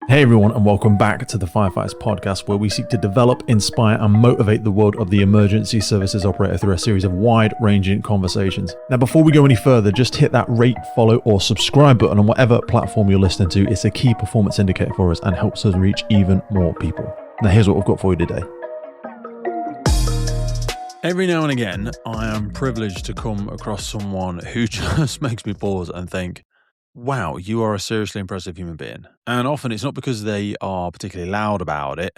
Hey everyone, and welcome back to the Firefighters podcast, where we seek to develop, inspire, and motivate the world of the emergency services operator through a series of wide-ranging conversations. Now, before we go any further, just hit that rate, follow, or subscribe button on whatever platform you're listening to. It's a key performance indicator for us and helps us reach even more people. Now, here's what we've got for you today. Every now and again, I am privileged to come across someone who just makes me pause and think, wow, you are a seriously impressive human being. And often it's not because they are particularly loud about it,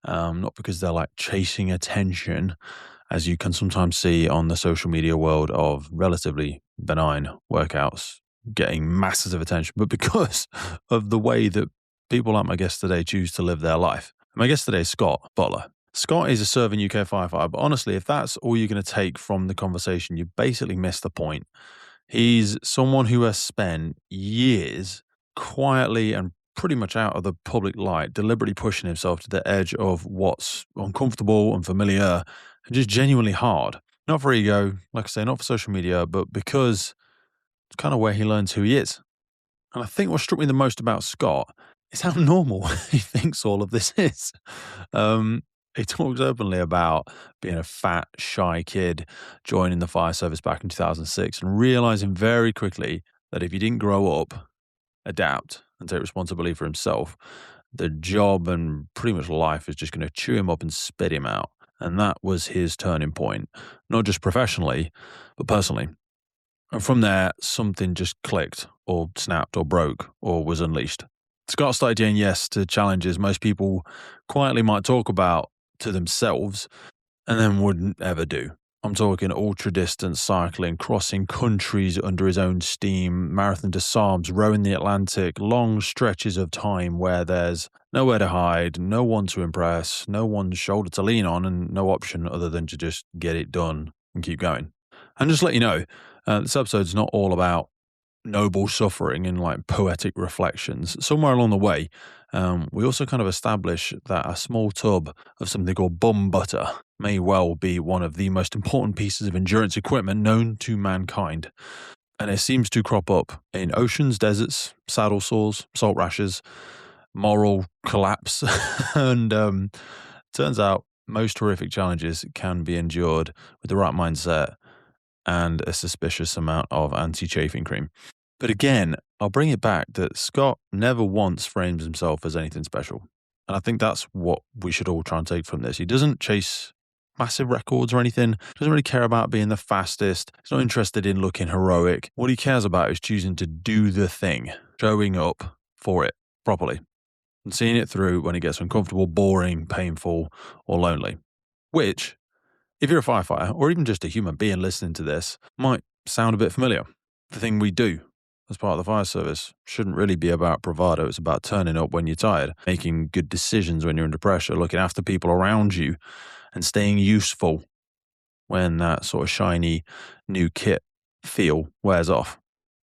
not because they're like chasing attention, as you can sometimes see on the social media world of relatively benign workouts getting masses of attention, but because of the way that people like my guest today choose to live their life. My guest today is Scott Butler. Scott is a serving UK firefighter, but honestly, if that's all you're going to take from the conversation, you basically missed the point. He's someone who has spent years quietly and pretty much out of the public light, deliberately pushing himself to the edge of what's uncomfortable, unfamiliar, and just genuinely hard. Not for ego, like I say, not for social media, but because it's kind of where he learns who he is. And I think what struck me the most about Scott is how normal he thinks all of this is. He talks openly about being a fat, shy kid, joining the fire service back in 2006 and realizing very quickly that if he didn't grow up, adapt, and take responsibility for himself, the job and pretty much life is just going to chew him up and spit him out. And that was his turning point, not just professionally, but personally. And from there, something just clicked or snapped or broke or was unleashed. Scott started saying yes to challenges most people quietly might talk about to themselves and then wouldn't ever do. I'm talking ultra-distance cycling, crossing countries under his own steam, marathon disarms, rowing the Atlantic, long stretches of time where there's nowhere to hide, no one to impress, no one's shoulder to lean on, and no option other than to just get it done and keep going. And just to let you know, this episode's not all about noble suffering and like poetic reflections. Somewhere along the way, we also kind of establish that a small tub of something called bum butter may well be one of the most important pieces of endurance equipment known to mankind. And it seems to crop up in oceans, deserts, saddle sores, salt rashes, moral collapse, and turns out most horrific challenges can be endured with the right mindset and a suspicious amount of anti-chafing cream. But again, I'll bring it back that Scott never once frames himself as anything special. And I think that's what we should all try and take from this. He doesn't chase massive records or anything, doesn't really care about being the fastest, he's not interested in looking heroic. What he cares about is choosing to do the thing, showing up for it properly, and seeing it through when it gets uncomfortable, boring, painful, or lonely. Which, if you're a firefighter, or even just a human being listening to this, might sound a bit familiar. The thing we do as part of the fire service shouldn't really be about bravado. It's about turning up when you're tired, making good decisions when you're under pressure, looking after people around you, and staying useful when that sort of shiny new kit feel wears off.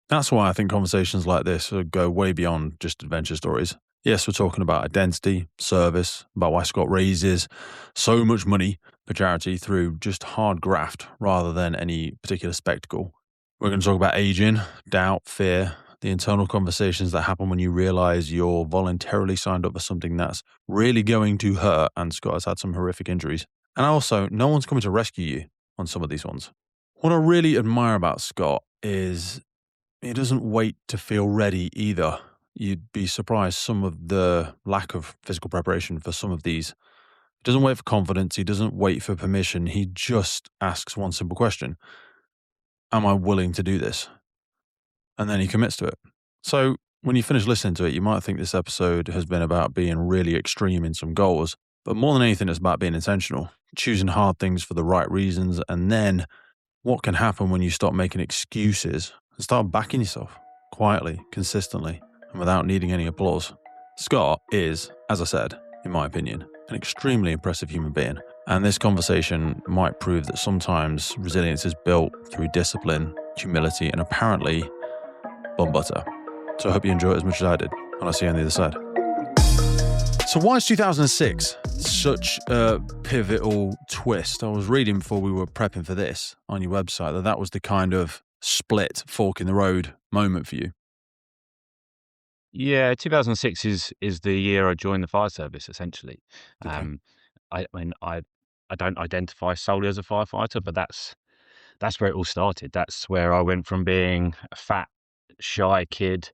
That's why I think conversations like this go way beyond just adventure stories. Yes, we're talking about identity, service, about why Scott raises so much money for charity through just hard graft rather than any particular spectacle. We're going to talk about aging, doubt, fear, the internal conversations that happen when you realize you're voluntarily signed up for something that's really going to hurt, and Scott has had some horrific injuries. And also, no one's coming to rescue you on some of these ones. What I really admire about Scott is he doesn't wait to feel ready either. You'd be surprised some of the lack of physical preparation for some of these. He doesn't wait for confidence. He doesn't wait for permission. He just asks one simple question. Am I willing to do this? And then he commits to it. So when you finish listening to it, you might think this episode has been about being really extreme in some goals, but more than anything, it's about being intentional, choosing hard things for the right reasons, and then what can happen when you stop making excuses and start backing yourself quietly, consistently, and without needing any applause. Scott is, as I said, in my opinion, an extremely impressive human being. And this conversation might prove that sometimes resilience is built through discipline, humility, and apparently bum butter. So I hope you enjoy it as much as I did, and I'll see you on the other side. So why is 2006 such a pivotal twist? I was reading before we were prepping for this on your website that was the kind of split, fork in the road moment for you. Yeah, 2006 is the year I joined the fire service, essentially. Okay. Um, I mean, I don't identify solely as a firefighter, but that's where it all started. That's where I went from being a fat, shy kid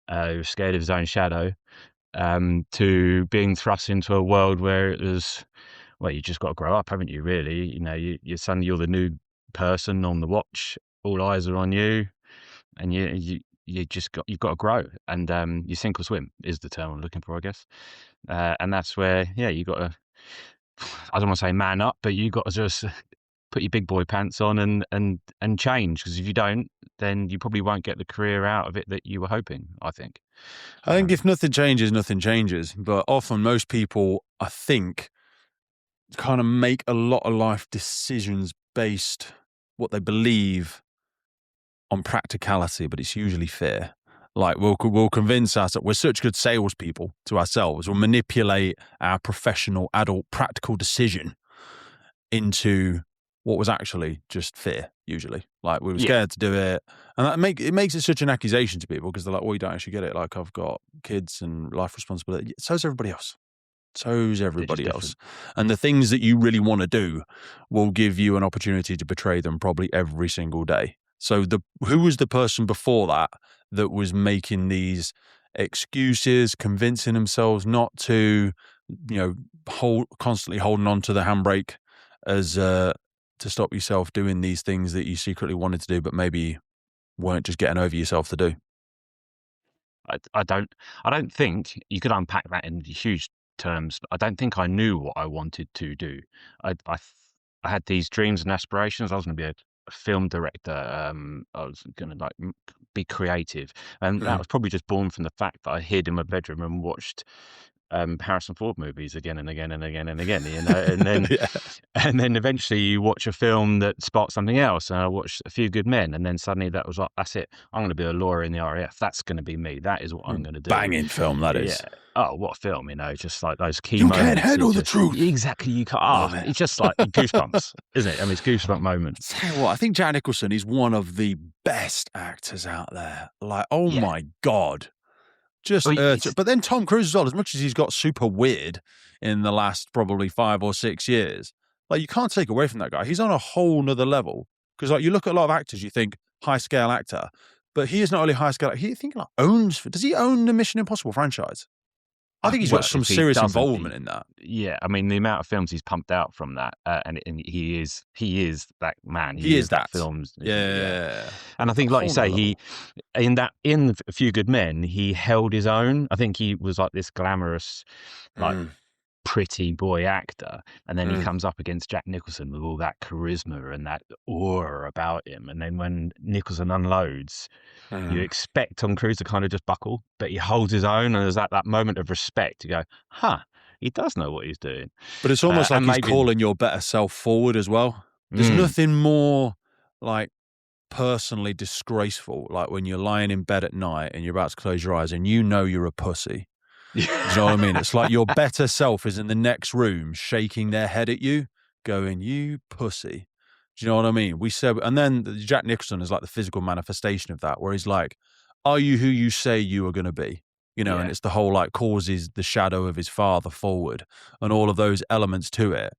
who was scared of his own shadow, to being thrust into a world where it was, well, you just got to grow up, haven't you? Really, you're suddenly you're the new person on the watch. All eyes are on you, and you just you've got to grow, and you sink or swim is the term I'm looking for, I guess. And that's where, yeah, you got to, I don't want to say man up, but you got to just put your big boy pants on and change, because if you don't, then you probably won't get the career out of it that you were hoping, I think. I think if nothing changes, nothing changes. But often most people, I think, kind of make a lot of life decisions based what they believe on practicality, but it's usually fear. Like we'll convince us that we're such good salespeople to ourselves. We'll manipulate our professional, adult, practical decision into what was actually just fear. Usually, like we were Yeah, scared to do it, and it makes it such an accusation to people because they're like, "Well, you don't actually get it." Like I've got kids and life responsibility. So's everybody else. So's they're just everybody else. different. And the things that you really want to do will give you an opportunity to betray them probably every single day. So who was the person before that that was making these excuses, convincing themselves not to, constantly holding on to the handbrake as to stop yourself doing these things that you secretly wanted to do, but maybe weren't just getting over yourself to do? I don't think you could unpack that in huge terms, but I don't think I knew what I wanted to do. I had these dreams and aspirations. I was going to be a film director. I was going to be creative, and that Mhm. was probably just born from the fact that I hid in my bedroom and watched Harrison Ford movies again and again and again and again, and then Yeah. and then eventually you watch a film that sparks something else. And I watched A Few Good Men, and then suddenly that was like, that's it. I'm going to be a lawyer in the RAF. That's going to be me. That is what I'm going to do. Banging film, that Yeah. is. Oh, what a film! Just like those key You can't moments. handle It's the just truth. exactly you can't. Love it. It's just like goosebumps, isn't it? I mean, it's goosebump moment. Tell you what, I think Jack Nicholson is one of the best actors out there. Like, oh Yeah. my God. Just, Well, it's but then Tom Cruise as well, as much as he's got super weird in the last probably 5 or 6 years, like you can't take away from that guy. He's on a whole nother level. Because like you look at a lot of actors, you think high scale actor, but he is not only high scale, he think like does he own the Mission Impossible franchise? I think he's got well, some if he serious doesn't, involvement in that. yeah. I mean, the amount of films he's pumped out from that, and he is that man. He He is is that that. films, isn't he? Yeah. Yeah. And I A think, like you whole nother say, level. in A Few Good Men, he held his own. I think he was like this glamorous, like Mm, pretty boy actor, and then he mm, comes up against Jack Nicholson with all that charisma and that aura about him. And then when Nicholson unloads, you mm. expect Tom Cruise to kind of just buckle, but he holds his own, and there's that moment of respect to go, huh, he does know what he's doing. But it's almost like And he's maybe, calling your better self forward as well. There's mm, nothing more like personally disgraceful, like when you're lying in bed at night and you're about to close your eyes and you know you're a pussy. Do you know what I mean? It's like your better self is in the next room shaking their head at you, going, "You pussy." Do you know what I mean? We said, and then Jack Nicholson is like the physical manifestation of that, where he's like, "Are you who you say you are going to be?" And yeah, it's the whole like causes the shadow of his father forward and all of those elements to it.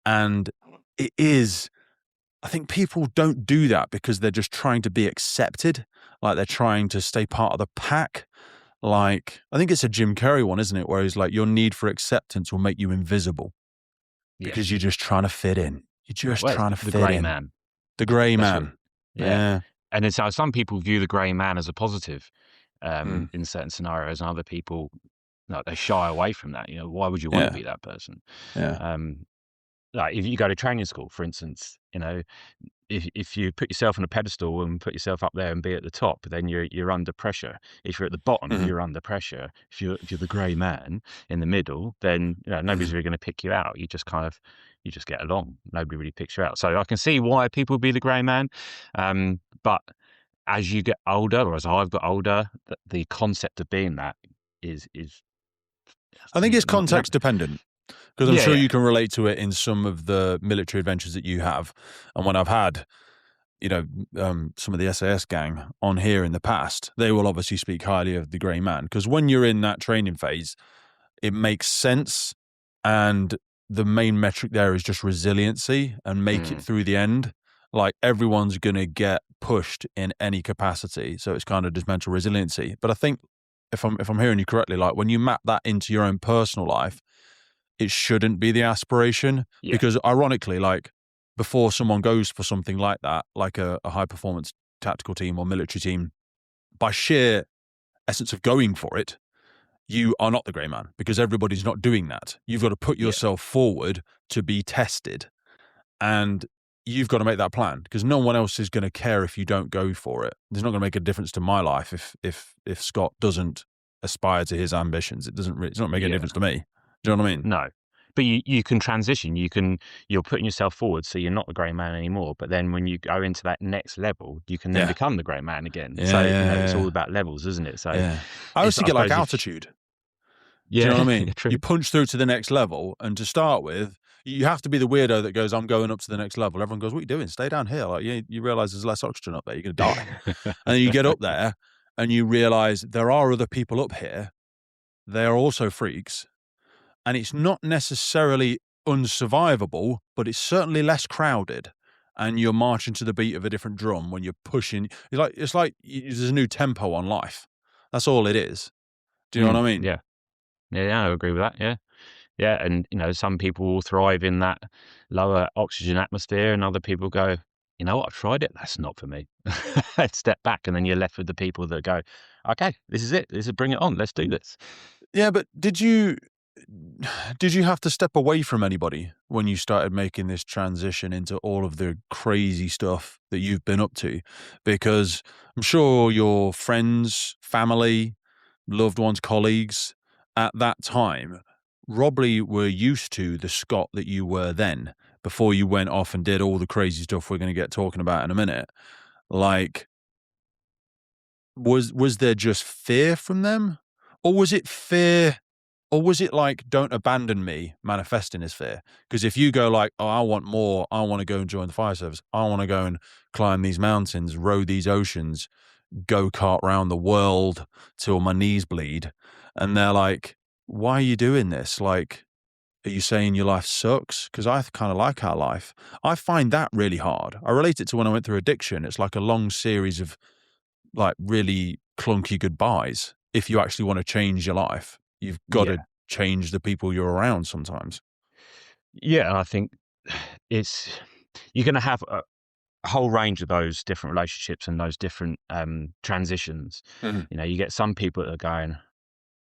And it is, I think people don't do that because they're just trying to be accepted, like they're trying to stay part of the pack. Like, I think it's a Jim Carrey one, isn't it? Where he's like, your need for acceptance will make you invisible because you're yes. just trying to fit in. You're just Well, it's trying to the fit grey in. man. The grey That's what, man. yeah. Yeah. And it's how some people view the grey man as a positive, Mm. in certain scenarios, and other people, no, they shy away from that. Why would you want to Yeah. be that person? Yeah. Um, like if you go to training school, for instance, if you put yourself on a pedestal and put yourself up there and be at the top, then you're under pressure. If you're at the bottom, Mhm. you're under pressure. If you're the grey man in the middle, then nobody's Mhm. really going to pick you out. You just get along. Nobody really picks you out. So I can see why people would be the grey man, but as you get older, or as I've got older, the concept of being that is I think it's not. context dependent because I'm Yeah, sure yeah, you can relate to it in some of the military adventures that you have. And when I've had some of the SAS gang on here in the past, they will obviously speak highly of the grey man, because when you're in that training phase, it makes sense. And the main metric there is just resiliency and make it through the end. Like, everyone's going to get pushed in any capacity. So it's kind of just mental resiliency. But I think if I'm hearing you correctly, like when you map that into your own personal life, it shouldn't be the aspiration, Yeah. because ironically, like, before someone goes for something like that, like a high performance tactical team or military team, by sheer essence of going for it, you are not the grey man, because everybody's not doing that. You've got to put Yeah. yourself forward to be tested, and you've got to make that plan, because no one else is going to care if you don't go for it. It's not going to make a difference to my life if Scott doesn't aspire to his ambitions. It's not making a Yeah. difference to me. Do you know what I mean? No. But you can transition. You're putting yourself forward, so you're not the grey man anymore. But then when you go into that next level, you can then Yeah. become the grey man again. Yeah, So, yeah, it's all yeah, about levels, isn't it? So yeah. I it's, also I get like suppose, if altitude. Do you know yeah, what I yeah, mean? You true. punch through to the next level, and to start with, you have to be the weirdo that goes, "I'm going up to the next level." Everyone goes, "What are you doing? Stay down here." Like, you realize there's less oxygen up there. You're going to die. And then you get up there, and you realize there are other people up here. They are also freaks, and it's not necessarily unsurvivable, but it's certainly less crowded. And you're marching to the beat of a different drum when you're pushing. It's like there's a new tempo on life. That's all it is. Do you know what I mean? Yeah. Yeah, I agree with that. Yeah. Yeah, and some people will thrive in that lower oxygen atmosphere, and other people go, you know what, I've tried it, that's not for me. Step back, and then you're left with the people that go, okay, this is it. This is bring it on. Let's do this. Yeah, but did you have to step away from anybody when you started making this transition into all of the crazy stuff that you've been up to? Because I'm sure your friends, family, loved ones, colleagues at that time probably were used to the Scott that you were then, before you went off and did all the crazy stuff we're going to get talking about in a minute. Like, was there just fear from them? Or was it fear, or was it like, don't abandon me, manifesting as fear? Because if you go like, oh, I want more, I want to go and join the fire service, I want to go and climb these mountains, row these oceans, go kart around the world till my knees bleed. And they're like, why are you doing this? Like, are you saying your life sucks? Because I kind of like our life. I find that really hard. I relate it to when I went through addiction. It's like a long series of like really clunky goodbyes. If you actually want to change your life, you've got to Yeah. change the people you're around sometimes. Yeah, and I think it's you're going to have a whole range of those different relationships and those different transitions. Mhm, You get some people that are going,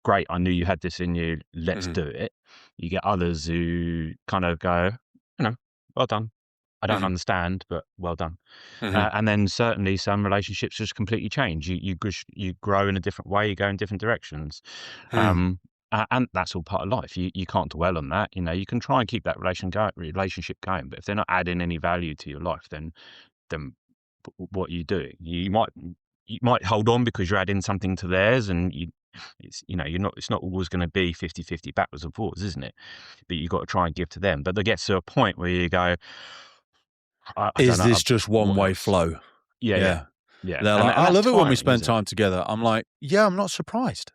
great, I knew you had this in you, let's mhm, do it. You get others who kind of go, well done. I don't mhm, understand, but well done. mhm, And then certainly some relationships just completely change. You grow in a different way. You go in different directions, mhm. and that's all part of life. You can't dwell on that. You can try and keep that relationship going, but if they're not adding any value to your life, then what are you doing? You might hold on because you're adding something to theirs, and it's not always going to be 50-50 backwards and forwards, isn't it? But you've got to try and give to them. But there gets to a point where you go, I don't Is know, this just one what way else? flow? Yeah, yeah, Yeah. yeah, They're and like, and I that's love it when we tiring, spend isn't it? time together. I'm like, yeah, I'm not surprised,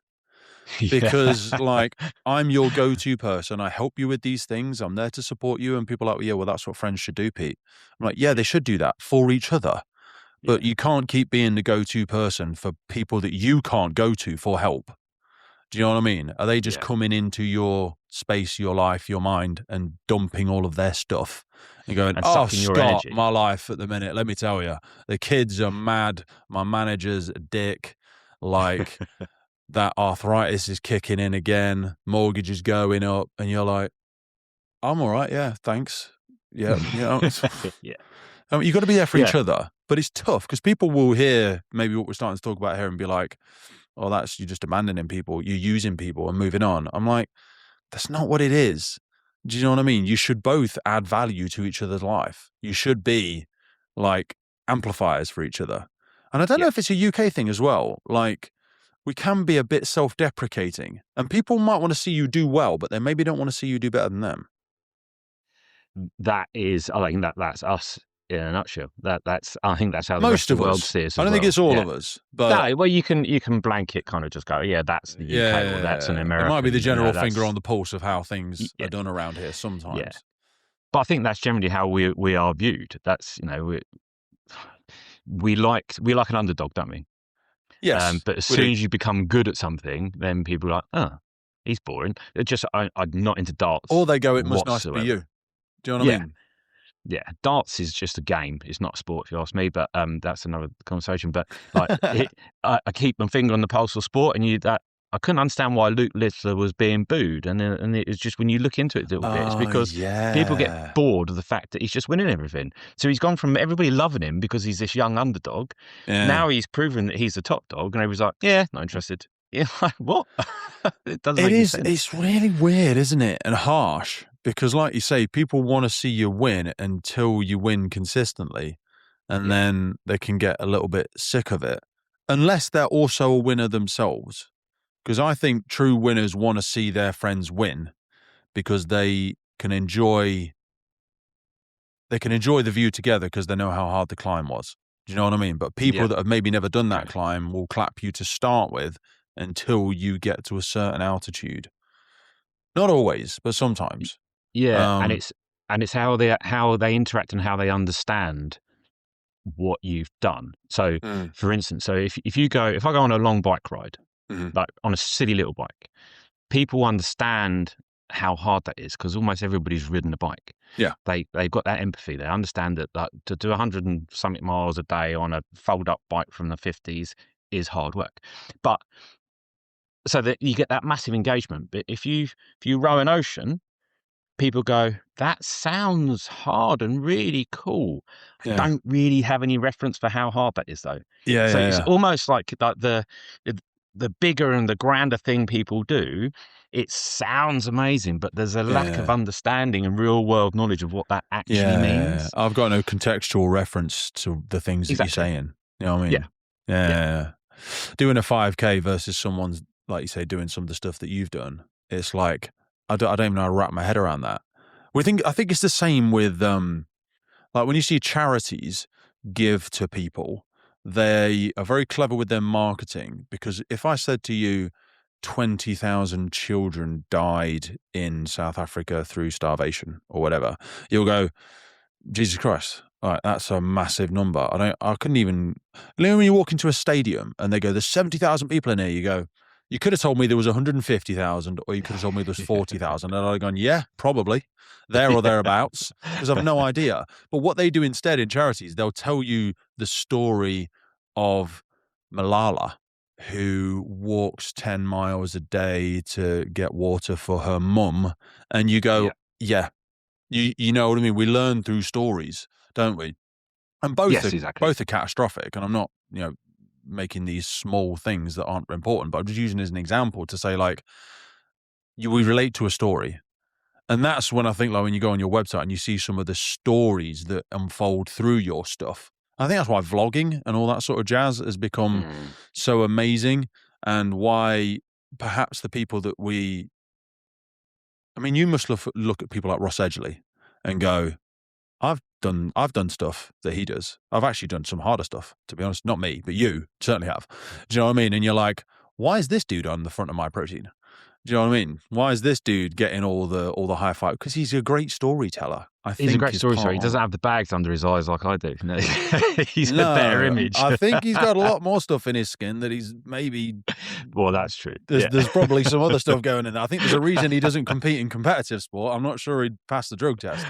Yeah. because like, I'm your go-to person. I help you with these things. I'm there to support you. And people are like, yeah, well, that's what friends should do, Pete. I'm like, yeah, they should do that for each other. But Yeah, you can't keep being the go-to person for people that you can't go to for help. Do you know what I mean? Are they just yeah, coming into your space, your life, your mind, and dumping all of their stuff and going, and "Oh, sucking your Scott, energy. my life at the minute, let me tell you, the kids are mad. My manager's a dick. Like, that arthritis is kicking in again. Mortgage is going up." And you're like, "I'm all right. Yeah, thanks. Yeah, Yeah, I mean, you got to be there for each yeah, other, but it's tough because people will hear maybe what we're starting to talk about here and be like, "Oh, that's you just abandoning people, you're using people and moving on." I'm like, that's not what it is. Do you know what I mean? You should both add value to each other's life. You should be like amplifiers for each other. And I don't know yeah. if it's a UK thing as well. Like, we can be a bit self-deprecating, and people might want to see you do well, but they maybe don't want to see you do better than them. That is, I think that's us in a nutshell. I think that's how the rest Most of of the world us. sees us I as don't think well. it's all Yeah. of us, but No, well, you can blanket kind of just go, yeah, that's the UK or that's an yeah, it might be the American. general finger on That's the pulse of how things are yeah, done around here yeah. sometimes. But I think that's generally how we are viewed. That's we like an underdog, don't we? Yes, But as we soon do. as you become good at something, then people are like, oh, he's boring. I'm not into Or darts they go, it must nice to be whatsoever. you. Do you know what I Yeah, mean? yeah. Darts is just a game. It's not a sport, if you ask me. But that's another conversation. But like, I keep my finger on the pulse of sport, and I couldn't understand why Luke Littler was being booed, and it was just when you look into it a little bit, it's Oh, because people get yeah. bored of the fact that he's just winning everything. So he's gone from everybody loving him because he's this young underdog. Yeah. Now he's proven that he's the top dog, and everybody's like, yeah, not interested. Yeah, like what? It doesn't It make any is. sense. It's really weird, isn't it? And harsh because, like you say, people want to see you win until you win consistently, and Yeah, then they can get a little bit sick of it, unless they're also a winner themselves. Because I think true winners want to see their friends win because they can enjoy the view together because they know how hard the climb was. Do you know what I mean? But people yeah, that have maybe never done that totally. climb will clap you to start with until you get to a certain altitude. Not always, but sometimes. Yeah, Um, and it's how they interact and how they understand what you've done. So, mm, for instance, if I go on a long bike ride, mhm. like on a silly little bike, people understand how hard that is because almost everybody's ridden a bike. Yeah, They've got that empathy. They understand that to do 100 and something miles a day on a fold up bike from the 50s is hard work. But so that you get that massive engagement. But if you row an ocean, people go, that sounds hard and really cool. I yeah, don't really have any reference for how hard that is, though. yeah, So yeah, it's yeah, almost like the bigger and the grander thing people do, it sounds amazing, but there's a lack of yeah, understanding and real world knowledge of what that actually yeah. means. I've got no contextual reference to the things that you're Exactly. saying. You know what I Yeah. mean? Yeah. Yeah. Doing a 5K versus someone's, like you say, doing some of the stuff that you've done. It's like, I don't even know how to wrap my head around that. I think it's the same with, like when you see charities give to people, they are very clever with their marketing because if I said to you, 20,000 children died in South Africa through starvation or whatever, you'll go, Jesus Christ. All right, that's a massive number. I couldn't even, you know, when you walk into a stadium and they go, there's 70,000 people in here, you go, you could have told me there was 150,000 or you could have told me there was 40,000. And I'd have gone, yeah, probably there or thereabouts because I've no idea. But what they do instead in charities, they'll tell you the story of Malala, who walks 10 miles a day to get water for her mum. And you go, Yeah. yeah, you know what I mean? We learn through stories, don't we? And Yes, exactly. both are catastrophic. And I'm not, making these small things that aren't important, but I'm just using it as an example to say like we relate to a story. And that's when I think like when you go on your website and you see some of the stories that unfold through your stuff. I think that's why vlogging and all that sort of jazz has become Mm. so amazing and why perhaps the people that you must look at people like Ross Edgley and go, I've done stuff that he does. I've actually done some harder stuff, to be honest. Not me, but you certainly have. Do you know what I mean? And you're like, why is this dude on the front of my protein? Do you know what I mean? Why is this dude getting all the high five? Because he's a great storyteller. I He's a think great is storyteller. part He of. doesn't have the bags under his eyes like I do. No. He's a better No, image. I think he's got a lot more stuff in his skin that he's maybe Well, that's true. Yeah. there's probably some other stuff going in there. I think there's a reason he doesn't compete in competitive sport. I'm not sure he'd pass the drug test.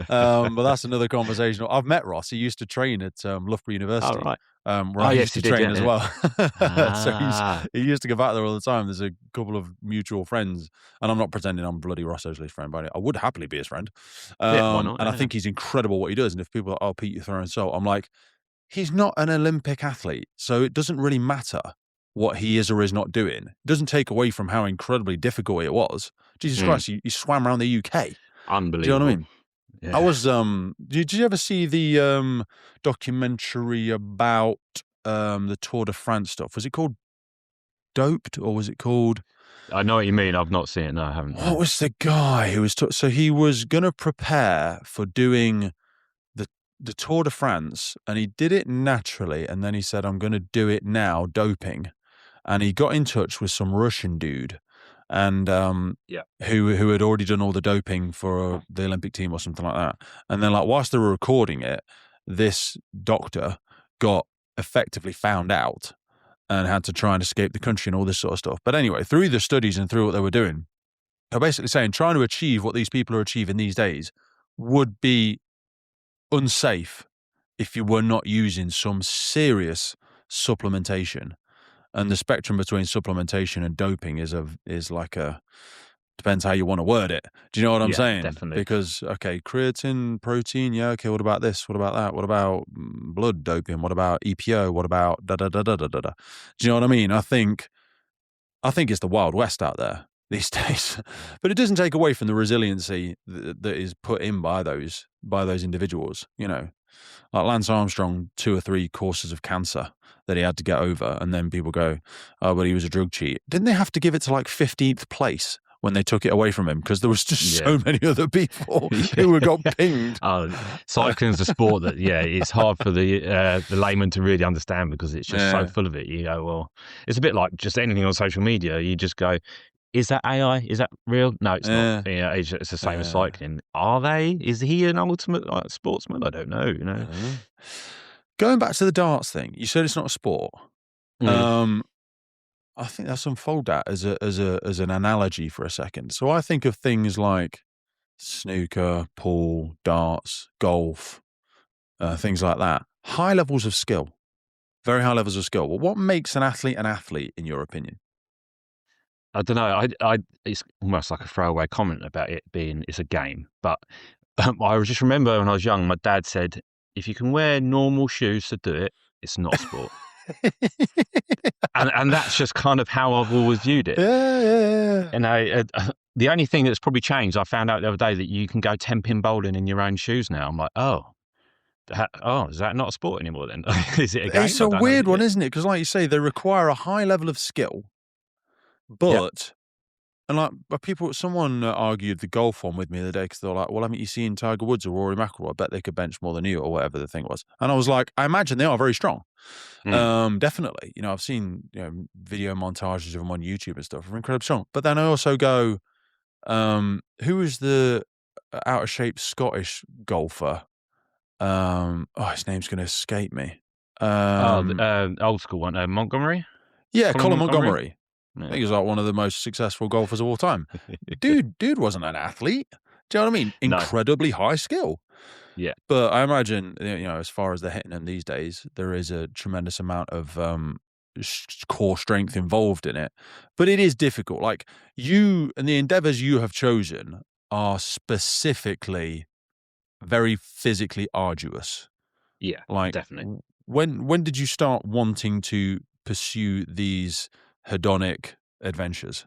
But that's another conversation. I've met Ross. He used to train at Loughborough All University, right. where Oh, I used yes, to he did. train Yeah, as yeah. well. So Ah, he used to go back there all the time. There's a couple of mutual friends, and I'm not pretending I'm bloody Ross Edgley's friend, but I would happily be his friend. yeah. Why not? And I Yeah. think he's incredible what he does. And if people are, oh, Pete, you're throwing salt, I'm like, he's not an Olympic athlete, so it doesn't really matter what he is or is not doing. It doesn't take away from how incredibly difficult it was. Jesus Mm, Christ, he swam around the UK. Do you know what I unbelievable. mean? I Yeah. was did you ever see the documentary about the Tour de France stuff? Was it called Doped or was it called I know what you mean. I've not seen it. No, I haven't. what No. was the guy who was so he was going to prepare for doing the Tour de France, and he did it naturally, and then he said, I'm going to do it now, doping. And he got in touch with some Russian dude, and who had already done all the doping for the Olympic team or something like that. And then, like, whilst they were recording it, this doctor got effectively found out and had to try and escape the country and all this sort of stuff. But anyway, through the studies and through what they were doing, they're basically saying trying to achieve what these people are achieving these days would be unsafe if you were not using some serious supplementation. And the spectrum between supplementation and doping is like a, depends how you want to word it. Do you know what I'm saying? Definitely. Because, okay, creatine, protein, yeah, okay, what about this? What about that? What about blood doping? What about EPO? What about da-da-da-da-da-da-da? Do you know what I mean? I think it's the Wild West out there these days. But it doesn't take away from the resiliency that is put in by those individuals, you know. Like Lance Armstrong, 2 or 3 courses of cancer that he had to get over, and then people go, oh, but he was a drug cheat. Didn't they have to give it to like 15th place when they took it away from him? Because there was just so many other people who got pinged. Cycling's a sport that, it's hard for the layman to really understand because it's just so full of it. You go, well, it's a bit like just anything on social media. You just go, is that AI? Is that real? No, it's not. You know, it's the same as cycling. Are they? Is he an ultimate sportsman? I don't know. You know. Going back to the darts thing, you said it's not a sport. I think let's unfold that as an analogy for a second. So I think of things like snooker, pool, darts, golf, things like that. High levels of skill, very high levels of skill. Well, what makes an athlete in your opinion? I don't know. It's almost like a throwaway comment about it being it's a game. But I just remember when I was young, my dad said, if you can wear normal shoes to do it, it's not a sport. and that's just kind of how I've always viewed it. Yeah. And the only thing that's probably changed, I found out the other day that you can go 10-pin bowling in your own shoes now. I'm like, is that not a sport anymore then? Is it a game? It's a weird one, isn't it? Because like you say, they require a high level of skill. But, and like someone argued the golf one with me the other day because they were like, well, haven't you seen Tiger Woods or Rory McIlroy? I bet they could bench more than you or whatever the thing was. And I was like, I imagine they are very strong. Definitely. You know, I've seen, video montages of them on YouTube and stuff. They're incredibly strong. But then I also go, who was the out of shape Scottish golfer? His name's going to escape me. Old school one, Montgomery? Yeah, Colin Montgomery. I think he's like one of the most successful golfers of all time. Dude wasn't an athlete. Do you know what I mean? Incredibly high skill. Yeah. But I imagine, as far as they're hitting them these days, there is a tremendous amount of core strength involved in it. But it is difficult. Like you and the endeavors you have chosen are specifically very physically arduous. Yeah, like definitely. When did you start wanting to pursue these hedonic adventures?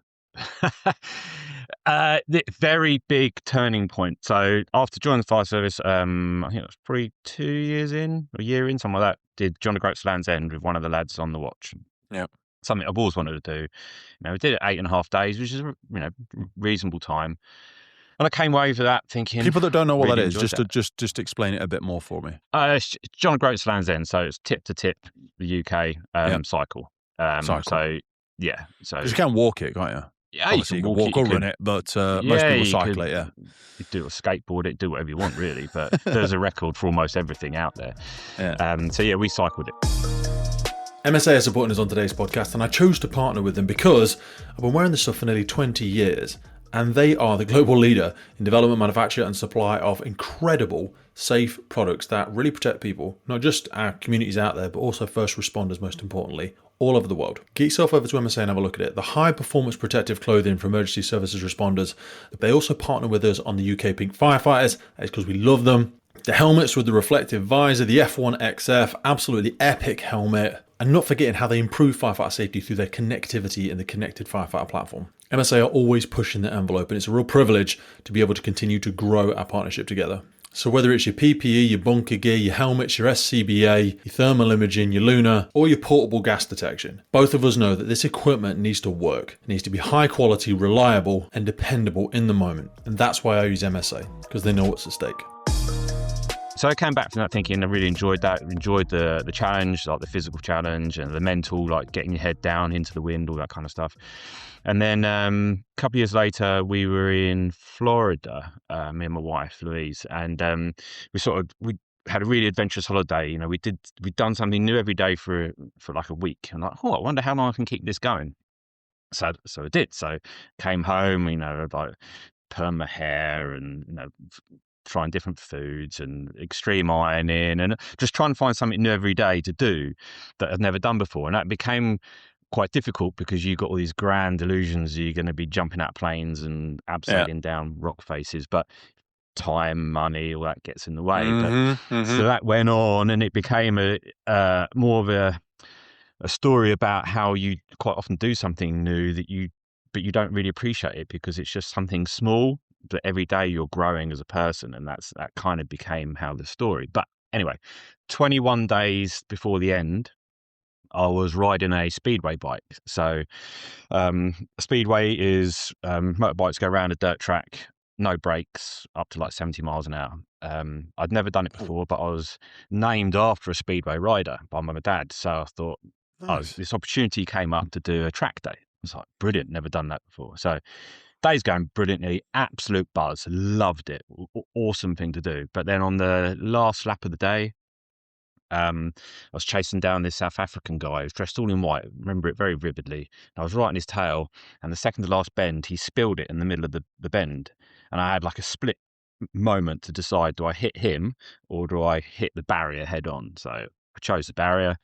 The very big turning point. So after joining the fire service, I think it was probably 2 years in, a year in, something like that, did John O'Groats Land's End with one of the lads on the watch. Yeah. Something I've always wanted to do. We did it 8.5 days, which is, reasonable time. And I came away with that thinking... People that don't know what that is, just explain it a bit more for me. It's John O'Groats Land's End, so it's tip to tip the UK cycle. Cycle. So, yeah. So you can walk it, can't you? Yeah, obviously you can walk or run it, but most people cycle it, You do a skateboard it, do whatever you want, really. But there's a record for almost everything out there. Yeah. We cycled it. MSA are supporting us on today's podcast, and I chose to partner with them because I've been wearing this stuff for nearly 20 years, and they are the global leader in development, manufacture, and supply of incredible, safe products that really protect people, not just our communities out there, but also first responders, most importantly, all over the world. Get yourself over to MSA and have a look at it. The high-performance protective clothing for emergency services responders. They also partner with us on the UK Pink Firefighters. That's because we love them. The helmets with the reflective visor, the F1XF, absolutely epic helmet. And not forgetting how they improve firefighter safety through their connectivity in the connected firefighter platform. MSA are always pushing the envelope, and it's a real privilege to be able to continue to grow our partnership together. So whether it's your PPE, your bunker gear, your helmets, your SCBA, your thermal imaging, your Luna, or your portable gas detection, both of us know that this equipment needs to work. It needs to be high quality, reliable, and dependable in the moment. And that's why I use MSA, because they know what's at stake. So I came back from that thinking I really enjoyed that, enjoyed the challenge, like the physical challenge and the mental, like getting your head down into the wind, all that kind of stuff. And then a couple of years later, we were in Florida, me and my wife Louise, and we had a really adventurous holiday. We'd done something new every day for like a week. And like, oh, I wonder how long I can keep this going. So I did. So came home, like perm my hair and trying different foods and extreme ironing and just trying to find something new every day to do that I'd never done before. And that became quite difficult because you got all these grand illusions you're going to be jumping out planes and Yeah. abseiling down rock faces, but time, money, all that gets in the way. But Mm-hmm. so that went on, and it became more of a story about how you quite often do something new but you don't really appreciate it because it's just something small, but every day you're growing as a person, and that kind of became how the story. But anyway, 21 days before the end, I was riding a speedway bike. So a speedway is motorbikes go around a dirt track, no brakes, up to like 70 miles an hour. I'd never done it before, but I was named after a speedway rider by my dad. So I thought, oh, Nice. this opportunity came up to do a track day. I was like, brilliant, never done that before. So day's going brilliantly, absolute buzz, loved it, awesome thing to do. But then on the last lap of the day, I was chasing down this South African guy who was dressed all in white. I remember it very vividly. I was right in his tail, and the second to last bend, he spilled it in the middle of the bend. And I had like a split moment to decide, do I hit him or do I hit the barrier head on? So I chose the barrier,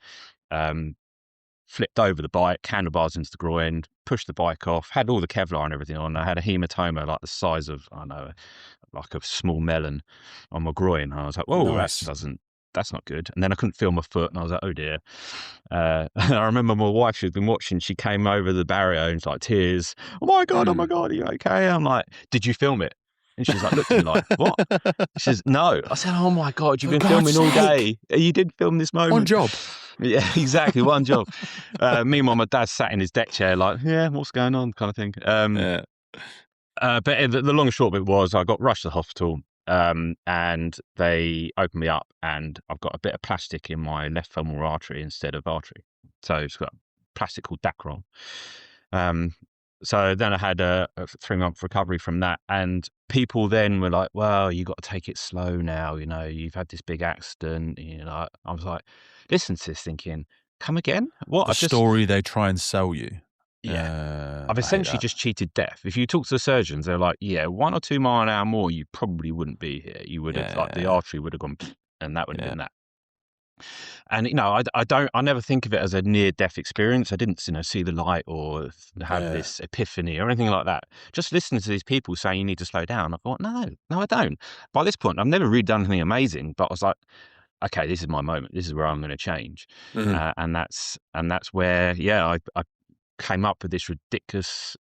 um, flipped over the bike, handlebars into the groin, pushed the bike off, had all the Kevlar and everything on. I had a hematoma like the size of, I don't know, like a small melon on my groin. And I was like, whoa, Nice. that's not good. And then I couldn't feel my foot, and I was like, oh dear. I remember my wife, she'd been watching, she came over the barrier and was like tears. Oh my Mm. God, are you okay? I'm like, did you film it? And she's like, looked at me like, what? She says, no. I said, oh my God, you've For been God's filming all sake. day. You did film this One moment. job. Yeah, exactly. One job. Meanwhile, my dad sat in his deck chair like, yeah, what's going on kind of thing. Yeah. But the long and short of it was I got rushed to the hospital, and they opened me up, and I've got a bit of plastic in my left femoral artery instead of artery. So it's got plastic called Dacron. Um, so then I had a 3-month recovery from that, and people then were like, well, you got to take it slow now. You've had this big accident. I was like, listen to this thinking, come again? What? The story they try and sell you. Yeah. I've I hate essentially that. just cheated death. If you talk to the surgeons, they're like, yeah, 1 or 2 mile an hour more, you probably wouldn't be here. You would have, like, the Yeah. artery would have gone, and that would have Yeah. been that. And, I never think of it as a near death experience. I didn't, see the light or have Yeah. this epiphany or anything like that. Just listening to these people saying you need to slow down. I thought, no, I don't. By this point, I've never really done anything amazing, but I was like, okay, this is my moment. This is where I'm going to change. Mhm. And that's where, yeah, I came up with this ridiculous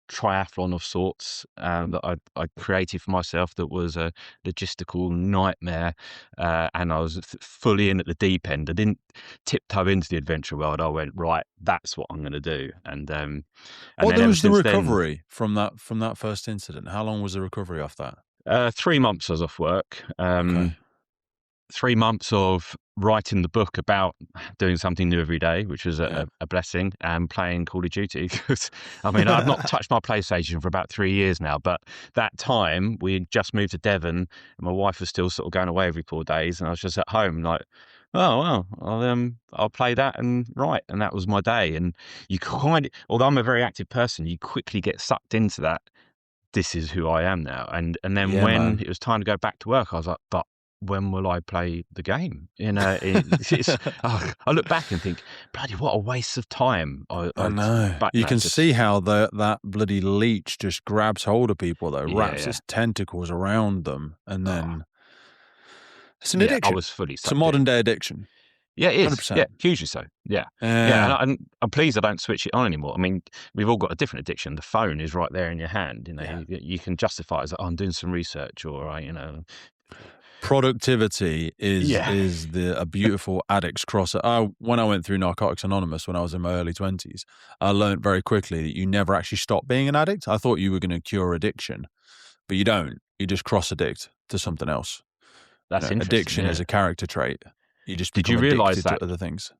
triathlon of sorts that I created for myself that was a logistical nightmare, and I was fully in at the deep end. I didn't tiptoe into the adventure world. I went, right, that's what I'm going to do, and What then ever was the since then, recovery from that first incident? How long was the recovery off that? 3 months I was off work. Okay. 3 months of writing the book about doing something new every day, which was Yeah. a blessing, and playing Call of Duty. 'Cause, I mean, I've not touched my PlayStation for about 3 years now, but that time we had just moved to Devon, and my wife was still sort of going away every 4 days, and I was just at home like, oh well, I'll play that and write, and that was my day. And although I'm a very active person, you quickly get sucked into that. This is who I am now. And then Yeah, when man. it was time to go back to work, I was like, but when will I play the game? I look back and think, bloody, what a waste of time. I know. But You no, can just, see how that bloody leech just grabs hold of people, though, yeah, wraps yeah. its tentacles around them, and Oh, then it's an yeah, I addiction. was fully It's a sucked in. modern day addiction. Yeah, it is. Yeah, 100%. hugely so. Yeah. Yeah. And, Yeah. I'm pleased I don't switch it on anymore. I mean, we've all got a different addiction. The phone is right there in your hand. Yeah. You can justify it as, oh, I'm doing some research, or Productivity is yeah. is a beautiful addict's cross. When I went through Narcotics Anonymous when I was in my early 20s, I learned very quickly that you never actually stop being an addict. I thought you were going to cure addiction, but you don't. You just cross addict to something else. That's interesting. Addiction is Yeah. a character trait. You just Did become you realize addicted that? to other things.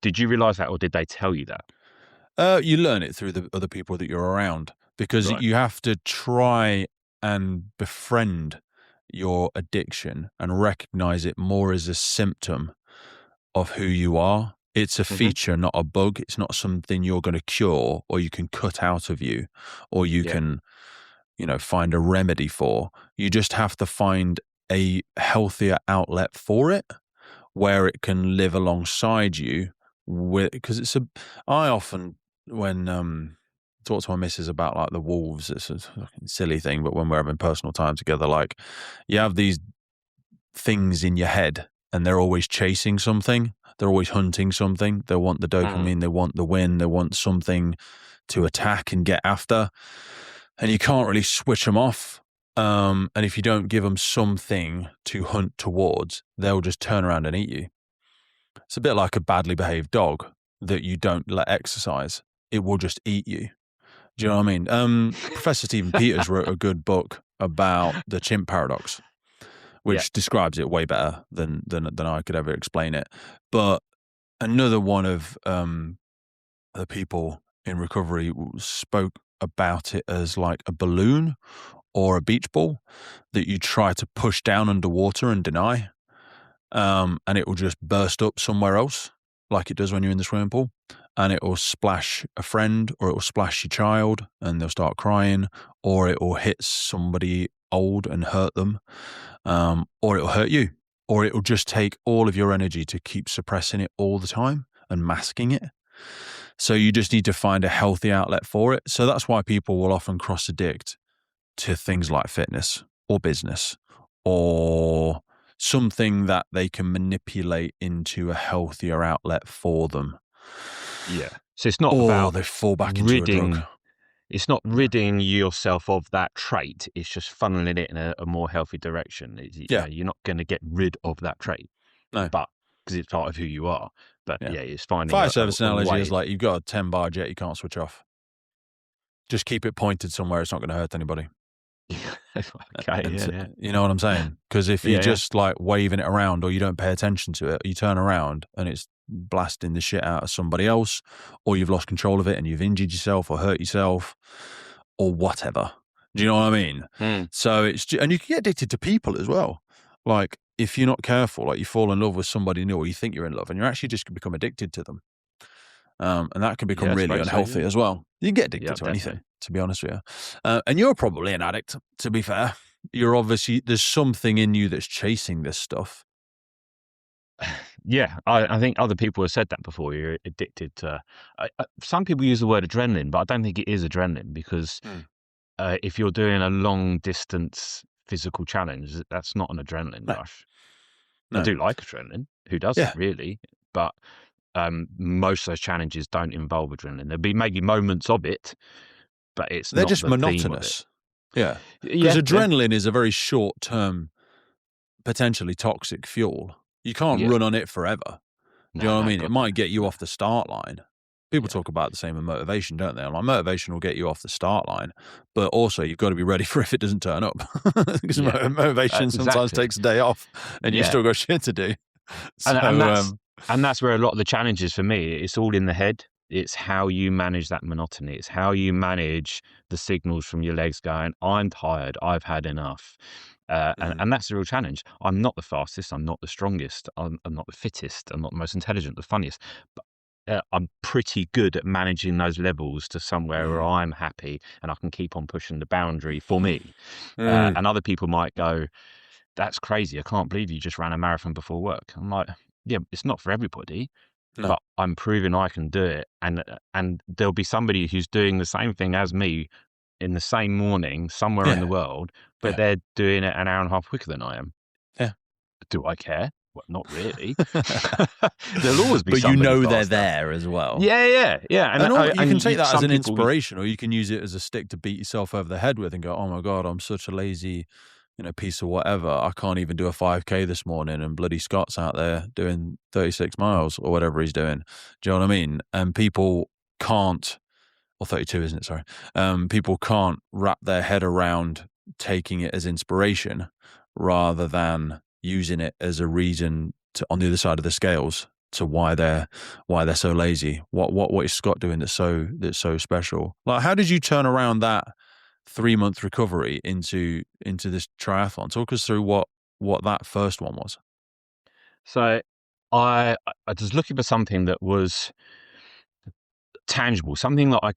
Did you realize that, or did they tell you that? You learn it through the other people that you're around because Right. you have to try and befriend your addiction and recognize it more as a symptom of who you are. It's a Hmm. feature, not a bug. It's not something you're going to cure or you can cut out of you or you Yeah. can, find a remedy for. You just have to find a healthier outlet for it where it can live alongside you with, because I often, when, talk to my missus about like the wolves, it's a fucking silly thing, but when we're having personal time together, like you have these things in your head and they're always chasing something. They're always hunting something. They want the Mm. dopamine. They want the win. They want something to attack and get after. And you can't really switch them off. And if you don't give them something to hunt towards, they'll just turn around and eat you. It's a bit like a badly behaved dog that you don't let exercise. It will just eat you. Do you know what I mean? Professor Stephen Peters wrote a good book about the chimp paradox, Yeah. which describes it way better than I could ever explain it. But another one of the people in recovery spoke about it as like a balloon or a beach ball that you try to push down underwater and deny, and it will just burst up somewhere else, like it does when you're in the swimming pool, and it will splash a friend or it will splash your child and they'll start crying, or it will hit somebody old and hurt them, or it will hurt you, or it will just take all of your energy to keep suppressing it all the time and masking it. So you just need to find a healthy outlet for it. So that's why people will often cross addict to things like fitness or business or something that they can manipulate into a healthier outlet for them. Yeah. So it's not Or about they fall back into a drug. ridding. It's not Yeah. ridding yourself of that trait. It's just funneling it in a more healthy direction. Yeah. You're not going to get rid of that trait, No. but because it's part of who you are. But Yeah. yeah, it's finding Fire a, service a analogy is way. like you've got a 10 bar jet you can't switch off. Just keep it pointed somewhere. It's not going to hurt anybody. Okay. And Yeah. you know what I'm saying? Because if you're Yeah. just like waving it around or you don't pay attention to it, you turn around and it's blasting the shit out of somebody else, or you've lost control of it and you've injured yourself or hurt yourself or whatever. Do you know what I mean? Yeah. So and you can get addicted to people as well. Like if you're not careful, like you fall in love with somebody new or you think you're in love and you're actually just become addicted to them. And that can become Yeah, I really suppose so, unhealthy yeah. as well. You can get Yeah, addicted to definitely. anything, to be honest with you. And you're probably an addict, to be fair. You're obviously, there's something in you that's chasing this stuff. Yeah, I think other people have said that before. You're addicted to. Some people use the word adrenaline, but I don't think it is adrenaline because Mm. if you're doing a long distance physical challenge, that's not an adrenaline No, rush. I no. do like adrenaline. Who doesn't Yeah. really? But most of those challenges don't involve adrenaline. There'll be maybe moments of it, but it's They're not just the theme of it. monotonous. Yeah. Because Yeah, yeah, adrenaline is a very short term, potentially toxic fuel. You can't yeah. run on it forever. Do you know what I No, mean? It God, no, might get you no. off the start line. People Yeah, talk about the same with motivation, don't they? Like motivation will get you off the start line, but also you've got to be ready for if it doesn't turn up. Because yeah. motivation sometimes Exactly. takes a day off, and you Yeah, still got shit to do. and So that's where a lot of the challenge is for me. It's all in the head. It's how you manage that monotony. It's how you manage the signals from your legs going, I'm tired, I've had enough. mhm, And that's the real challenge. I'm not the fastest, I'm not the strongest, I'm not the fittest, I'm not the most intelligent, the funniest, but I'm pretty good at managing those levels to somewhere where mhm, I'm happy and I can keep on pushing the boundary for me. mm, And other people might go, that's crazy. I can't believe you just ran a marathon before work. I'm like, yeah, it's not for everybody, no, but I'm proving I can do it. And there'll be somebody who's doing the same thing as me in the same morning somewhere in the yeah, world, but yeah, they're doing it an hour and a half quicker than I am. yeah. Do I care? Well, not really. There'll always be But you somebody know they're faster. there as well. Yeah. And you can take that as Some an people, inspiration, or you can use it as a stick to beat yourself over the head with and go, "Oh my God, I'm such a lazy, piece of whatever. I can't even do a 5K this morning, and bloody Scott's out there doing 36 miles or whatever he's doing." Do you know what I mean? And people can't, or 32, isn't it? Sorry. People can't wrap their head around taking it as inspiration rather than using it as a reason to on the other side of the scales to why they're so lazy. What is Scott doing that's so special? Like, how did you turn around that 3 month recovery into this triathlon? Talk us through what that first one was. So I was looking for something that was tangible, something that I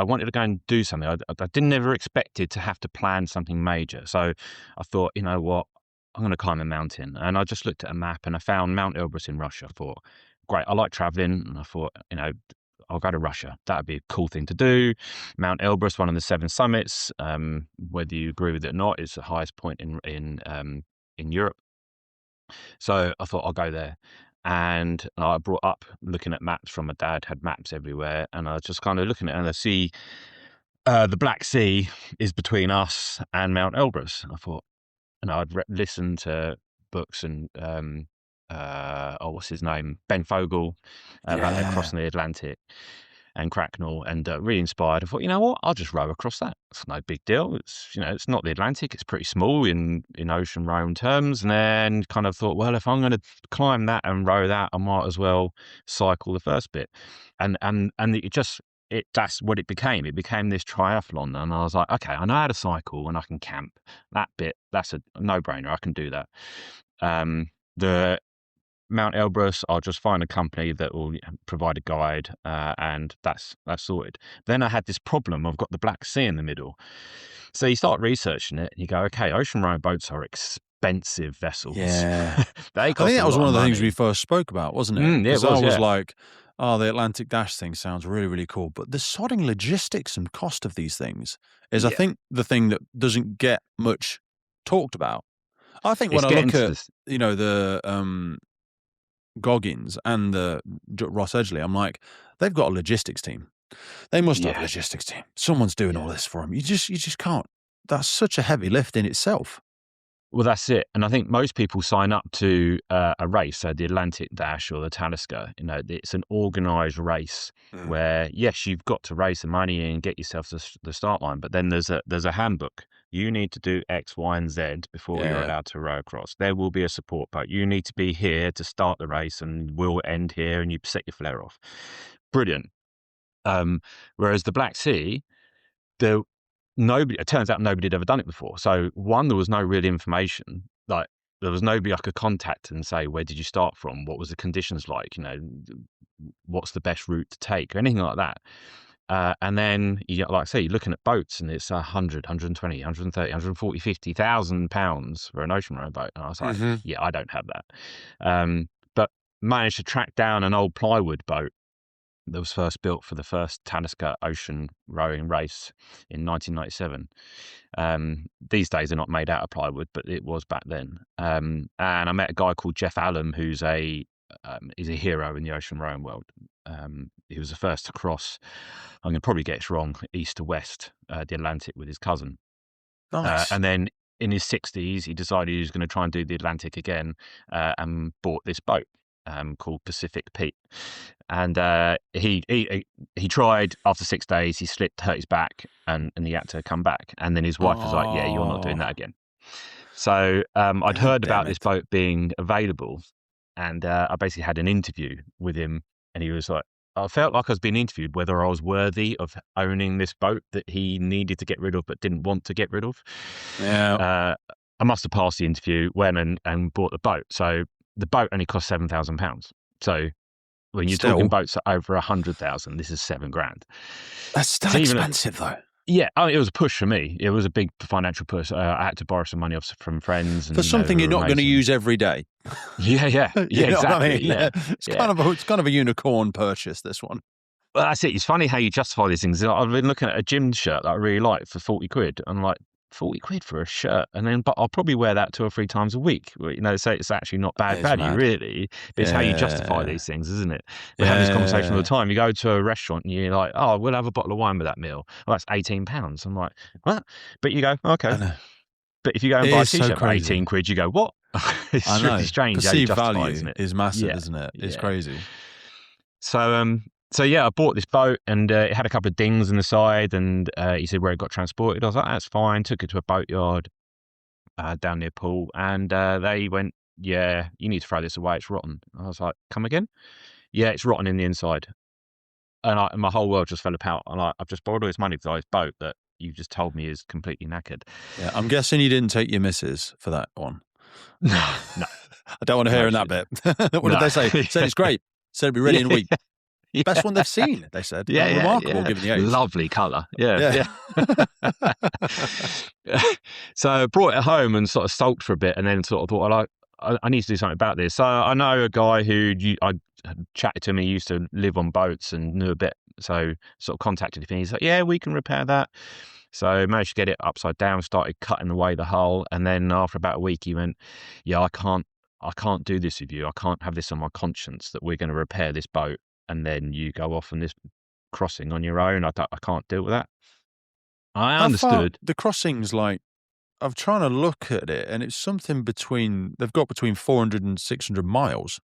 wanted to go and do something. I didn't ever expected to have to plan something major. So I thought, you know what, I'm going to climb a mountain. And I just looked at a map and I found Mount Elbrus in Russia. I thought, great, I like traveling. And I thought, I'll go to Russia. That'd be a cool thing to do. Mount Elbrus, one of the 7 summits, whether you agree with it or not, is the highest point in Europe. So I thought I'll go there. And I brought up looking at maps from my dad, had maps everywhere. And I was just kind of looking at it and I see the Black Sea is between us and Mount Elbrus. And I thought, and I'd listened to books and, what's his name? Ben Fogle, about that Yeah. crossing the Atlantic and Cracknell, and really inspired. I thought, you know what, I'll just row across that. It's no big deal. It's not the Atlantic. It's pretty small in ocean rowing terms. And then kind of thought, well, if I'm going to climb that and row that, I might as well cycle the first bit. And that's what it became. It became this triathlon, and I was like, okay, I know how to cycle and I can camp. That bit, that's a no-brainer. I can do that. The Mount Elbrus, I'll just find a company that will provide a guide, and that's sorted. Then I had this problem. I've got the Black Sea in the middle. So you start researching it, and you go, okay, ocean rowing boats are expensive vessels. Yeah. They I think cost a that was lot one of of the things we money. first spoke about, wasn't it? Yeah, it Because I was, was yeah. like, oh, the Atlantic Dash thing sounds really, really cool. But the sodding logistics and cost of these things is, I Yeah. think, the thing that doesn't get much talked about. I think when It's I getting look to at, this. the Goggins and the Ross Edgley, I'm like, they've got a logistics team. They must have a Yeah. logistics team. Someone's doing all Yeah. this for them. You just can't. That's such a heavy lift in itself. Well, that's it. And I think most people sign up to a race, so the Atlantic Dash or the Talisker. It's an organised race Mm. where, yes, you've got to raise the money and get yourself to the start line, but then there's a handbook. You need to do X, Y, and Z before you're Yeah. allowed to row across. There will be a support boat. You need to be here to start the race, and we'll end here, and you set your flare off. Brilliant. Whereas the Black Sea, there it turns out nobody had ever done it before. So one, there was no real information. Like, there was nobody I could contact and say, where did you start from? What was the conditions like? What's the best route to take or anything like that. And then, like I say, you're looking at boats and it's 100, 120, 130, 140, 50,000 pounds for an ocean row boat. And I was like, Mm-hmm. yeah, I don't have that. But managed to track down an old plywood boat that was first built for the first Talisker ocean rowing race in 1997. These days they're not made out of plywood, but it was back then. And I met a guy called Jeff Allen, who's he's a hero in the ocean rowing world. He was the first to cross, I'm going to probably get it wrong, east to west, the Atlantic with his cousin. Nice. And then in his 60s, he decided he was going to try and do the Atlantic again, and bought this boat called Pacific Pete. And he tried. After 6 days, he slipped, hurt his back, and he had to come back. And then his wife was like, "Yeah, you're not doing that again." So I'd God heard damn about this it. boat being available, and I basically had an interview with him, and he was like, I felt like I was being interviewed whether I was worthy of owning this boat that he needed to get rid of but didn't want to get rid of. Yeah. I must have passed the interview, went and bought the boat. So the boat only cost £7,000. So when you're talking Still, boats at over 100,000, this is £7,000. that's still So even expensive though. yeah, it was a push for me. It was a big financial push. I had to borrow some money from friends, For and something who you're were not going to amazing. use every day. Yeah, You know what I exactly. mean? Yeah, It's yeah. kind of a unicorn purchase, this one. Well, that's it. It's funny how you justify these things. I've been looking at a gym shirt that I really like for 40 quid. I'm like, 40 quid for a shirt? But I'll probably wear that 2 or 3 times a week. So it's actually not bad It's value, mad. really. But it's how you justify Yeah. these things, isn't it? We have this conversation all the Yeah. time. You go to a restaurant and you're like, oh, we'll have a bottle of wine with that meal. Well, that's £18. I'm like, what? But you go, okay. I know. But if you go and It buy a is so t-shirt for crazy. 18 quid, you go, what? I It's really know. strange how you Perceived justify, isn't value it? is massive, Yeah, isn't it? It's yeah. crazy. So yeah, I bought this boat and it had a couple of dings in the side, and he said where it got transported. I was like, that's fine. Took it to a boatyard, down near Poole, and they went, "Yeah, you need to throw this away. It's rotten." I was like, "Come again?" "Yeah, it's rotten in the inside." And my whole world just fell apart. And I've just borrowed all this money for this boat that you just told me is completely knackered. Yeah, I'm guessing you didn't take your missus for that one. No, no, I don't want to no, hear in she that didn't. bit. What did No. they say? Said it's great. Said it'd be ready Yeah, in a week. yeah, Best one they've seen, they said. yeah, yeah, Remarkable yeah. given the age. Lovely colour. Yeah, Yeah. yeah. So I brought it home and sort of sulked for a bit, and then sort of thought, well, I need to do something about this. So I know a guy I chatted to him. He used to live on boats and knew a bit. So sort of contacted him. He's like, "Yeah, we can repair that." So I managed to get it upside down, started cutting away the hull, and then after about a week, he went, "Yeah, I can't do this with you. I can't have this on my conscience that we're going to repair this boat and then you go off on this crossing on your own. I can't deal with that." I How far understood. the crossings like I'm trying to look at it and it's something between they've got between 400 and 600 miles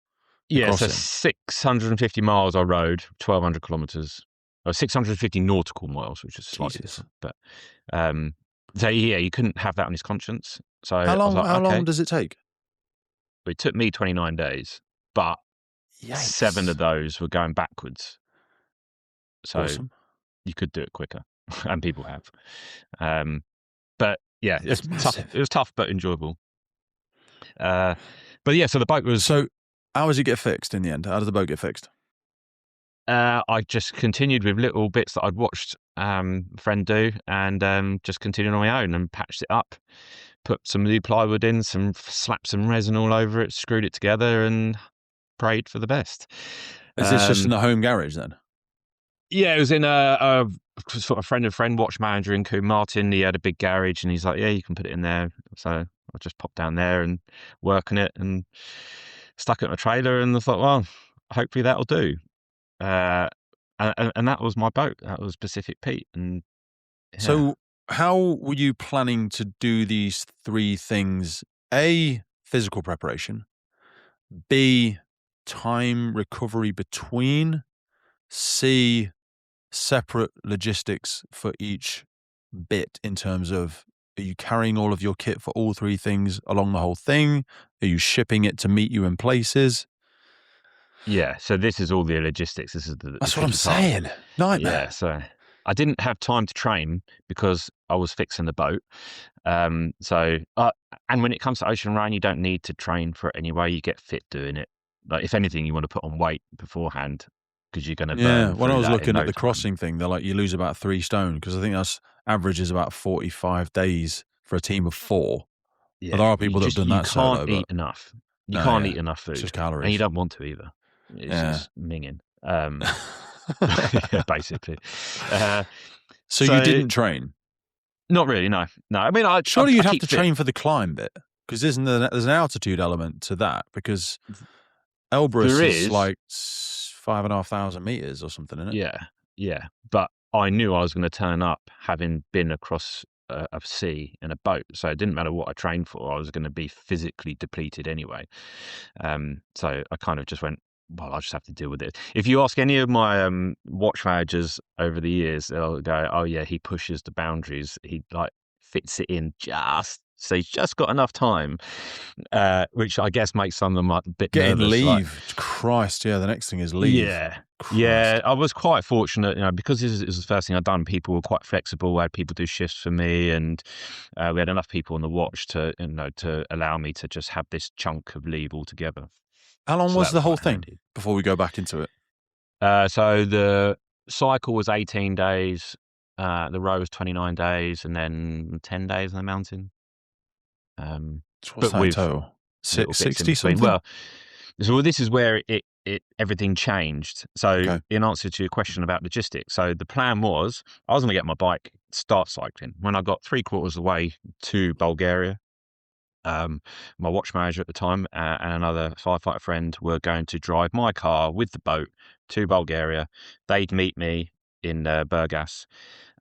the Yeah, so crossing. 650 miles I rode, 1,200 kilometers, or 650 nautical miles, which is slightly Jesus. different. But um, so yeah, you couldn't have that on his conscience. So How I was long like, how long okay. does it take? It took me 29 days, but 7 Yikes. of those were going backwards. So Awesome. you could do it quicker, and people have. Um, but yeah, It's it's tough. It massive. was tough but enjoyable. Uh, but yeah, so the boat was. So how does it get fixed in the end? How does the boat get fixed? I just continued with little bits that I'd watched a friend do, and just continued on my own and patched it up. Put some new plywood in, slapped some resin all over it, screwed it together, and prayed for the best. Is this just in Um, the home garage then? yeah, it was in a sort of friend of friend watch manager in Coombe Martin. He had a big garage, and he's like, "Yeah, you can put it in there." So I just popped down there and work on it, and stuck it in a trailer, and I thought, well, hopefully that'll do. Uh, and that was my boat. That was Pacific Pete, and yeah, So how were you planning to do these three things? A, physical preparation. B, time recovery between. C, separate logistics for each bit in terms of are you carrying all of your kit for all three things along the whole thing? Are you shipping it to meet you in places? yeah. So this is all the logistics. This is the That's what I'm tricky part. saying. Yeah. Nightmare. So I didn't have time to train because I was fixing the boat. So and when it comes to ocean rain, you don't need to train for it anyway. You get fit doing it. Like if anything, you want to put on weight beforehand because you're going to Yeah. burn When I through was that in looking at no the time. crossing thing, they're like, you lose about 3 stone because I think that's average is about 45 days for a team of 4. But Yeah, there are people that have done you that can't solo, but eat enough. You no, can't yeah. eat enough It's food, just and you calories. don't want to either. It's Yeah. just minging. Yeah, basically. Uh, So you so didn't train? not really. No, no. I mean, Surely I you'd have keep to fit. train for the climb bit because there's an altitude element to that because Elbrus There is is, like 5,500 meters or something, isn't it? yeah, yeah. But I knew I was going to turn up having been across a sea in a boat, so it didn't matter what I trained for. I was going to be physically depleted anyway. So I kind of just went, well, I'll just have to deal with it. If you ask any of my watch managers over the years, they'll go, "Oh yeah, he pushes the boundaries. He like fits it in just so he's just got enough time," which I guess makes some of them like, a bit Getting nervous. Like, leave. Christ, yeah, the next thing is leave. yeah. Yeah, Christ. I was quite fortunate, because this is the first thing I'd done. People were quite flexible. I had people do shifts for me, and we had enough people on the watch to allow me to just have this chunk of leave altogether. How long So was that was the whole quite thing handy. before we go back into it? So the cycle was 18 days, the row was 29 days, and then 10 days on the mountain. So what's But that in with total? little bits in 60 between. something? Well, so this is where it everything changed. So Okay. in answer to your question about logistics, so the plan was I was going to get my bike, start cycling. When I got 3/4 of the way to Bulgaria, my watch manager at the time and another firefighter friend were going to drive my car with the boat to Bulgaria. They'd meet me in Burgas,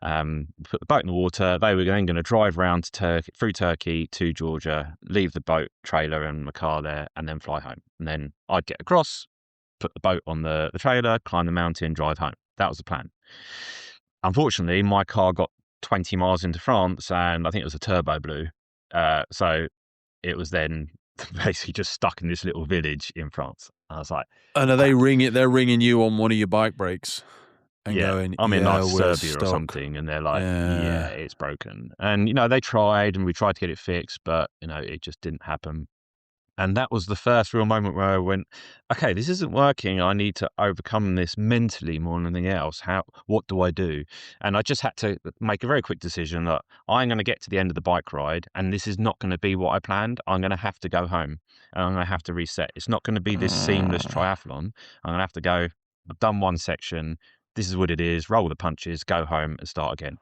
put the boat in the water. They were then going to drive around to through Turkey to Georgia, leave the boat trailer and my car there, and then fly home. And then I'd get across, put the boat on the trailer, climb the mountain, drive home. That was the plan. Unfortunately, my car got 20 miles into France, and I think it was a turbo blew. So it was then basically just stuck in this little village in France. I was like, And are they crap. ringing? They're ringing you on one of your bike brakes and Yeah, going, I'm in "Yeah, like we're Serbia or stuck." something, and they're like, yeah, Yeah. it's broken. And they tried, and we tried to get it fixed, but it just didn't happen. And that was the first real moment where I went, okay, this isn't working. I need to overcome this mentally more than anything else. What do I do? And I just had to make a very quick decision that I'm going to get to the end of the bike ride, and this is not going to be what I planned. I'm going to have to go home, and I'm going to have to reset. It's not going to be this seamless Mm. triathlon. I'm going to have to go, I've done one section. This is what it is. Roll the punches, go home and start again.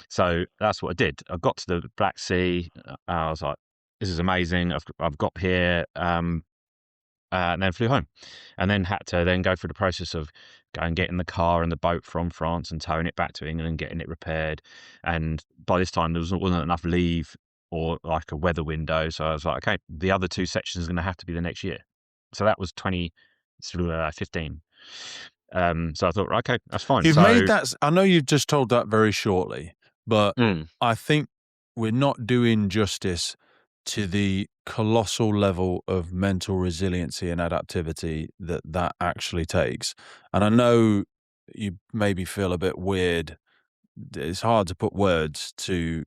So that's what I did. I got to the Black Sea. I was like, this is amazing. I've got here, and then flew home, and then had to then go through the process of going getting the car and the boat from France and towing it back to England and getting it repaired. And by this time, there wasn't enough leave or like a weather window, so I was like, okay, the other two sections are going to have to be the next year. So that was 2015. So I thought, okay, that's fine. You've made So that. I know you've just told that very shortly, but mm, I think we're not doing justice to the colossal level of mental resiliency and adaptivity that actually takes. And I know you maybe feel a bit weird. It's hard to put words to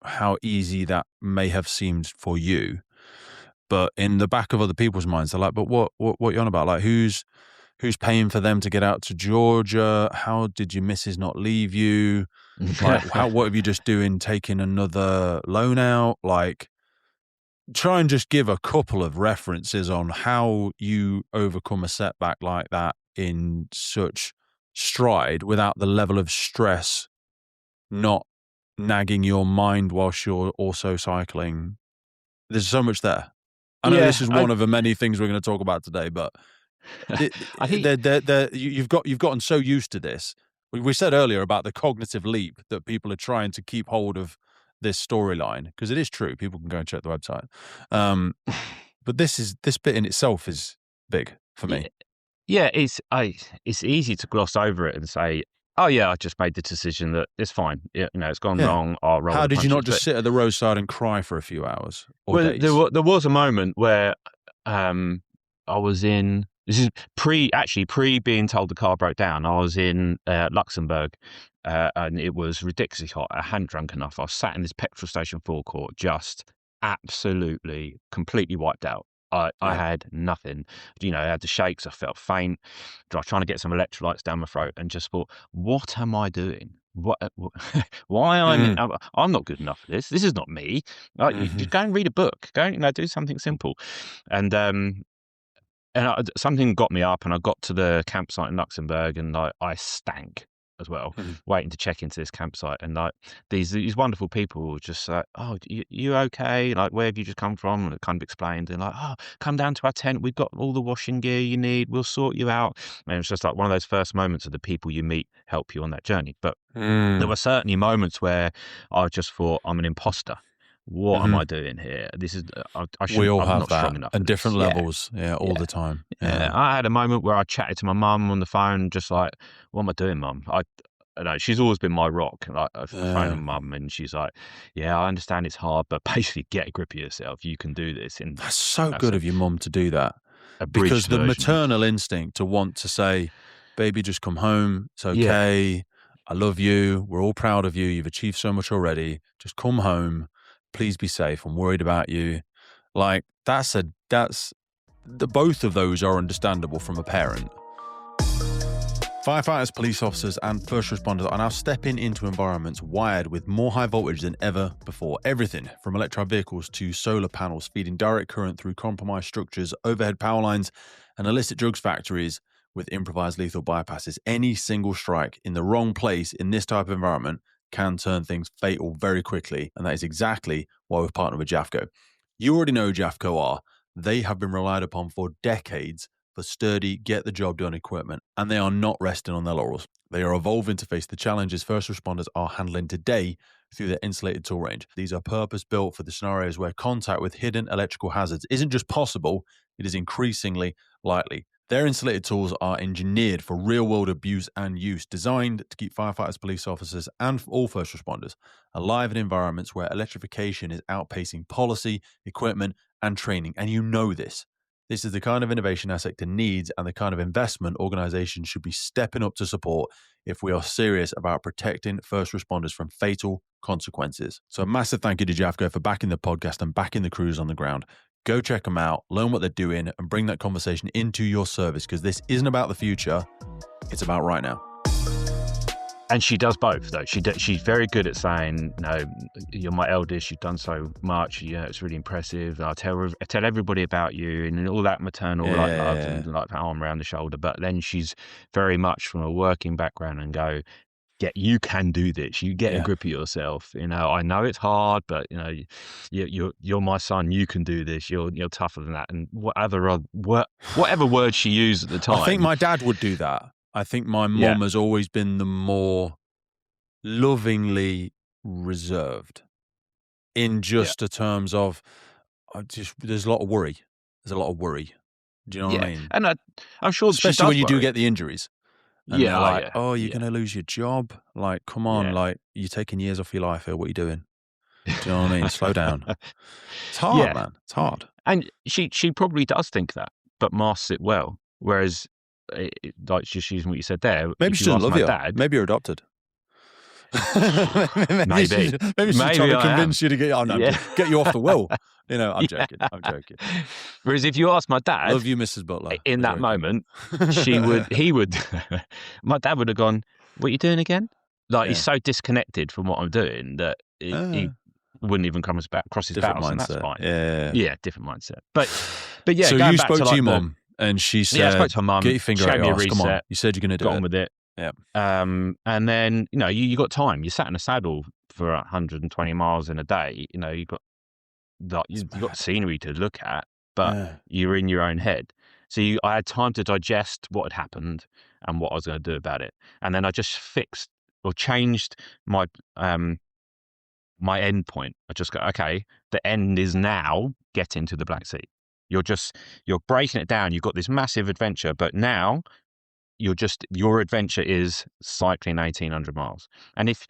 how easy that may have seemed for you, but in the back of other people's minds, they're like, "But what you on about? Like, who's paying for them to get out to Georgia? How did your missus not leave you? Like, what have you just doing taking another loan out? Like, try and just give a couple of references on how you overcome a setback like that in such stride without the level of stress not nagging your mind whilst you're also cycling. There's so much there. I know this yeah, is I one of the many things we're going to talk about today, but I think you've gotten so used to this. We said earlier about the cognitive leap that people are trying to keep hold of this storyline, because it is true. People can go and check the website. But this bit in itself is big for yeah, me. yeah, it's easy to gloss over it and say, oh yeah, I just made the decision that it's fine. It's gone Yeah. wrong. I'll roll How with the did you not punches. just But sit at the roadside and cry for a few hours or well, days? there was a moment where um, I was in. This is pre being told the car broke down. I was in Luxembourg, and it was ridiculously hot. I hadn't drunk enough. I was sat in this petrol station forecourt, just absolutely, completely wiped out. I Yeah. had nothing. I had the shakes. I felt faint. I was trying to get some electrolytes down my throat, and just thought, what am I doing? Why Mm. I'm not good enough for this. This is not me. Like, you Mhm. just go and read a book. Go, do something simple. And something got me up, and I got to the campsite in Luxembourg, and I stank as well, Mhm. waiting to check into this campsite. And like these wonderful people were just like, oh, you okay? Like, where have you just come from? And it kind of explained, and like, oh, come down to our tent. We've got all the washing gear you need. We'll sort you out. And it's just like one of those first moments of the people you meet help you on that journey. But there were Mm. certainly moments where I just thought, I'm an imposter. What am I Mhm. doing here? This is I We shouldn't. all I'm have not strong that enough for at this. different Yeah, levels. Yeah, all yeah. the time. Yeah, Yeah. I had a moment where I chatted to my mum on the phone, just like, "What am I doing, mum?" I know she's always been my rock. Like, I phone Yeah. mum, and she's like, "Yeah, I understand it's hard, but basically, get a grip of yourself. You can do this." And That's so that's good of your mum to do that, a because bridged the version. maternal instinct to want to say, "Baby, just come home. It's Yeah, okay. I love you. We're all proud of you. You've achieved so much already. Just come home. Please be safe. I'm worried about you." Like, that's the both of those are understandable from a parent. Firefighters, police officers, and first responders are now stepping into environments wired with more high voltage than ever before. Everything from electric vehicles to solar panels feeding direct current through compromised structures, overhead power lines, and illicit drugs factories with improvised lethal bypasses. Any single strike in the wrong place in this type of environment can turn things fatal very quickly, and that is exactly why we've partnered with Jafco. You already know Jafco are. They have been relied upon for decades for sturdy, get the job done equipment, and they are not resting on their laurels. They are evolving to face the challenges first responders are handling today through their insulated tool range. These are purpose built for the scenarios where contact with hidden electrical hazards isn't just possible, it is increasingly likely. Their insulated tools are engineered for real-world abuse and use, designed to keep firefighters, police officers, and all first responders alive in environments where electrification is outpacing policy, equipment, and training. And you know this. This is the kind of innovation our sector needs and the kind of investment organizations should be stepping up to support if we are serious about protecting first responders from fatal consequences. So a massive thank you to Jafco for backing the podcast and backing the crews on the ground. Go check them out, learn what they're doing, and bring that conversation into your service, because this isn't about the future, it's about right now. And she does both, though. She's very good at saying, no, you're my eldest, you've done so much, yeah, it's really impressive. I tell everybody about you, and all that maternal love and like that arm around the shoulder. But then she's very much from a working background and go, yeah, you can do this. You get a grip of yourself. You know, I know it's hard, but you know, you're my son. You can do this. You're tougher than that. And whatever word she used at the time. I think my dad would do that. I think my mum has always been the more lovingly reserved in just the terms of, there's a lot of worry. There's a lot of worry. Do you know what I mean? And I'm sure, especially when you do get the injuries. And they're like, you're going to lose your job. Like, come on, like, you're taking years off your life here. What are you doing? Do you know what I mean? Slow down. It's hard, man. It's hard. And she probably does think that, but masks it well. Whereas, like just using what you said there, maybe she doesn't love you. Dad, maybe you're adopted. maybe she's trying to convince you to get you off the will. You know, I'm joking. I'm joking. Whereas if you ask my dad, love you, Mrs. Butler, in that moment, my dad would have gone, "What are you doing again?" Like he's so disconnected from what I'm doing that he wouldn't even come across his bows, and that's fine. Yeah, different mindset. But yeah. So you spoke to your mum, and she said, "Yeah, I spoke to her mum. Get your finger out your ass. Come on, you said you're going to do it. Got on with it." Yeah. And then, you know, you got time. You sat in a saddle for 120 miles in a day. You know, you got scenery to look at, but you're in your own head. So I had time to digest what had happened and what I was going to do about it. And then I just fixed or changed my my end point. I just go, okay, the end is now getting to the Black Sea. You're breaking it down. You've got this massive adventure, but now your adventure is cycling 1,800 miles. And if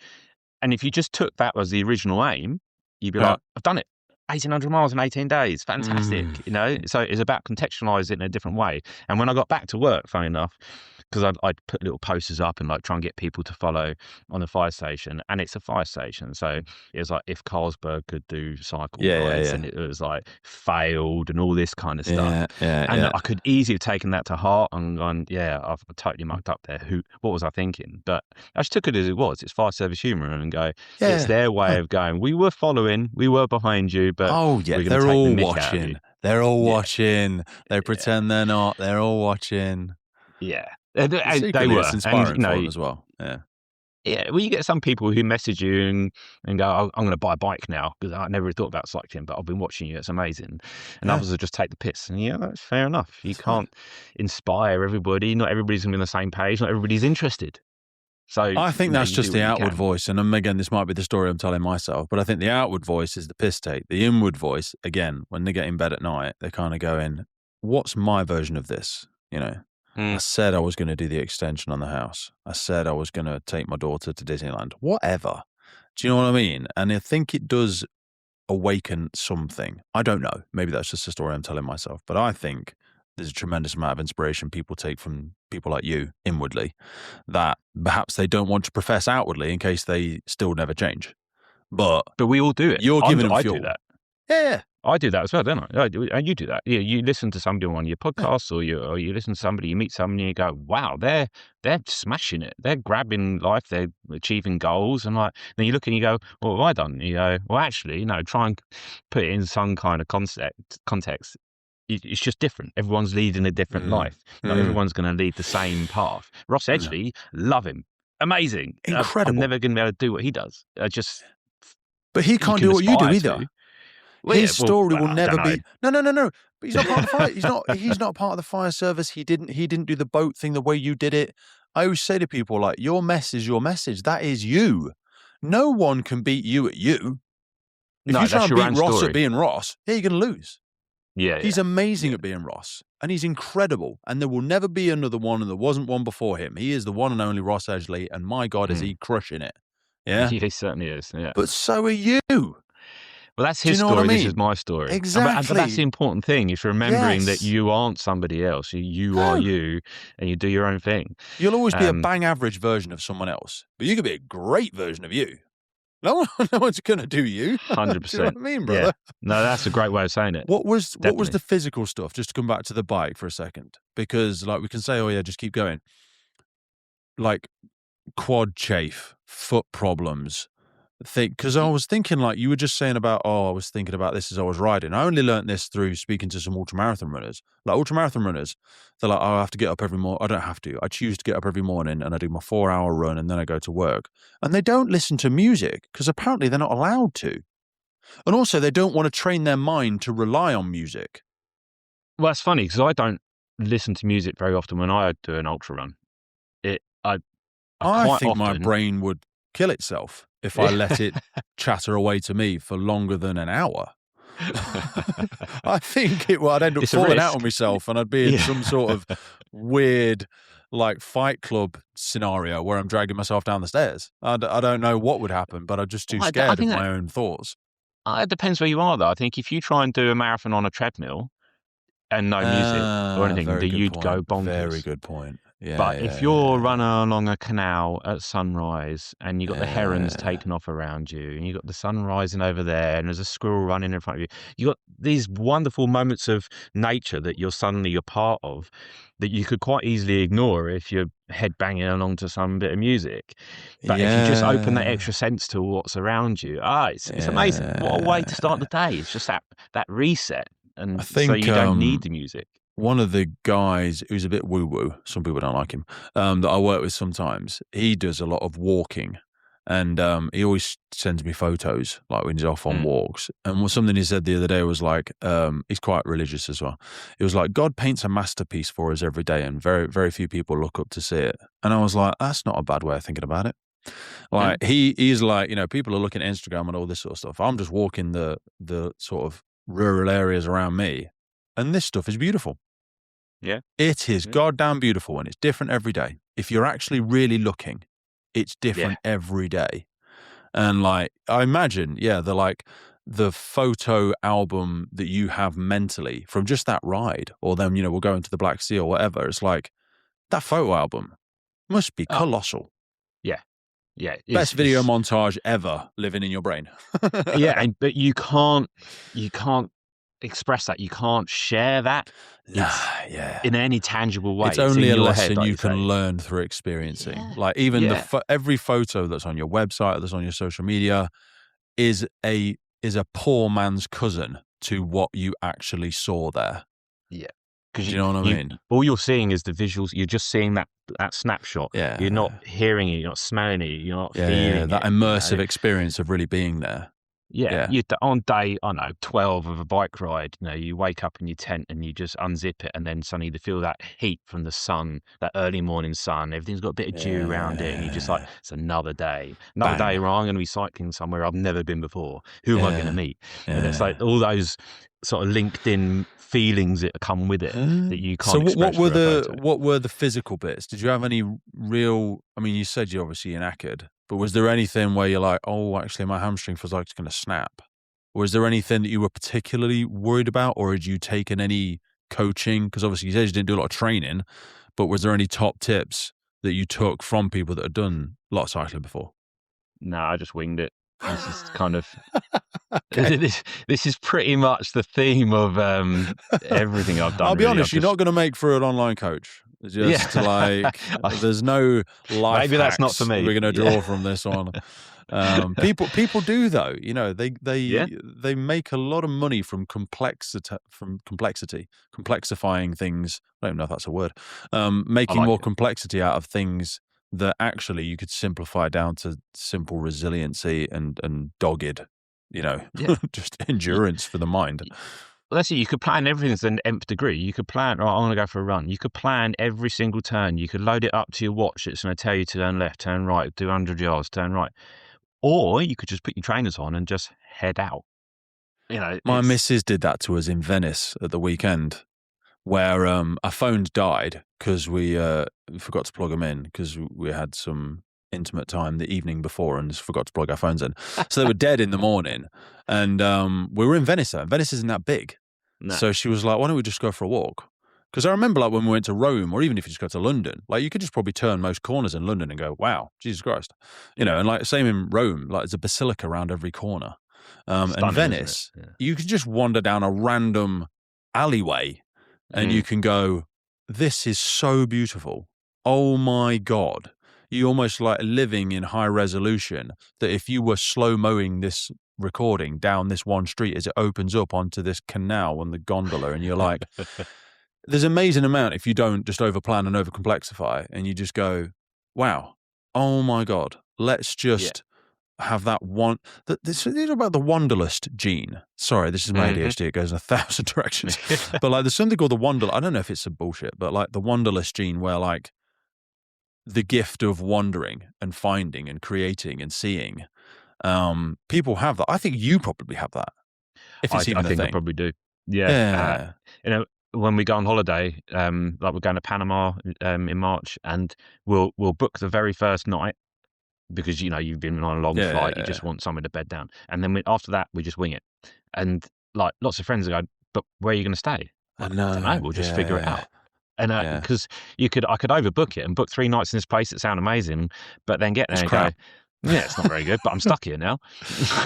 you just took that as the original aim, you'd be like, I've done it. 1,800 miles in 18 days. Fantastic. You know? So it's about contextualizing it in a different way. And when I got back to work, funny enough, because I'd put little posters up and like try and get people to follow on the fire station, and it's a fire station, so it was like if Carlsberg could do cycle rides, and it was like failed and all this kind of stuff. I could easily have taken that to heart and gone, I've totally mucked up there. What was I thinking? But I just took it as it was. It's fire service humour, and go, it's their way of going, we were following, we were behind you, but they're all watching. They're all watching. They pretend they're not. They're all watching. Yeah. They were inspiring for them as well. Yeah. Well, you get some people who message you and go, I'm going to buy a bike now because I never thought about cycling, but I've been watching you. It's amazing. And others will just take the piss. And that's fair enough. You can't inspire everybody. Not everybody's going to be on the same page. Not everybody's interested. So I think that's just the outward voice. And again, this might be the story I'm telling myself, but I think the outward voice is the piss take. The inward voice, again, when they get in bed at night, they're kind of going, what's my version of this? You know? I said I was going to do the extension on the house. I said I was going to take my daughter to Disneyland. Whatever. Do you know what I mean? And I think it does awaken something. I don't know. Maybe that's just a story I'm telling myself. But I think there's a tremendous amount of inspiration people take from people like you inwardly that perhaps they don't want to profess outwardly in case they still never change. But we all do it. You're giving them fuel. I do that. Yeah. I do that as well, don't I? And you do that. You listen to somebody on one of your podcasts, or you listen to somebody, you meet somebody, and you go, "Wow, they're smashing it. They're grabbing life. They're achieving goals." And then you look and you go, "Well, what have I done?" And you go, "Well, actually, try and put it in some kind of context. It's just different. Everyone's leading a different life. Not everyone's going to lead the same path." Ross Edgley, love him, amazing, incredible. I'm never going to be able to do what he does. But he can't do what you do either. His story will never be. No. But he's not part of the fire. He's not part of the fire service. He didn't do the boat thing the way you did it. I always say to people, like, your mess is your message. That is you. No one can beat you at you. If you try and beat Ross at being Ross, you're going to lose. Yeah, He's yeah, amazing yeah. at being Ross, and he's incredible, and there will never be another one, and there wasn't one before him. He is the one and only Ross Edgley, and my God, is Mm. he crushing it. Yeah? He certainly is, yeah. But so are you. Do Well, that's you his know what I story, this is mean? my story. But that's the Exactly. important thing, is remembering that Yes. you aren't somebody else. You are No. you, and you do your own thing. You'll always be a Um, bang average version of someone else, but you could be a great version of you. No one's gonna do you. Do you know what 100%. I mean, Yeah. brother? No, that's a great way of saying it. What was the Definitely. physical stuff? Just to come back to the bike for a second, because like we can say, oh yeah, just keep going. Like quad chafe, foot problems, because I Y was thinking like you were just saying about, oh, I was thinking about this as I was riding. I only learnt this through speaking to some ultramarathon runners. Like ultramarathon runners, they're like, oh, I have to get up every morning. I don't have to. I choose to get up every morning and I do my 4-hour run and then I go to work. And they don't listen to music because apparently they're not allowed to. And also they don't want to train their mind to rely on music. Well, it's funny because I don't listen to music very often when I do an ultra run. It I I quite think my often. brain would kill itself if I Yeah. let it chatter away to me for longer than an hour. I think I'd end up It's a falling out risk. on myself and I'd be in Yeah. some sort of weird, like, Fight Club scenario where I'm dragging myself down the stairs. I don't know what would happen, but I'm just too Well, I scared of think that my own thoughts. it depends where you are, though. I think if you try and do a marathon on a treadmill and no music or anything, Very that good you'd go point. Very bonkers. good point. Yeah, But if yeah, you're yeah, running along a canal at sunrise and you've got the herons yeah. taking off around you and you've got the sun rising over there and there's a squirrel running in front of you, you've got these wonderful moments of nature that you're part of that you could quite easily ignore if you're head banging along to some bit of music. But if you just open that Yeah, extra sense to what's around you, it's amazing. What a way to start the yeah. day. It's just that reset. I And so think you don't need the music. one of the guys who's a bit woo-woo, some people don't like him, that I work with sometimes, he does a lot of walking, and he always sends me photos, like, when he's off on Mm. walks, and something he said the other day was like, he's quite religious as well. It was like, "God paints a masterpiece for us every day, and very, very few people look up to see it." And I was like, "That's not a bad way of thinking about it." Yeah. Like, he's like, people are looking at Instagram and all this sort of stuff. I'm just walking the sort of rural areas around me, and this stuff is beautiful. Yeah. It is Yeah. goddamn beautiful, and it's different every day. If you're actually really looking, it's Yeah. different every day. And like, I imagine, yeah, the photo album that you have mentally from just that ride, or then, we'll go into the Black Sea or whatever. It's like that photo album must be Oh, colossal. yeah. Yeah. Best video montage ever living in your brain. Yeah, but you can't express that. You can't share that. Nah, It's yeah. in any tangible way. It's It's only in a your head, lesson like you you can say. learn through experiencing. Yeah. Like even Yeah. every photo that's on your website, that's on your social media, is a poor man's cousin to what you actually saw there. Yeah. Because Do you know what I mean? all you're seeing is the visuals. You're just seeing that snapshot. You're not Yeah. hearing it. You're not smelling it. You're not Yeah, feeling that it. immersive experience of really being there. Yeah, Yeah. on day, I don't know, 12 of a bike ride, you wake up in your tent and you just unzip it, and then suddenly you feel that heat from the sun, that early morning sun. Everything's got a bit of dew around it, and you're just like, Yeah. it's another day. Another Bang. day where I'm going to be cycling somewhere I've never been before. Who am I going to Yeah. meet? And it's like Yeah. all those sort of LinkedIn feelings that come with it that you So can't express through a photo. what were the physical bits? Did you have any real? I mean, you said you're obviously knackered, but was there anything where you're like, oh, actually, my hamstring feels like it's going to snap? Or is there anything that you were particularly worried about, or had you taken any coaching? Because obviously you said you didn't do a lot of training, but was there any top tips that you took from people that had done a lot of cycling before? No, I just winged it. This is kind of Okay. this is pretty much the theme of everything I've done. I'll be Really, I've honest, you're just not going to make for an online coach. yeah. Just like, there's no life Maybe that's not for hacks me. we're going to Yeah. draw from this one. People do though. Yeah, They make a lot of money from complexity, complexifying things. I don't even know if that's a word. I Making like more it. complexity out of things that actually you could simplify down to simple resiliency and dogged, Yeah. just You, endurance for the mind. well, that's it. You could plan everything to an nth degree. You could plan, right, I want to go for a run. You could plan every single turn. You could load it up to your watch. It's going to tell you to turn left, turn right, do 100 yards, turn right. Or you could just put your trainers on and just head out. You know, My it's missus did that to us in Venice at the weekend, where our phones died because we forgot to plug them in because we had some intimate time the evening before and just forgot to plug our phones in. So they were dead in the morning, and we were in Venice. Venice isn't that big, no, so she was like, "Why don't we just go for a walk?" Because I remember, like, when we went to Rome, or even if you just go to London, like, you could just probably turn most corners in London and go, "Wow, Jesus Christ," yeah, and like same in Rome, like there's a basilica around every corner. And stunning, isn't it? Venice, Yeah. you can just wander down a random alleyway and you Mm. can go, this is so beautiful. Oh my God. You almost like living in high resolution that if you were slow mowing this recording down this one street as it opens up onto this canal on the gondola, and you're like, there's an amazing amount if you don't just overplan and overcomplexify and you just go, wow, oh my God, let's Yeah. just have that one. This is about the wanderlust gene. Sorry, this is my Hmm. ADHD. It goes in 1,000 directions. But like, there's something called the wanderlust. I don't know if it's some bullshit, but like the wanderlust gene, where like the gift of wandering and finding and creating and seeing, people have that. I think you probably have that, if it's I even a think I thing. probably do. Yeah. Yeah, You know, when we go on holiday, like we're going to Panama in March, and we'll book the very first night because you've been on a long flight, you yeah. just want somewhere to bed down, and then after that we just wing it. And like lots of friends are going, but where are you going to stay? I Like, I don't know. know. We'll just figure it Yeah, out. And yeah. because I could overbook it and book 3 nights in this place that sound amazing, but then get there It's and go, crap. yeah, it's not very good, but I'm stuck here now.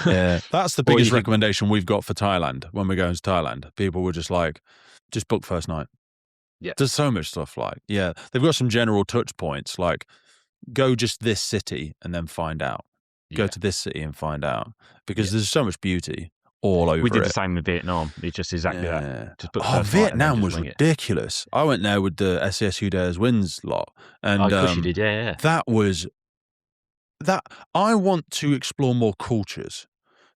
Yeah, that's the Or you biggest could, recommendation we've got for Thailand when we're going to Thailand. People were just like, just book first night. yeah, There's so much stuff like, yeah, they've got some general touch points like go just this city and then find out. Go yeah, to this city and find out because yeah. there's so much beauty all We over did the it. same in Vietnam. It's just exactly that. Yeah. Just book Oh, first night and then Vietnam just was wing it. ridiculous. I went there with the SES Who Dares Wins lot, Oh, and of course you did. Yeah, yeah, that was that. I want to explore more cultures.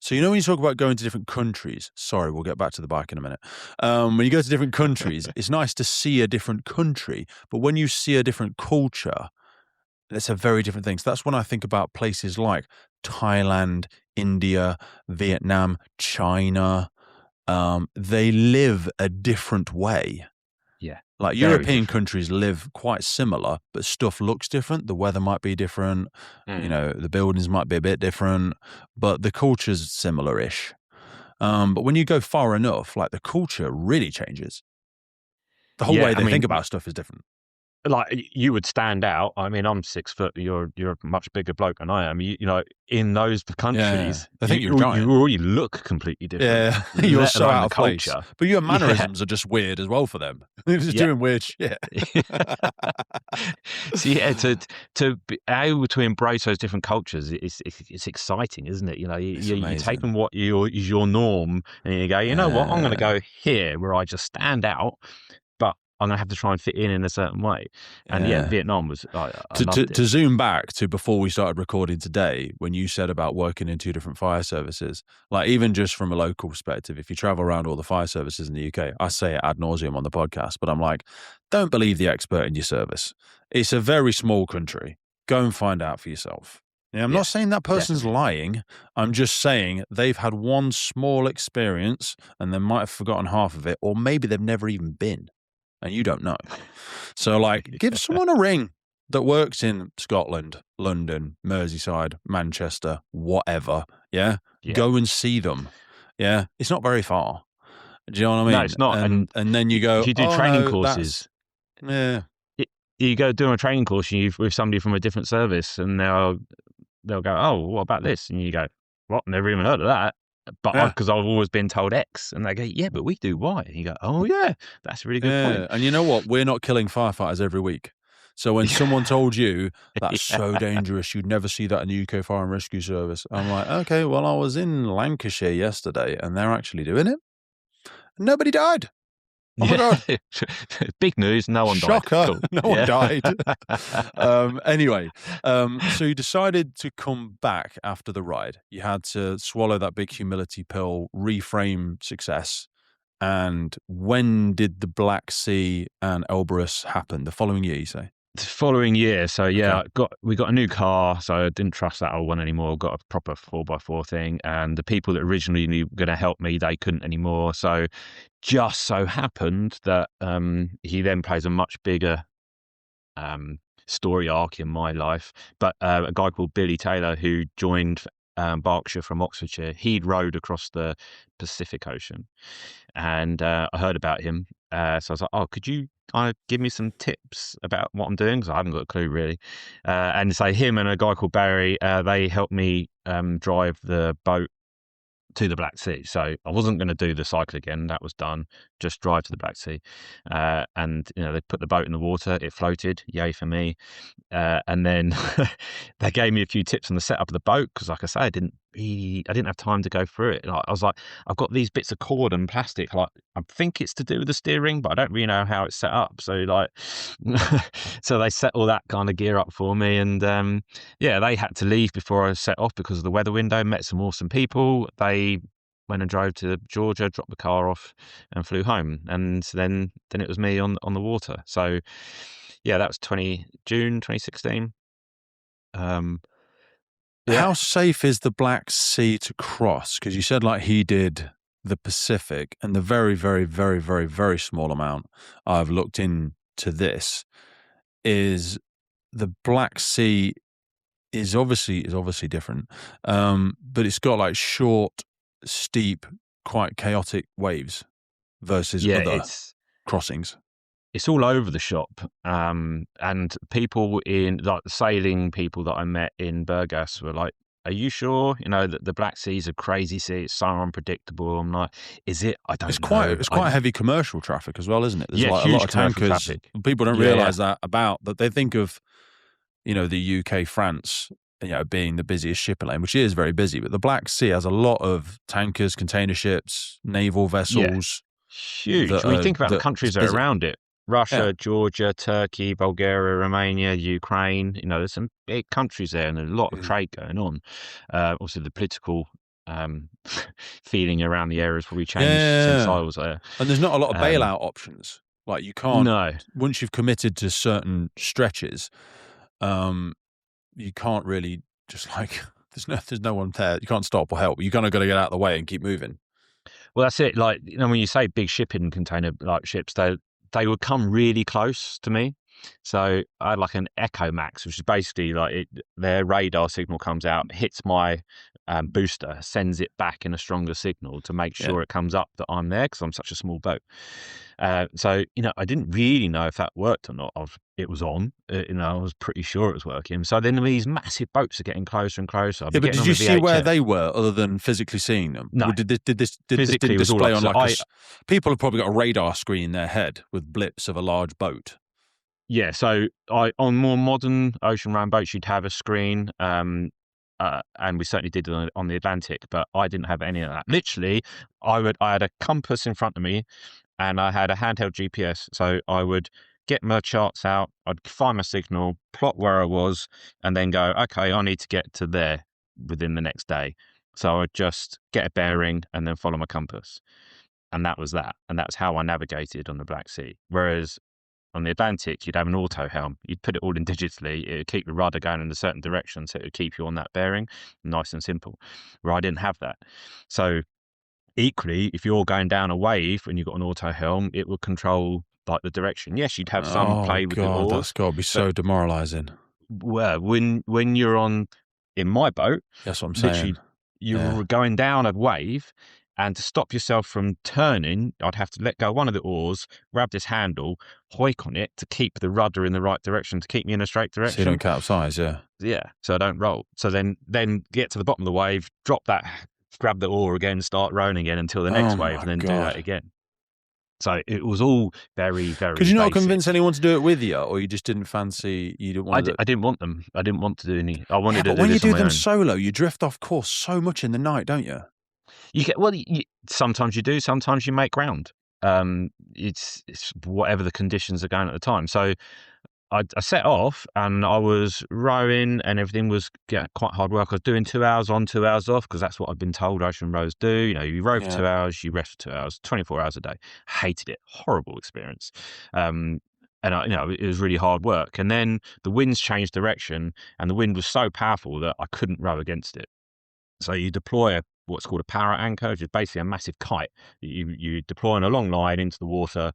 So, when you talk about going to different countries, sorry, we'll get back to the bike in a minute. When you go to different countries, it's nice to see a different country, but when you see a different culture, it's a very different thing. So that's when I think about places like Thailand, India, Vietnam, China. They live a different way. yeah. Like Very European different. countries live quite similar, but stuff looks different. The weather might be different. Mm. The buildings might be a bit different, but the culture's similar-ish. But when you go far enough, like the culture really changes. The whole Yeah, way I they think mean, about stuff is different. like you would stand out. I mean, I'm 6 foot. You're a much bigger bloke than I am. In those Yeah, countries, they think you're a you giant. already look completely different. Yeah, you're Let so alone out the of place. culture. But your Yeah, mannerisms are just weird as well for them. They're just yeah. doing weird shit. So yeah, to be able to embrace those different cultures, it's exciting, isn't it? It's You're amazing. taking what is your norm, and you go, you know what, I'm going to Yeah, go here where I just stand out, but I'm going to have to try and fit in a certain way. And yeah, yeah. Vietnam was I To, to loved it. to zoom back to before we started recording today, when you said about working in two different fire services, like even just from a local perspective, if you travel around all the fire services in the UK, I say it ad nauseum on the podcast, but I'm like, don't believe the expert in your service. It's a very small country. Go and find out for yourself. I'm not Yeah, saying that person's definitely. lying. I'm just saying they've had one small experience and they might have forgotten half of it, or maybe they've never even been and you don't know. So, like, give someone a ring that works in Scotland, London, Merseyside, Manchester, whatever. Yeah. Yeah. Go and see them. Yeah. It's not very far. Do you know what I No, mean? it's not. And And then you if go, you do oh training no, that's courses, yeah, y you go do a training course with somebody from a different service, and they'll go, "Oh, what about this?" And you go, "What? Never even heard of that." But yeah. because I've always been told X, and they go, "Yeah, but we do Y." And you go, "Oh yeah, that's a really good point." Yeah. And you know what? We're not killing firefighters every week. So when someone told you that's so Yeah. dangerous, you'd never see that in the UK Fire and Rescue Service. I'm like, okay, well, I was in Lancashire yesterday and they're actually doing it. Nobody died. Oh my Yeah. God. Big news, no one died. Shocker. Cool. No one Yeah. died. Anyway, so you decided to come back after the ride. You had to swallow that big humility pill, reframe success. And when did the Black Sea and Elbrus happen? The following year, you say? the following year, so Okay. yeah, we got a new car, so I didn't trust that old one anymore. Got a proper 4x4 thing, and the people that originally were going to help me, they couldn't anymore. So just so happened that he then plays a much bigger um, story arc in my life. But a guy called Billy Taylor, who joined Berkshire from Oxfordshire, he'd rowed across the Pacific Ocean, and I heard about him. So I was like, "Oh, could you kind of give me some tips about what I'm doing? Because I haven't got a clue really." And so him and a guy called Barry, they helped me drive the boat to the Black Sea. So I wasn't going to do the cycle again. That was done. Just drive to the Black Sea. And, they put the boat in the water. It floated. Yay for me. And then they gave me a few tips on the setup of the boat because, like I say, I didn't have time to go through it. Like, I was like, I've got these bits of cord and plastic. Like, I think it's to do with the steering, but I don't really know how it's set up. So, like, so they set all that kind of gear up for me, and yeah, they had to leave before I set off because of the weather window. Met some awesome people. They went and drove to Georgia, dropped the car off, and flew home. And then it was me on the water. So yeah, that was June 2016. Um, yeah, How safe is the Black Sea to cross? Because you said like he did the Pacific, and the very, very, very, very, very small amount I've looked into this is the Black Sea is obviously different, but it's got like short, steep, quite chaotic waves versus yeah, other crossings. it's all over the shop. And people in like the sailing people that I met in Burgas were like, "Are you sure? That the Black Sea's a crazy sea. It's so unpredictable." I'm like, "Is it? I It's don't quite know." it's quite heavy commercial traffic as well, isn't it? There's Yeah, like a lot huge of commercial tankers. traffic. People don't Yeah, yeah, realize that they think of the UK, France, being the busiest shipping lane, which is very busy. But the Black Sea has a lot of tankers, container ships, naval yeah. vessels Huge. When you think about the that it's countries that are busy. around it, Yeah. Russia, Georgia, Turkey, Bulgaria, Romania, Ukraine, there's some big countries there and a lot of Mm. trade going on. Also, the political um, feeling around the area has probably Yeah, changed yeah, since yeah. I was there. And there's not a lot of Um, bailout options. Like you can't no. once you've committed to certain stretches, um, you can't really just like there's no one there. You can't stop or help. You kind of got to get out of the way and keep moving. Well, that's it. Like, when you say big shipping container like ships, they would come really close to me. So I had like an Echo Max, which is basically like their radar signal comes out, hits my booster, sends it back in a stronger signal to make Yeah. sure it comes up that I'm there because I'm such a small boat. So I didn't really know if that worked or not. It was on. I was pretty sure it was working. So then these massive boats are getting closer and closer. I'd Yeah, be but getting did on you the see where VHF. they were other than physically seeing them? No, Did this physically didn't it was all display up. on So like people have probably got a radar screen in their head with blips of a large boat. Yeah, so on more modern ocean round boats, you'd have a screen, and we certainly did it on the Atlantic, but I didn't have any of that. Literally, I had a compass in front of me, and I had a handheld GPS. So I would get my charts out, I'd find my signal, plot where I was, and then go, okay, I need to get to there within the next day. So I'd just get a bearing and then follow my compass, and that was that, and that's how I navigated on the Black Sea. Whereas on the Atlantic, you'd have an auto helm. You'd put it all in digitally. It would keep the rudder going in a certain direction, so it would keep you on that bearing, nice and simple. Where I didn't have that. So equally, if you're going down a wave and you've got an auto helm, it will control like the direction. Yes, you'd have some Oh play with the God, that's oars, got to be but so demoralizing. when you're on in my boat, That's what I'm saying. literally you Yeah. were going down a wave, and to stop yourself from turning, I'd have to let go one of the oars, grab this handle, hoik on it to keep the rudder in the right direction, to keep me in a straight So you don't direction. capsize, yeah. Yeah, so I don't roll. So then get to the bottom of the wave, drop that, grab the oar again, start rowing again until the Oh next wave, my and then do that God. again. So it was all very, Could very you not convince basic. anyone to do it with you, or you just didn't fancy? You didn't want to do it? I didn't want them. I didn't want to do any. I Yeah, wanted to but do when you this on do my them own. solo, you drift off course so much in the night, don't you? You get well. Sometimes you do. Sometimes you make ground. It's whatever the conditions are going at the time. So I set off and I was rowing and everything was quite hard work. I was doing 2 hours on, 2 hours off because that's what I've been told ocean rows do. You row for Yeah. 2 hours, you rest for 2 hours, 24 hours a day. Hated it. Horrible experience. Um, and it was really hard work. And then the winds changed direction, and the wind was so powerful that I couldn't row against it. So you deploy what's called a para anchor, which is basically a massive kite. You deploy on a long line into the water,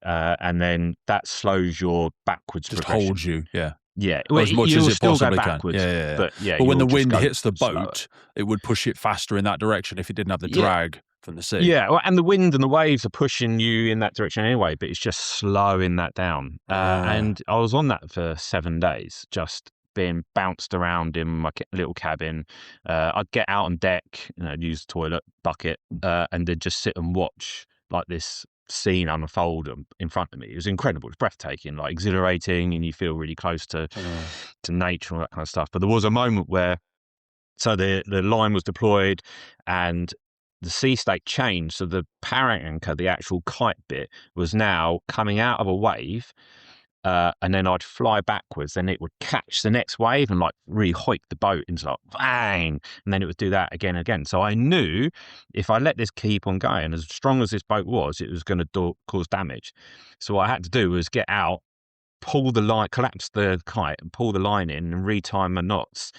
and then that slows your backwards Just progression. holds you, yeah. Yeah, Or well, as much as you'll it still go possibly can. backwards, Yeah. but yeah, But when the you'll just wind go hits the slower. boat, it would push it faster in that direction if it didn't have the Yeah, drag from the sea. yeah. Well, and the wind and the waves are pushing you in that direction anyway, but it's just slowing that down. And I was on that for 7 days, just being bounced around in my little cabin. I'd get out on deck, use the toilet bucket, and then just sit and watch like this scene unfold in front of me. It was incredible. It's breathtaking, like exhilarating, and you feel really close to nature and all that kind of stuff. But there was a moment where, so the line was deployed and the sea state changed. So the para anchor, the actual kite bit, was now coming out of a wave. And then I'd fly backwards, and it would catch the next wave and like really hoik the boat into like bang, and then it would do that again and again. So I knew if I let this keep on going, as strong as this boat was, it was going to cause damage. So what I had to do was get out, pull the line, collapse the kite, and pull the line in, and retime my knots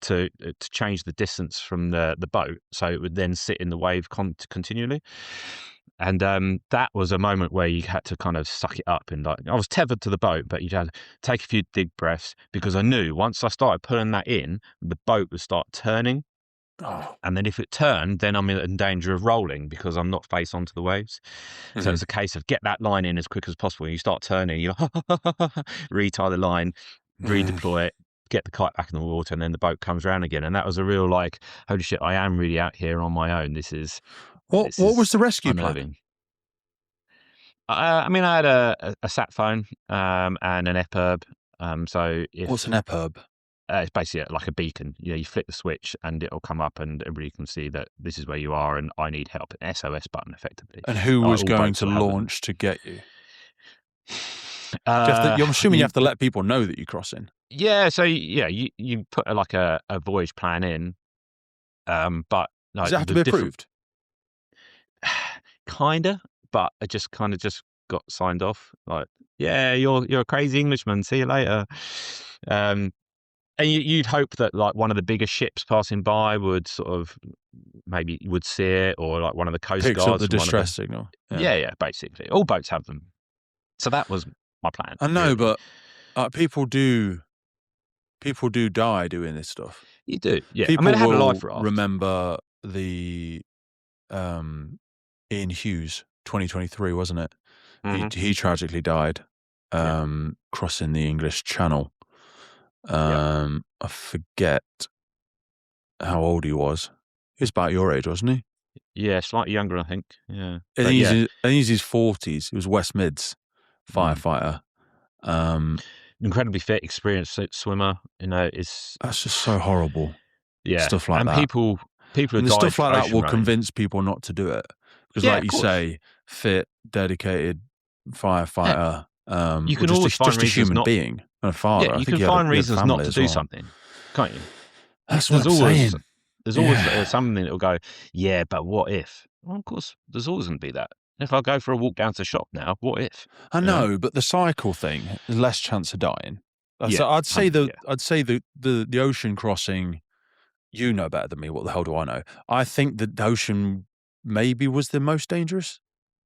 to change the distance from the boat, so it would then sit in the wave continually. And that was a moment where you had to kind of suck it up, and like I was tethered to the boat, but you had to take a few deep breaths, because I knew once I started pulling that in, the boat would start turning. Oh. And then if it turned, then I'm in danger of rolling because I'm not face onto the waves. So it's a case of get that line in as quick as possible. You start turning, you retie the line, redeploy it, get the kite back in the water, and then the boat comes around again. And that was a real like, holy shit, I am really out here on my own. This is What was the rescue plan? unnerving. I mean, I had a sat phone and an EPIRB. So if What's an EPIRB? it's basically like a beacon. You flick the switch and it'll come up, and everybody can see that this is where you are and I need help. An SOS button, effectively. And who was All going boats to will have them. launch to get you? I'm assuming you have to let people know that you're crossing. Yeah, so you put like a voyage plan in, but like, Does it have to be approved? Kinda, but I just got signed off. Like, yeah, you're a crazy Englishman. See you later. And you'd hope that like one of the bigger ships passing by would sort of maybe would see it, or like one of the coast Picks guards up the distress signal. Yeah, basically all boats have them. So that was my plan. I know, really. but people do die doing this stuff. You do, yeah. People I mean, I had a will life raft. remember the Ian Hughes 2023, wasn't it? He tragically died crossing the English Channel. I forget how old he was. He was about your age, wasn't he? Yeah, slightly younger, I think. Yeah, I think he's in his 40s. He was West Mids firefighter. Incredibly fit, experienced swimmer. That's just so horrible. Yeah, stuff like and that. people And died stuff like that will ocean rowing. convince people not to do it because, Yeah, like of you course. say, fit, dedicated firefighter. You can or always find just a reasons human not. being and a father. Yeah, I you think can find reasons not to do well. something, can't you? That's what I'm saying. There's always something that will go, yeah, but what if? Well, of course, there's always going to be that. If I go for a walk down to the shop now, what if? I know, but the cycle thing is less chance of dying. So I'd say the ocean crossing. You know better than me. What the hell do I know? I think that the ocean maybe was the most dangerous.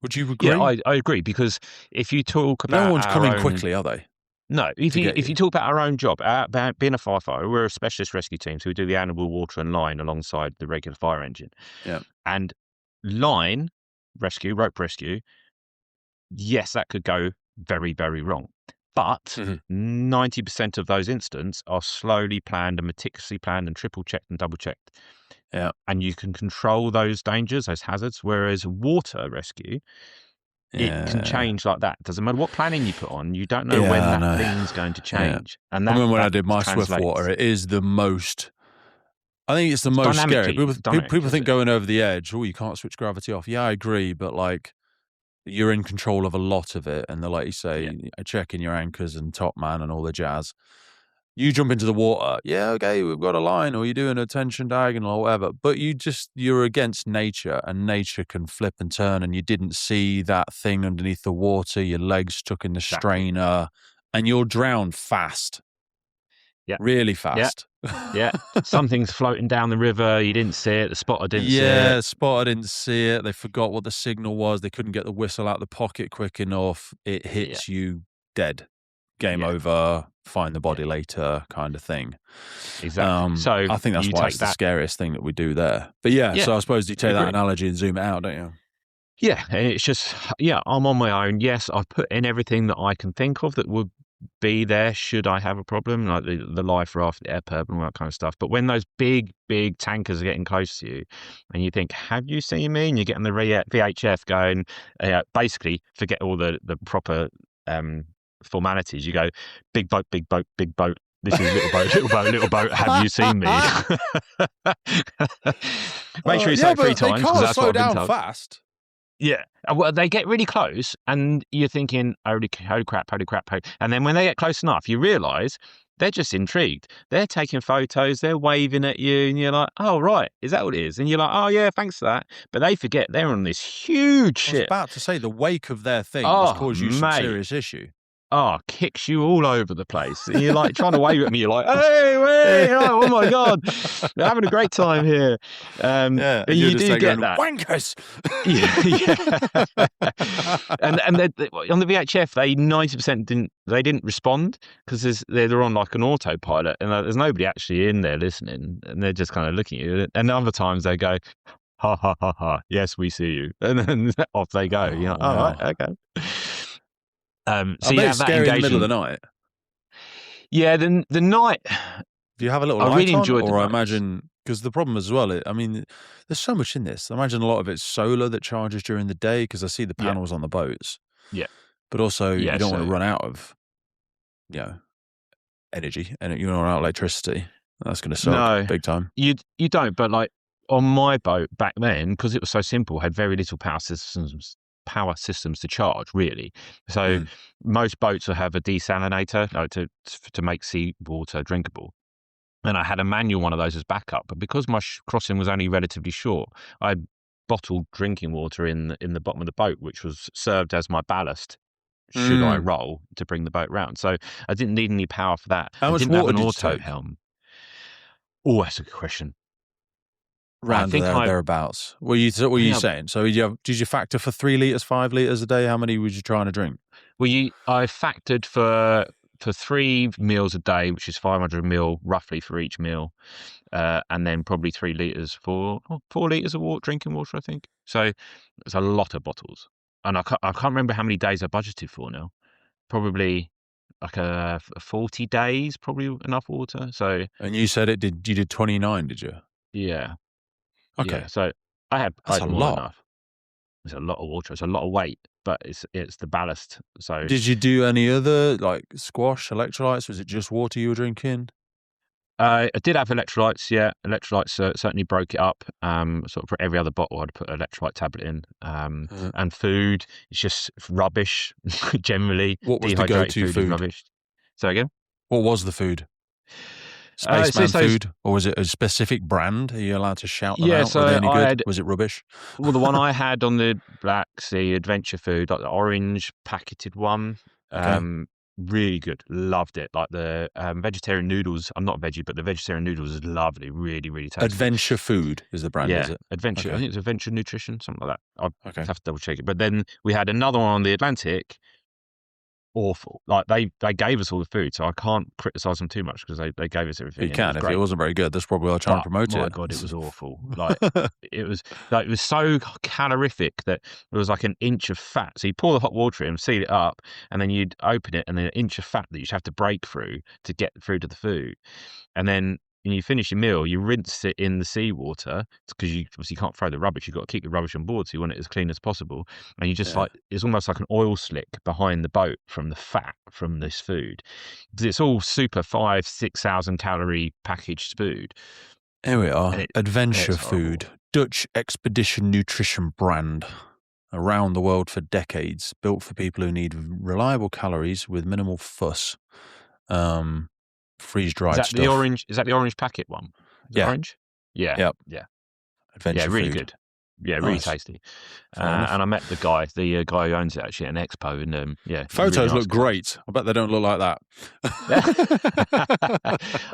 Would you agree? Yeah, I agree, because if you talk about no one's coming quickly, are they? No, if you talk about our own job, about being a firefighter, we're a specialist rescue team, so we do the animal, water, and line alongside the regular fire engine. Yeah. And line rescue, rope rescue, yes, that could go very, very wrong. But 90% of those incidents are slowly planned and meticulously planned and triple checked and double checked. Yeah. And you can control those dangers, those hazards. Whereas water rescue, it can change like that. Doesn't matter what planning you put on, you don't know when that thing's going to change. Yeah. And I remember when I did my Swiftwater, it is the most. I think it's the most scary. People think going over the edge, you can't switch gravity off. Yeah, I agree, but like you're in control of a lot of it, and like you say, checking your anchors and top man and all the jazz. You jump into the water, yeah, okay, we've got a line, or you're doing a tension diagonal or whatever, but you're against nature, and nature can flip and turn, and you didn't see that thing underneath the water, your legs stuck in the Exactly. strainer, and you'll drown fast, Yeah. really Yeah. fast. Yeah. Something's floating down the river. You didn't see it. The spotter didn't see it. Yeah, spotter didn't see it. They forgot what the signal was. They couldn't get the whistle out the pocket quick enough. It Yeah. hits you dead. Game Yeah. over. Find the Yeah. body later, kind of thing. Exactly. So I think that's you why take it's the that. scariest thing that we do there. But yeah, Yeah. so I suppose you take that Agree. analogy and zoom it out, don't you? Yeah. And it's just, yeah, I'm on my own. Yes, I've put in everything that I can think of that would be there should I have a problem, like the life raft, the air perp, and all that kind of stuff. But when those big tankers are getting close to you, and you think, "Have you seen me?" and you're getting the VHF going, basically forget all the proper formalities. You go, "Big boat, big boat, big boat." This is little boat, little boat, little boat. Have you seen me? Make sure you say Yeah, it 3 but they times because can't that's what slow I've been down told. fast. Yeah. Well, they get really close, and you're thinking, holy crap, holy crap, holy. And then when they get close enough, you realise they're just intrigued. They're taking photos, they're waving at you, and you're like, oh, right, is that what it is? And you're like, oh, yeah, thanks for that. But they forget they're on this huge I was ship. about to say the wake of their thing must Oh, cause you some mate. serious issue. Oh, kicks you all over the place. And you're like trying to wave at me. You're like, hey, wait, oh my God, we're having a great time here. Yeah, And and you're you just do there get going, that. wankers! Yeah. And on the VHF, they 90% didn't respond because they're on like an autopilot, and there's nobody actually in there listening, and they're just kind of looking at you. And other times they go, ha ha ha ha, yes, we see you, and then off they go. You're Oh, like, all right, wow. okay. I So you bet have it's that scary in the middle of engagement. the night. Yeah, the night Do you have a little I really light on? enjoyed the Or I nights. imagine, because the problem as well, I mean, there's so much in this. I imagine a lot of it's solar that charges during the day because I see the Yeah, panels on the boats. yeah, But also, yeah. you don't want to So run out of, you know, energy and you don't run out of electricity. That's going to suck no, big time. you don't. But like on my boat back then, because it was so simple, had very little power systems to charge really. So Mm. most boats will have a desalinator, like, to make seawater drinkable. And I had a manual one of those as backup. But because my crossing was only relatively short, I had bottled drinking water in the bottom of the boat, which was served as my ballast should I Mm. roll to bring the boat round. So I didn't need any power for that. How I much didn't have water an did you auto take? helm. Oh, that's a good question. I Round think there, I thereabouts. What were I you think I saying? So did you factor for 3 liters, 5 liters a day? How many was you trying to drink? I factored for 3 meals a day, which is 500 ml roughly for each meal, and then probably 3 liters for 4 liters of drinking water, I think. So it's a lot of bottles, and I can't remember how many days I budgeted for now. Probably like 40 days, probably enough water. So And you said you did 29, did you? yeah, yeah. Okay. So I That's had a more than lot. enough. It's a lot of water. It's a lot of weight, but it's the ballast. So Did you do any other like squash, electrolytes? Was it just water you were drinking? I did have electrolytes. Yeah, electrolytes certainly broke it up. Sort of for every other bottle, I'd put an electrolyte tablet in. Uh, And food is just rubbish. Generally, what was the dehydrated go-to food is food? rubbish. So again, What was the food? so Spaceman it's those. food? Or was it a specific brand? Are you allowed to shout them Yeah, out? Were they so any I good? had Was it rubbish? well, the one I had on the Black Sea Adventure Food, like the orange packeted one. Okay. Really good. Loved it. Like the vegetarian noodles. I'm not veggie, but the vegetarian noodles is lovely. Really, really tasty. Adventure Food is the brand, is Yeah, it? Adventure. I Okay. think it's Adventure Nutrition, something like that. I'll Okay. have to double check it. But then we had another one on the Atlantic. Awful. Like they gave us all the food, so I can't criticize them too much because they gave us You everything and it was can. If it great. wasn't very good, that's probably why I'm trying to But promote my it. God, it was awful. It was so calorific that there was like an inch of fat. So you pour the hot water in, seal it up, and then you'd open it, and then an inch of fat that you'd have to break through to get through to the food. And then when you finish your meal, you rinse it in the seawater because you obviously can't throw the rubbish. You've got to keep the rubbish on board, so you want it as clean as possible. And you just Yeah. like it's almost like an oil slick behind the boat from the fat from this food because it's all super 5,000-6,000 calorie packaged food, Here we and are. Adventure it's horrible. Food. Dutch expedition nutrition brand. Around the world for decades. Built for people who need reliable calories with minimal fuss. Um, freeze-dried stuff. Is that the orange packet one? Is it Yeah. orange? Yeah. Yep. Yeah. Yeah, Adventure really food. good. Yeah, really Nice. tasty. Fair enough. And I met the guy who owns it actually at an expo, and yeah, really Photos nice look guy. great. I bet they don't look like that.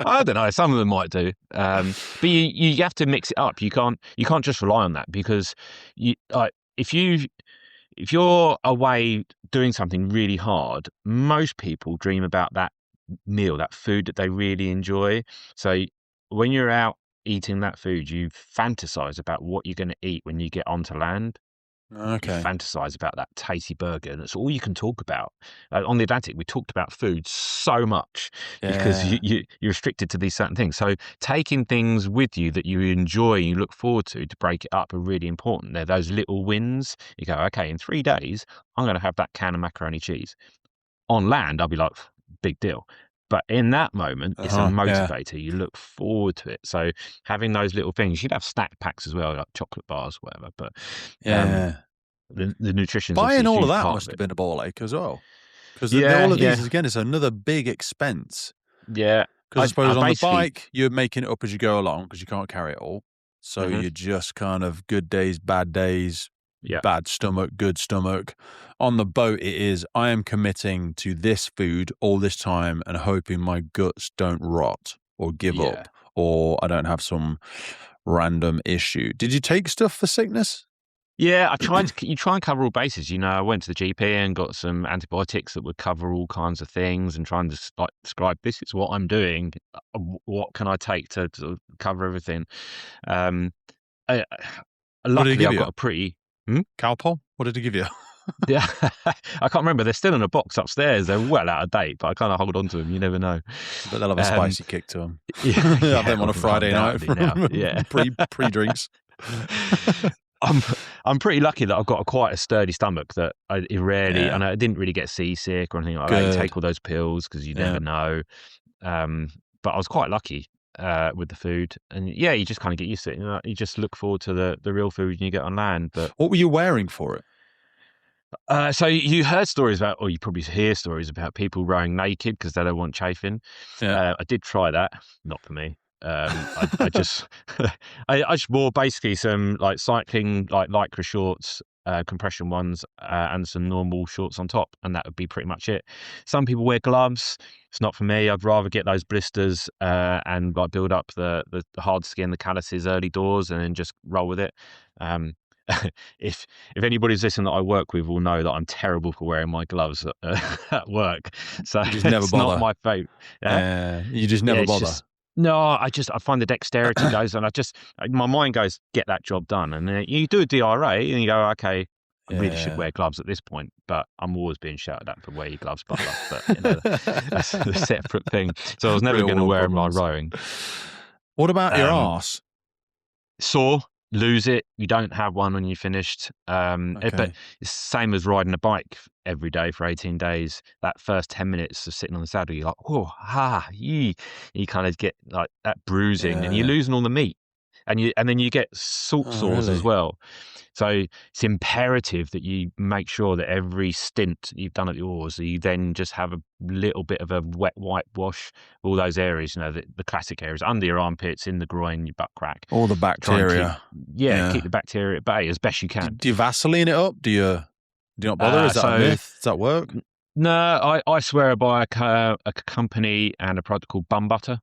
I don't know. Some of them might do, but you have to mix it up. You can't just rely on that, because if you're away doing something really hard, most people dream about that meal, that food that they really enjoy. So when you're out eating that food, you fantasize about what you're going to eat when you get onto land. You Okay. fantasize about that tasty burger, and that's all you can talk about. On the Atlantic, we talked about food so much because Yeah. you're restricted to these certain things. So taking things with you that you enjoy, you look forward to break it up, are really important. They're those little wins. You go, okay, in 3 days, I'm going to have that can of macaroni cheese. On land, I'll be like, big deal. But in that moment, it's a Yeah. motivator. You look forward to it. So having those little things, you'd have snack packs as well, like chocolate bars, whatever. But Yeah. the nutrition is obviously Buying a all of huge that part of must have it. been a ball ache as well. Because Yeah, all of these, yeah, again, is another big expense. yeah. Because I I suppose on the basically, bike, you're making it up as you go along because you can't carry it all. So mhm, you're just kind of good days, bad days, yeah, bad stomach, good stomach. On the boat, it is, I am committing to this food all this time and hoping my guts don't rot or give yeah. up or I don't have some random issue. Did you take stuff for sickness? Yeah, you try and cover all bases. I went to the GP and got some antibiotics that would cover all kinds of things, and trying to describe, this is what I'm doing. What can I take to cover everything? Um, uh, What did he Luckily, give I've you? got a pretty. Hmm? Calpol? What did he give you? Yeah, I can't remember. They're still in a box upstairs. They're well out of date, but I kind of hold on to them. You never know. But they'll have a Um, spicy kick to them. yeah, Have yeah, them on a Friday night undoubtedly now. from Yeah. pre drinks. I'm I'm pretty lucky that I've got quite a sturdy stomach, that it rarely, Yeah, and I didn't really get seasick or anything like that. You good. take all those pills because you Yeah. never know. Um, but I was quite lucky with the food, and yeah, you just kind of get used to it. You just look forward to the real food when you get on land. But What were you wearing for it? so you heard stories about, or you probably hear stories about people rowing naked because they don't want chafing. Yeah. I did try that, not for me. I just I just wore basically some like cycling like lycra shorts, compression ones, and some normal shorts on top, and that would be pretty much it. Some people wear gloves. It's not for me. I'd rather get those blisters and like build up the hard skin, the calluses early doors, and then just roll with it. Um, if anybody's listening that I work with will know that I'm terrible for wearing my gloves at work, so You just never it's not bother. my favourite. Yeah. You just Yeah, never it's bother. just no. I find the dexterity goes, and my mind goes, get that job done, and then you do a DRA, and you go, okay, I really should Yeah. wear gloves at this point, but I'm always being shouted at for wear your gloves, Butler. But that's a separate thing. So I was never Real going to world wear them while problems. rowing. What about your Um, arse? Sore, lose it. You don't have one when you finished. But Okay. it's the same as riding a bike every day for 18 days. That first 10 minutes of sitting on the saddle, you're like, oh, yee. You kind of get like that bruising, and you're Yeah. losing all the meat. And then you get salt Oh, sores as really? well. So it's imperative that you make sure that every stint you've done at the oars, you then just have a little bit of a wet whitewash, all those areas, the classic areas under your armpits, in the groin, your butt crack. All the Try and bacteria. keep Yeah. the bacteria at bay as best you can. Do you Vaseline it up? Do you not bother? Is that a So myth? Does that work? no, I swear by a company and a product called Bum Butter.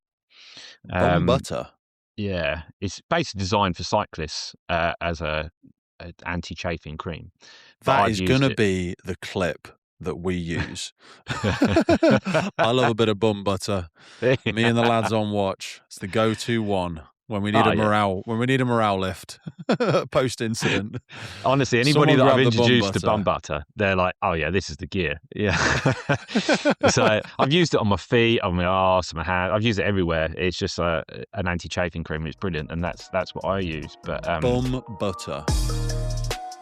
Bum Um, butter. yeah, it's basically designed for cyclists as a anti-chafing cream, but That I've is going used to it. be the clip that we use. I love a bit of bum butter. Me and the lads on watch. It's the go-to one when we need Oh a yeah. morale lift post incident. Honestly, anybody Someone that I've grab the bum introduced to Bum butter. Butter, they're like, "Oh yeah, this is the gear." Yeah. So I've used it on my feet, on my arse, my hand. I've used it everywhere. It's just an anti-chafing cream. It's brilliant, and that's what I use. But Bum butter.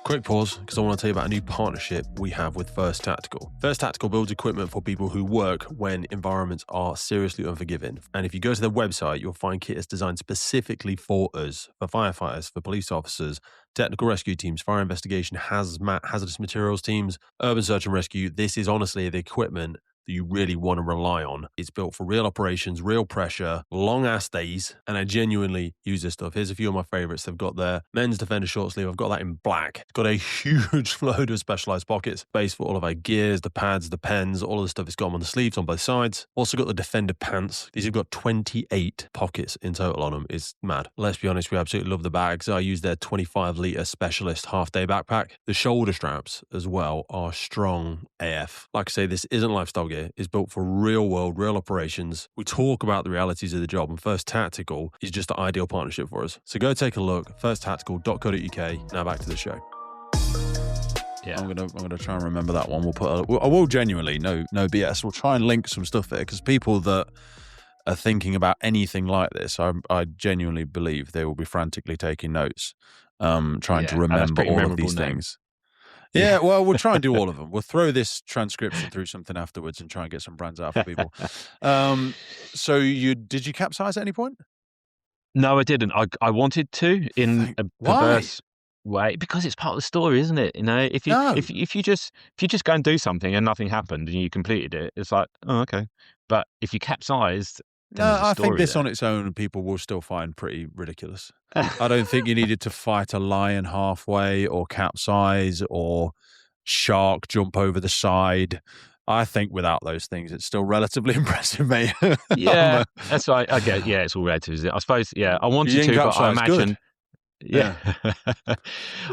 Quick pause, because I want to tell you about a new partnership we have with First Tactical. First Tactical builds equipment for people who work when environments are seriously unforgiving. And if you go to their website, you'll find kit is designed specifically for us, for firefighters, for police officers, technical rescue teams, fire investigation, hazmat, hazardous materials teams, urban search and rescue. This is honestly the equipment that you really want to rely on. It's built for real operations, real pressure, long ass days, and I genuinely use this stuff. Here's a few of my favorites. They've got their men's Defender short sleeve. I've got that in black. It's got a huge load of specialized pockets, space for all of our gears, the pads, the pens, all of the stuff. It's got them on the sleeves on both sides. Also got the Defender pants. These have got 28 pockets in total on them. It's mad. Let's be honest, we absolutely love the bags. I use their 25-litre specialist half-day backpack. The shoulder straps as well are strong AF. Like I say, this isn't lifestyle gear. It's built for real world, real operations. We talk about the realities of the job, and First Tactical is just the ideal partnership for us. So go take a look, firsttactical.co.uk. Now back to the show. Yeah, I'm gonna try and remember that one. I will genuinely, no BS. We'll try and link some stuff there, because people that are thinking about anything like this, I genuinely believe they will be frantically taking notes, trying to remember all of these things. Yeah, well, we'll try and do all of them. We'll throw this transcription through something afterwards and try and get some brands out for people. So did you capsize at any point? No, I didn't. I wanted to in a perverse way, because it's part of the story, isn't it? You know, if you just go and do something and nothing happened and you completed it, it's like, oh, okay. But if you capsized, no, I think this on its own, people will still find pretty ridiculous. I don't think you needed to fight a lion halfway or capsize or shark jump over the side. I think without those things, it's still relatively impressive, mate. Yeah, that's right. I get. Yeah, it's all relative, isn't it? I suppose. Yeah, I wanted to, but I imagine. Good. Yeah.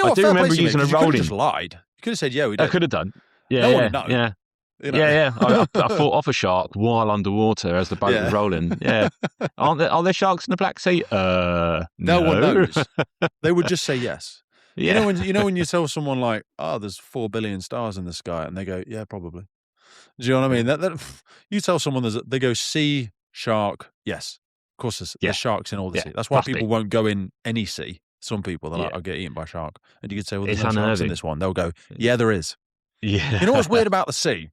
No, I do remember using a rolling. You could have just lied. You could have said, "Yeah, we did." I could have done. Yeah, no one would know. Yeah. You know? Yeah. I fought off a shark while underwater as the boat was rolling. Yeah. Are there sharks in the Black Sea? No one knows. They would just say yes. Yeah. You know when you tell someone like, "Oh, there's 4 billion stars in the sky," and they go, "Yeah, probably." Do you know what I mean? That you tell someone they go sea, shark, yes. Of course there's sharks in all the sea. That's why people won't go in any sea. Some people, they're like, I'll get eaten by a shark. And you could say, well, there's no sharks in this one. They'll go, yeah, there is. Yeah. You know what's weird about the sea?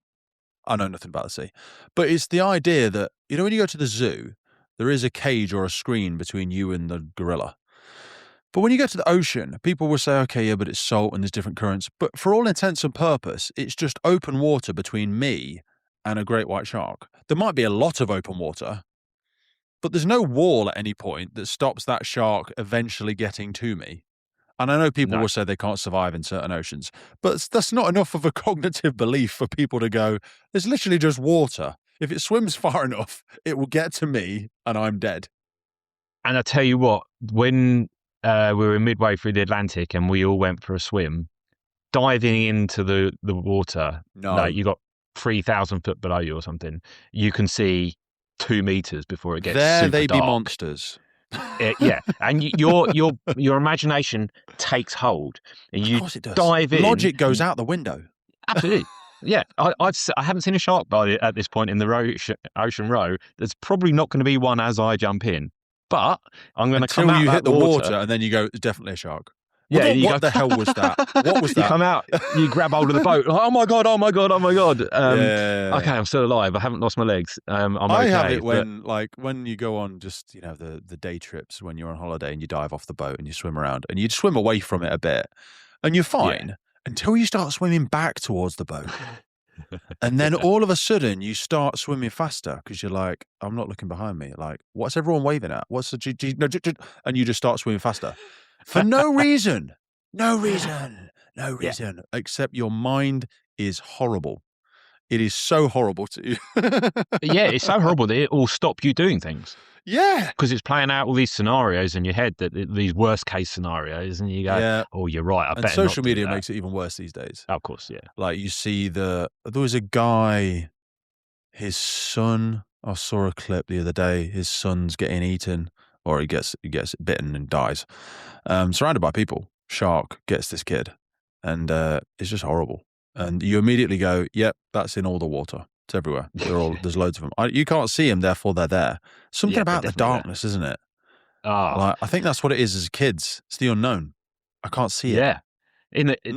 I know nothing about the sea. But it's the idea that, you know, when you go to the zoo, there is a cage or a screen between you and the gorilla. But when you go to the ocean, people will say, okay, yeah, but it's salt and there's different currents. But for all intents and purpose, it's just open water between me and a great white shark. There might be a lot of open water, but there's no wall at any point that stops that shark eventually getting to me. And I know people will say they can't survive in certain oceans, but that's not enough of a cognitive belief for people to go, there's literally just water. If it swims far enough, it will get to me and I'm dead. And I tell you what, when we were midway through the Atlantic and we all went for a swim, diving into the water, like you got 3,000 foot below you or something, you can see 2 meters before it gets super they dark. Be monsters. Yeah, and your imagination takes hold, and you dive in. Logic goes out the window. Absolutely. Yeah, I haven't seen a shark bite at this point in the ocean row. There's probably not going to be one as I jump in, but I'm going to come out until you hit the water, and then you go, it's definitely a shark. Yeah, what the hell was that? What was that? You come out, you grab hold of the boat. Oh my god! Yeah. Okay, I'm still alive. I haven't lost my legs. I'm okay. I have it when you go on just the day trips when you're on holiday and you dive off the boat and you swim around and you swim away from it a bit and you're fine until you start swimming back towards the boat. And then all of a sudden you start swimming faster because you're like, I'm not looking behind me. Like, what's everyone waving at? What's the and you just start swimming faster. For no reason, except your mind is horrible. It is so horrible to you. Yeah, it's so horrible that it will stop you doing things. Yeah. Because it's playing out all these scenarios in your head, these worst case scenarios, and you go, oh, you're right. And social media makes it even worse these days. Of course, yeah. Like you see there was a guy, his son, I saw a clip the other day, his son's getting eaten. Or he gets bitten and dies. Surrounded by people, shark gets this kid, and it's just horrible. And you immediately go, "Yep, that's in all the water. It's everywhere. There's loads of them. You can't see them, therefore they're there. Something about the darkness, isn't it? I think that's what it is as kids. It's the unknown. I can't see it. Yeah,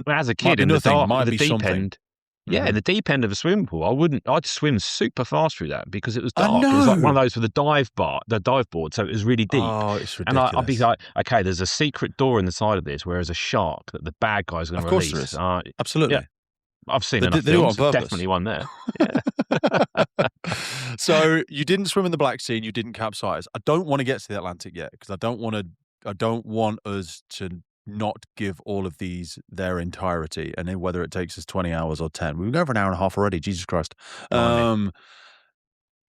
as a kid in the dark, the deep end. Yeah, in the deep end of a swimming pool, I'd swim super fast through that because it was dark. It was like one of those with the dive board, so it was really deep. Oh, it's ridiculous. And I'd be like, okay, there's a secret door in the side of this, whereas a shark that the bad guy's going to release. Of course there is. Absolutely. Yeah. I've seen enough films. There's definitely one there. Yeah. So you didn't swim in the Black Sea and you didn't capsize. I don't want to get to the Atlantic yet because I don't want us to not give all of these their entirety, and then whether it takes us 20 hours or 10. We've been going for an hour and a half already. Jesus Christ. Blimey.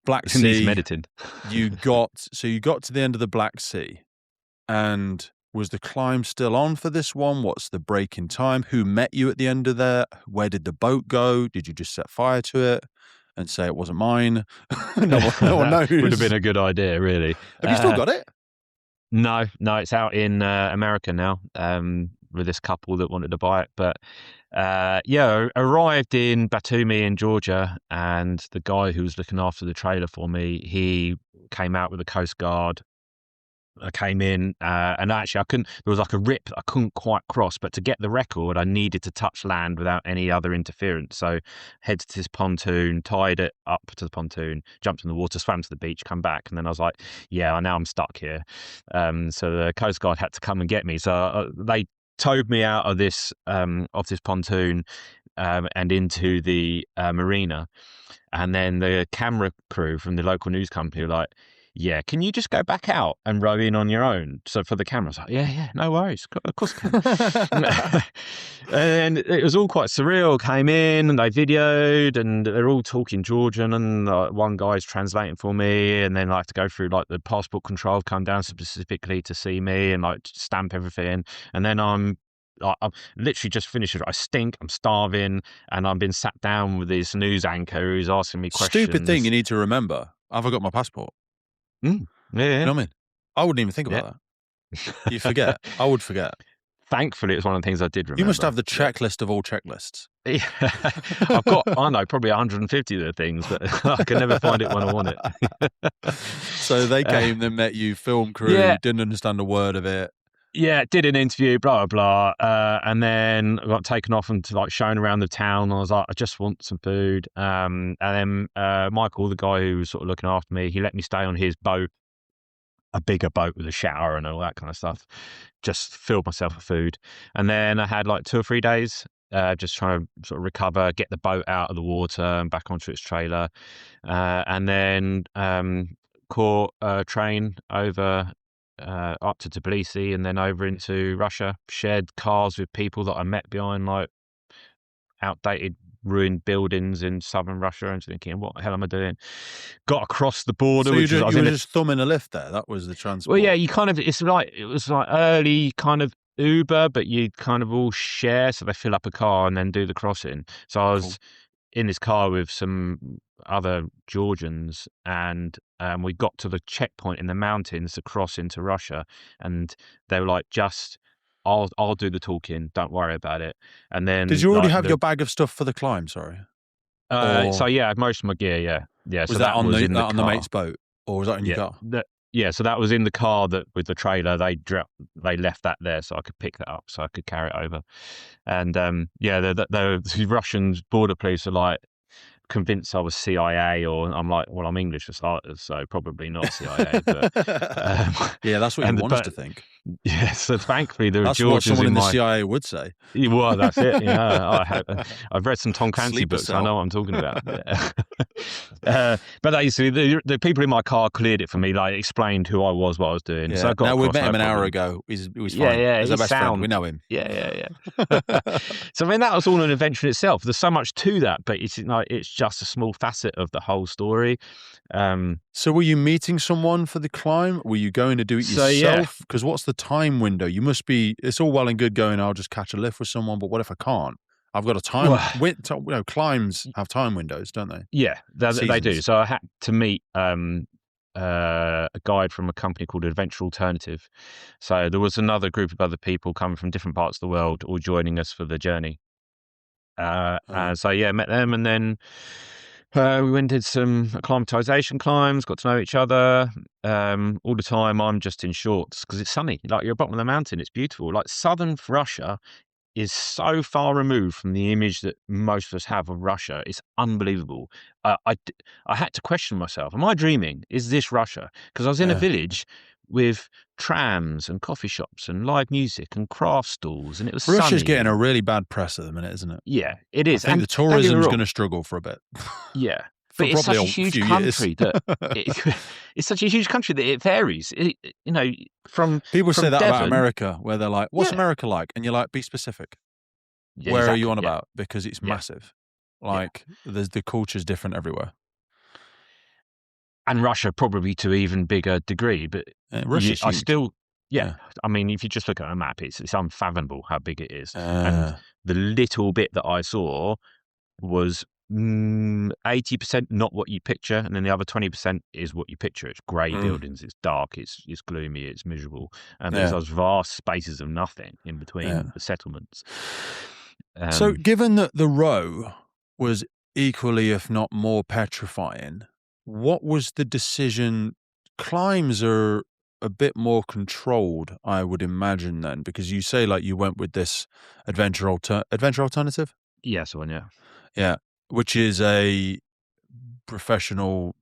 Black It needs Sea. editing. You got to the end of the Black Sea, and was the climb still on for this one? What's the break in time? Who met you at the end of there? Where did the boat go? Did you just set fire to it and say it wasn't mine? No one knows. Would have been a good idea, really. Have you still got it? No, it's out in America now, with this couple that wanted to buy it. But arrived in Batumi in Georgia, and the guy who was looking after the trailer for me, he came out with the Coast Guard. I came in, and actually there was like a rip that I couldn't quite cross, but to get the record, I needed to touch land without any other interference. So headed to this pontoon, tied it up to the pontoon, jumped in the water, swam to the beach, come back. And then I was like, yeah, now I'm stuck here. So the Coast Guard had to come and get me. So they towed me out of this pontoon and into the marina. And then the camera crew from the local news company were like, yeah, can you just go back out and row in on your own? So for the camera, I was like, yeah, no worries. Of course I can. And it was all quite surreal. Came in and they videoed and they're all talking Georgian, and one guy's translating for me, and then I have to go through like the passport control, come down specifically to see me and like stamp everything. And then I'm literally just finished it. I stink, I'm starving, and I'm being sat down with this news anchor who's asking me questions. Stupid thing you need to remember. I forgot my passport. Yeah. You know what I mean? I wouldn't even think about that. You forget. I would forget. Thankfully, it's one of the things I did remember. You must have the checklist of all checklists. Yeah. I've got, probably 150 of the things, but I can never find it when I want it. So they came, they met you, film crew, didn't understand a word of it. Yeah, did an interview, blah, blah, blah. And then I got taken off and like shown around the town. I was like, I just want some food. And then Michael, the guy who was sort of looking after me, he let me stay on his boat, a bigger boat with a shower and all that kind of stuff. Just filled myself with food. And then I had like 2 or 3 days just trying to sort of recover, get the boat out of the water and back onto its trailer. And then caught a train over up to Tbilisi and then over into Russia, shared cars with people that I met behind like outdated ruined buildings in southern Russia, and thinking, what the hell am I doing? Got across the border. So you were just thumbing a lift there. That was the transport. Well, yeah, it was like early kind of Uber, but you kind of all share. So they fill up a car and then do the crossing. So I was in this car with some other Georgians, and we got to the checkpoint in the mountains to cross into Russia, and they were like, I'll do the talking, don't worry about it. And then did you already have your bag of stuff for the climb? Sorry. So yeah, most of my gear, yeah. Was so that on the mate's boat, or was that in your car? So that was in the car with the trailer. They left that there so I could pick that up, so I could carry it over. And the Russian border police are like convinced I was CIA, or I'm like, well, I'm English for starters, so probably not CIA. But yeah, that's what you want us to think. Yeah, so thankfully there were Georgians what someone in the CIA would say. Well, that's it. Yeah, I've read some Tom Clancy books. I know what I'm talking about. But basically, the people in my car cleared it for me, like explained who I was, what I was doing. Yeah. So I got. Now we met him an hour ago. He was fine. Yeah, he's our best friend. We know him. Yeah. So I mean, that was all an adventure in itself. There's so much to that, but it's just a small facet of the whole story. So were you meeting someone for the climb? Were you going to do it yourself? Because what's the time window? You must be. It's all well and good going, I'll just catch a lift with someone, but what if I can't? I've got a time. Climbs have time windows, don't they? Yeah, they do. So I had to meet a guide from a company called Adventure Alternative. So there was another group of other people coming from different parts of the world, all joining us for the journey. So yeah, met them, and then we went and did some acclimatization climbs, got to know each other. All the time I'm just in shorts because it's sunny. Like, you're at the bottom of the mountain, it's beautiful. Like, southern Russia is so far removed from the image that most of us have of Russia. It's unbelievable. I had to question myself. Am I dreaming? Is this Russia? Because I was in a village with trams and coffee shops and live music and craft stalls, and it was Russia's sunny. Getting a really bad press at the minute, isn't it? Yeah, it is. I think the tourism's going to struggle for a bit. Yeah. for But it's probably such a a huge few years. country that it, it's such a huge country that it varies. You know, People say from that about Devon, America, where they're like, "What's yeah, America like?" And you're like, "Be specific. yeah, Where are you exactly, on yeah, about?" Because it's yeah, massive. yeah. Like, the culture's different everywhere. And Russia probably to even bigger degree, but Russia's I huge. still, yeah. Yeah. I mean, if you just look at a map, it's unfathomable how big it is. And Uh, the little bit that I saw was 80% not what you picture, and then the other 20% is what you picture. It's grey mm, buildings, it's dark, it's gloomy, it's miserable, and there's yeah. those vast spaces of nothing in Yeah. between the settlements. So, Um, given that the row was equally, if not more, petrifying, what was the decision? Climbs are a bit more controlled, I would imagine, then, because you say like you went with this adventure alternative, yeah, so on, yeah, yeah, which is a professional,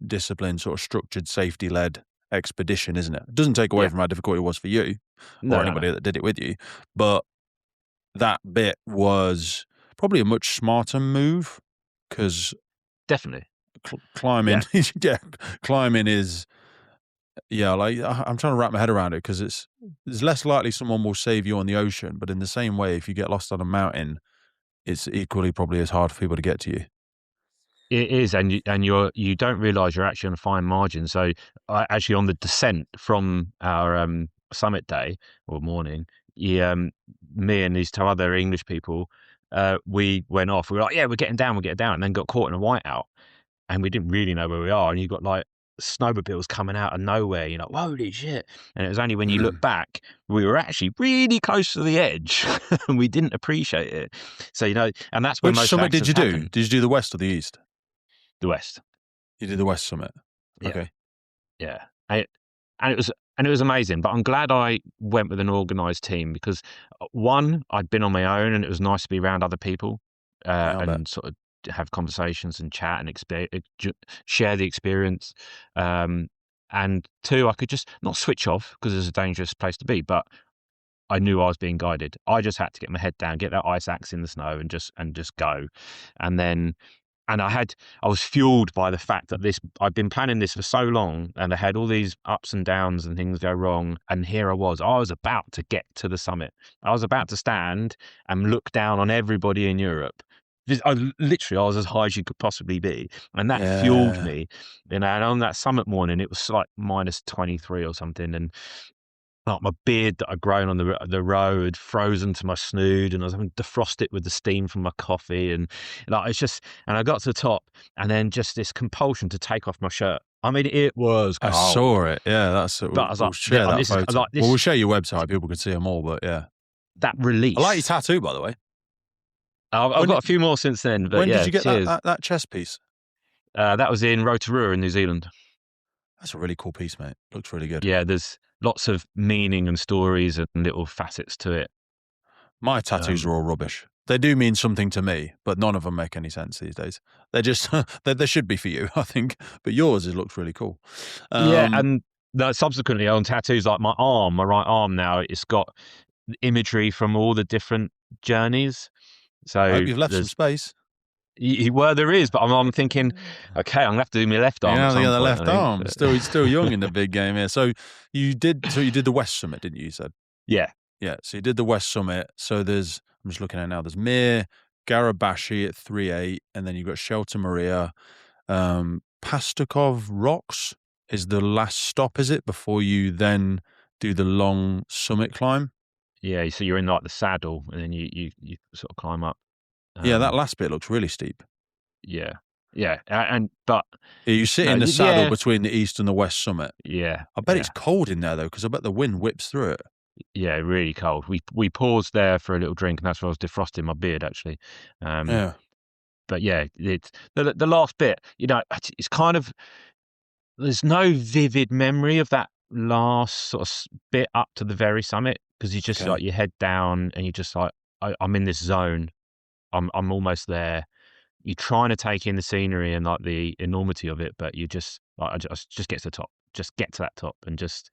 disciplined, sort of structured, safety led expedition, isn't it? It doesn't take away yeah, from how difficult it was for you or no, no, no, anybody that did it with you, but that bit was probably a much smarter move because definitely, climbing, yeah. yeah, climbing is, yeah, like I'm trying to wrap my head around it because it's less likely someone will save you on the ocean, but in the same way, if you get lost on a mountain, it's equally probably as hard for people to get to you. It is, and you don't realise you're actually on a fine margin. So, actually, on the descent from our summit day or morning, me and these two other English people, we went off. We were like, "Yeah, we're getting down," and then got caught in a whiteout, and we didn't really know where we are. And you got like snowmobiles coming out of nowhere. You're like, "Holy shit!" And it was only when you look Mm. back, we were actually really close to the edge, and we didn't appreciate it. So and that's when Which most summit did accidents you do? happen. Did you do the west or the east? The West. You did the west summit. Yeah. Okay. Yeah, and it was amazing. But I'm glad I went with an organised team because one, I'd been on my own, and it was nice to be around other people Yeah, I bet. and sort of have conversations and chat and share the experience. Um, and two, I could just not switch off because it's a dangerous place to be, but I knew I was being guided. I just had to get my head down, get that ice axe in the snow, and just go. And then and I was fueled by the fact that I'd been planning this for so long, and I had all these ups and downs and things go wrong, and here I was about to get to the summit. I was about to stand and look down on everybody in Europe. Literally, I was as high as you could possibly be, and that fueled Yeah. me. And on that summit morning, it was like minus 23 or something, and like my beard that I'd grown on the road had frozen to my snood, and I was having to defrost it with the steam from my coffee, and like it's just. And I got to the top, and then just this compulsion to take off my shirt. I mean, it was I cold, saw it. Yeah, that's but we'll, I was we'll like, share that "This is photo. like Well, we'll this share your website. People can see them all. But yeah, that I like your release." tattoo, by the way. I've When got did a few more since then, but when did yeah, you get that cheers. that chest piece? That was in Rotorua in New Zealand. That's a really cool piece, mate. Looks really good. Yeah, there's lots of meaning and stories and little facets to it. My tattoos Um, are all rubbish. They do mean something to me, but none of them make any sense these days. They're just they should be for you, I think. But yours it looks really cool. Yeah, Um, and subsequently on tattoos, like my right arm now, it's got imagery from all the different journeys. I hope So you've left some space. well, there is, but I'm thinking, okay, I'm gonna have to do my left arm Yeah, at the some other point, I left think. arm. But Still young in the big game here. So you did the West Summit, didn't you? You said. yeah, Yeah, so you did the West Summit. So I'm just looking at it now. There's Mir, Garabashi at 3.8, and then you've got Shelter Maria. Pastukov Rocks is the last stop, is it? Before you then do the long summit climb? yeah. So you're in like the saddle, and then you sort of climb up. Yeah, that Um, last bit looks really steep. yeah, yeah, and but Yeah, you sit no, in the saddle yeah, between the East and the West Summit. yeah, I bet it's yeah. cold in there, though, because I bet the wind whips through it. Yeah, really cold. We paused there for a little drink, and that's where I was defrosting my beard actually. Um, Yeah. but yeah, it's the last bit. It's kind of there's no vivid memory of that last sort of bit up to the very summit because you just Okay. like your head down and you're just like I'm in this zone. I'm almost there. You're trying to take in the scenery and like the enormity of it, but you just like just get to the top, just get to that top, and just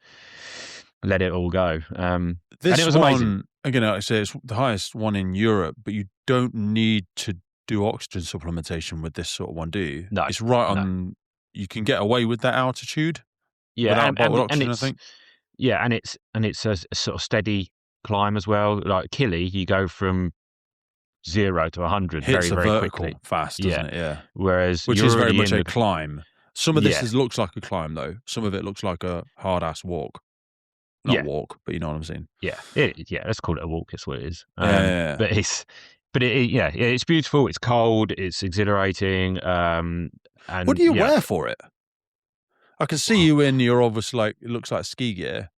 let it all go. And it This was amazing. one, again, like I say, it's the highest one in Europe, but you don't need to do oxygen supplementation with this sort of one, do you? No, It's right no. on. You can get away with that altitude Yeah, without bottled and oxygen, I it's think. yeah, and it's a sort of steady climb as well. Like Killy, you go from 0 to 100 Hits very, a very quickly. vertical fast, doesn't Yeah. it? Yeah. Whereas Which you're is very already much in a the climb. Some of this yeah, is looks like a climb though. Some of it looks like a hard ass walk. Not yeah, walk, but you know what I'm saying. yeah. Let's call it a walk. It's what it is. Yeah, yeah, yeah. But yeah, it's beautiful. It's cold. It's exhilarating. What And do you yeah, wear for it? I can see you in your obvious like it looks like ski gear,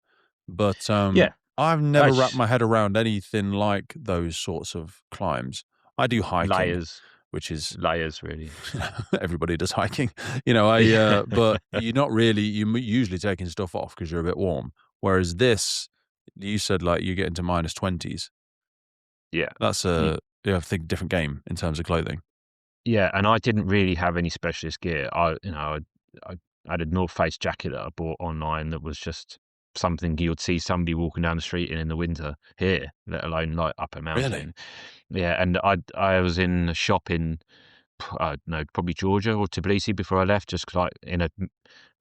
but yeah. I've never wrapped It's my head around anything like those sorts of climbs. I do hiking, layers, which is layers, really. everybody does hiking. You know, Yeah, but you're not really you're usually taking stuff off because you're a bit warm. Whereas this, you said like you get into -20s. yeah. That's You, I think different game in terms of clothing. Yeah, and I didn't really have any specialist gear. I had a North Face jacket that I bought online that was just something you'd see somebody walking down the street in the winter here, let alone like up a Really? mountain. Yeah, and I was in a shop in I don't know, probably Georgia or Tbilisi before I left, just like in a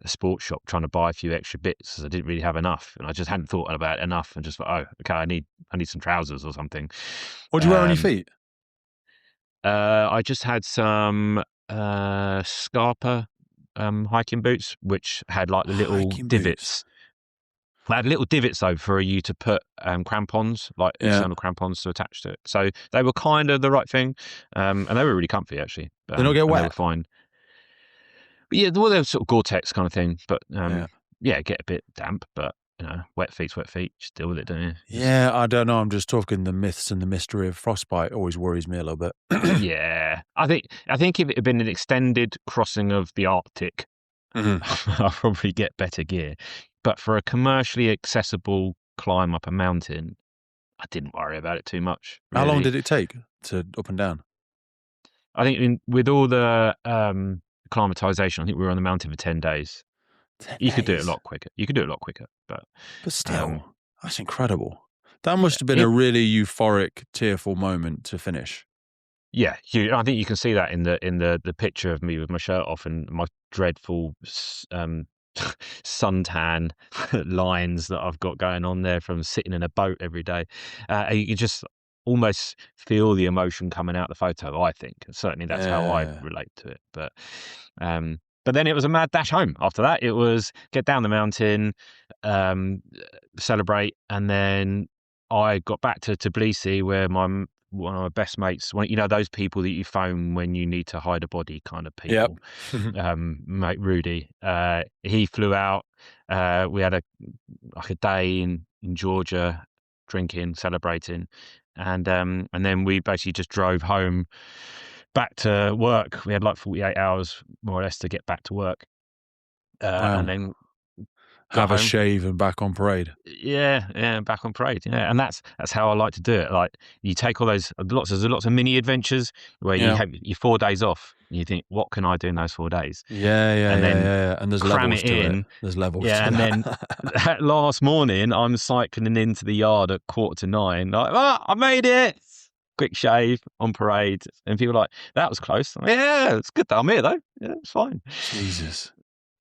sports shop trying to buy a few extra bits 'cause I didn't really have enough, and I just hadn't thought about it enough, and just thought, oh, okay, I need some trousers or something. What do you wear on your Um, feet? I just had some Scarpa hiking boots, which had like the little Hiking boots. divots. They had little divots though for you to put crampons, like Yeah. external crampons to attach to it. So they were kind of the right thing, and they were really comfy actually, They don't get and they were wet. fine. But yeah, well, they were sort of Gore-Tex kind of thing. But Yeah. yeah, get a bit damp, but wet feet's wet feet. Just deal with it, don't you? Just Yeah, I don't know. I'm just talking the myths and the mystery of frostbite always worries me a little bit. yeah. I think if it had been an extended crossing of the Arctic, Mhm. I'll probably get better gear. But for a commercially accessible climb up a mountain, I didn't worry about it too much, How long really. did it take to up and down? I think with all the acclimatization, I think we were on the mountain for 10 days. 10 You could do it a days. lot quicker. You could do it a lot quicker, but But um, still, that's incredible. That yeah, must have been a really euphoric, tearful moment to finish. yeah. I think you can see that in the picture of me with my shirt off and my dreadful suntan lines that I've got going on there from sitting in a boat every day. You can just almost feel the emotion coming out the photo. I think certainly that's how I Yeah. relate to it. But then it was a mad dash home. After that, it was get down the mountain, um, celebrate, and then I got back to Tbilisi where one of my best mates, those people that you phone when you need to hide a body kind of Yep. people, mate Rudy, he flew out. We had a day in Georgia, drinking, celebrating, and then we basically just drove home back to work. We had like 48 hours more or less to get back to work, and Wow. then got Have a home. shave and back on parade. Yeah, back on parade. Yeah, and that's how I like to do it. Like you take all those there's lots of mini adventures where you Yeah. have your 4 days off. And you think, what can I do in those 4 days? Yeah, yeah, And yeah, then yeah, yeah. And there's cram levels it to it. in. There's levels Yeah, to and then that. that last morning, I'm cycling into the yard at 8:45. Like, I made it. Quick shave on parade, and people are like, that was close. I'm like, yeah, it's good that I'm here though. Yeah, it's fine. Jesus.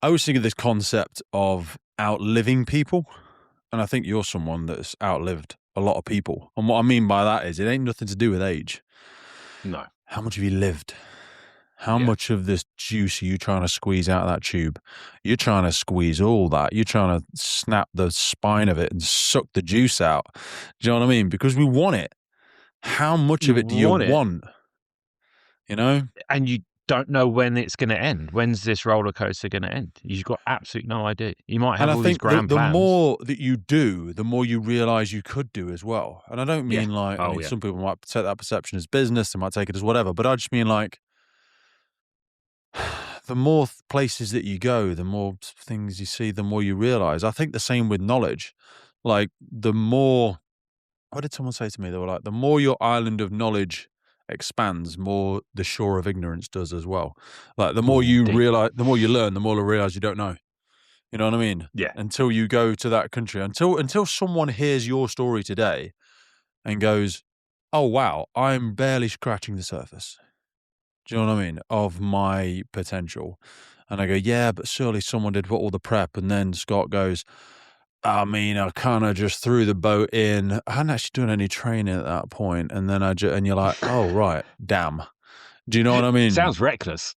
I was thinking this concept of outliving people. And I think you're someone that's outlived a lot of people. And what I mean by that is it ain't nothing to do with age. No. How much have you lived? How Yeah. much of this juice are you trying to squeeze out of that tube? You're trying to squeeze all that. You're trying to snap the spine of it and suck the juice out. Do you know what I mean? Because we want it. How much You of it do you want it, want? You know? and you don't know when it's going to end. When's this roller coaster going to end? You've got absolutely no idea. You might And have I all these think the grand plans. more that you do, the more you realize you could do as well. And I don't Yeah. mean like, I Oh mean, yeah. some people might take that perception as business, they might take it as whatever, but I just mean like, the more places that you go, the more things you see, the more you realize. I think the same with knowledge. Like, the more, what did someone say to me? They were like, the more your island of knowledge expands, more the shore of ignorance does as well. Like, the more Ooh, you deep. realize, the more you learn, the more you realize you don't know. You know what I mean? Yeah. Until you go to that country, until someone hears your story today and goes, "Oh wow, I'm barely scratching the surface." Do you know what I mean? Of my potential. And I go, yeah, but surely someone did all the prep. And then Scott goes, I mean, I kind of just threw the boat in. I hadn't actually done any training at that point. And then and you're like, oh, right, damn. Do you know what I mean? Sounds reckless.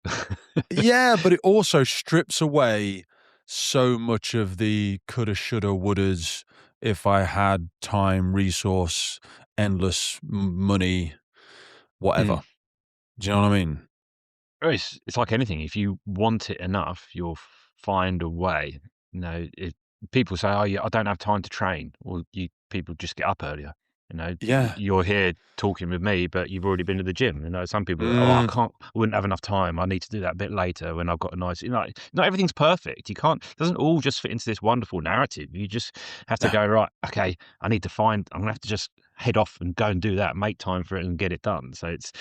Yeah, but it also strips away so much of the coulda, shoulda, wouldas if I had time, resource, endless money, Mm. whatever. Do you know what I mean? Oh, it's like anything. If you want it enough, you'll find a way. People say, "Oh, yeah, I don't have time to train." Well, people just get up earlier. Yeah. You're here talking with me, but you've already been to the gym. Some people are, "Oh, I Mm, can't. I wouldn't have enough time. I need to do that a bit later when I've got a nice." Not everything's perfect. You can't. It doesn't all just fit into this wonderful narrative. You just have to yeah. go right. Okay, I need to find. I'm gonna have to just head off and go and do that. Make time for it and get it done. So I it's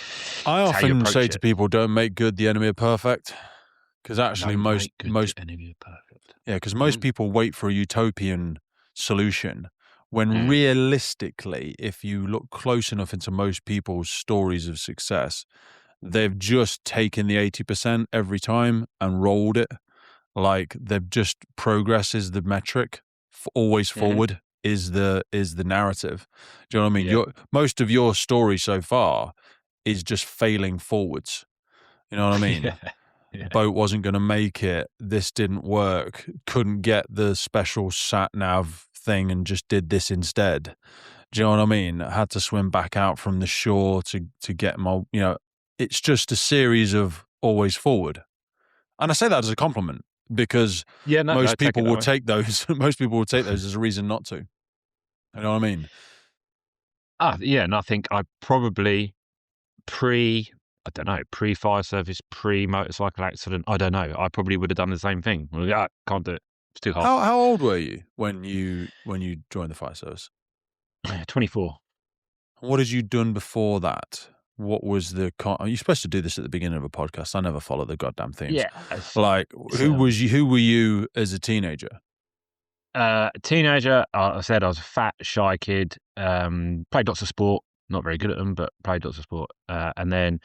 how you often say approach to it. people, don't make good the enemy of perfect. Because actually Don't most make good the most enemy of perfect. yeah, because most Mm, people wait for a utopian solution when mm, realistically, if you look close enough into most people's stories of success, they've just taken the 80% every time and rolled it. Like they've just progress is the metric, always mhm. forward is the narrative. Do you know what I mean? Yeah. Most of your story so far is just failing forwards. You know what I mean? Yeah. Yeah. Boat wasn't going to make it. This didn't work. Couldn't get the special sat nav thing and just did this instead. Do you know what I mean? I had to swim back out from the shore to get my, it's just a series of always forward. And I say that as a compliment because Yeah, no, most take it people that will way. take those, most people will take those as a reason not to. You know what I mean? Yeah, and I think I probably I don't know, pre-fire service, pre-motorcycle accident, I don't know, I probably would have done the same thing. Well, yeah, can't do it. It's too hard. How old were you when you joined the fire service? 24. What had you done before that? What was are you supposed to do this at the beginning of a podcast? I never follow the goddamn themes. Yeah, it's Like, it's, who were you as a teenager? teenager, I said I was a fat, shy kid, played lots of sport, not very good at them, but played lots of sport, and then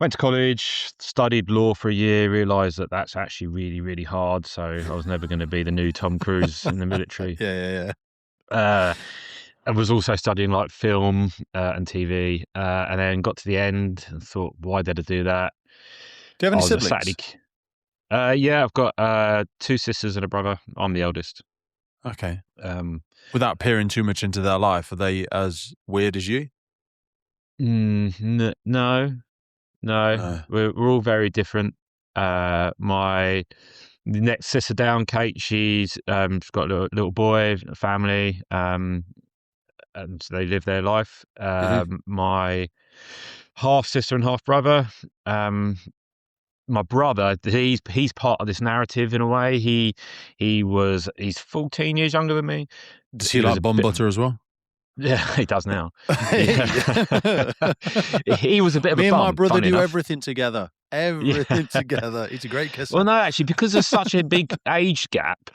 went to college, studied law for a year, realised that that's actually really, really hard, so I was never gonna be the new Tom Cruise in the military. Yeah, yeah, yeah. Uh, I was also studying, like, film, and TV, and then got to the end and thought, "Why did I do that?" Do you have I any was a Saturday siblings? k Yeah, I've got, 2 sisters and a brother. I'm the eldest. Okay. Um, Without peering too much into their life, are they as weird as you? no, no, No. we're all very different. My the next sister down, Kate, she's got a little boy, a family, and so they live their life. Hmm. My half sister and half brother, my brother, he's part of this narrative in a way. He's 14 years younger than me. Does he He was like a bum bit of butter as well? Yeah, he does now. Hey. Yeah. He was a bit of a Me and my bum, brother funnily do enough. everything together. Yeah. Everything together. He's a great Well, kisser. no, actually, because there's such a big age gap,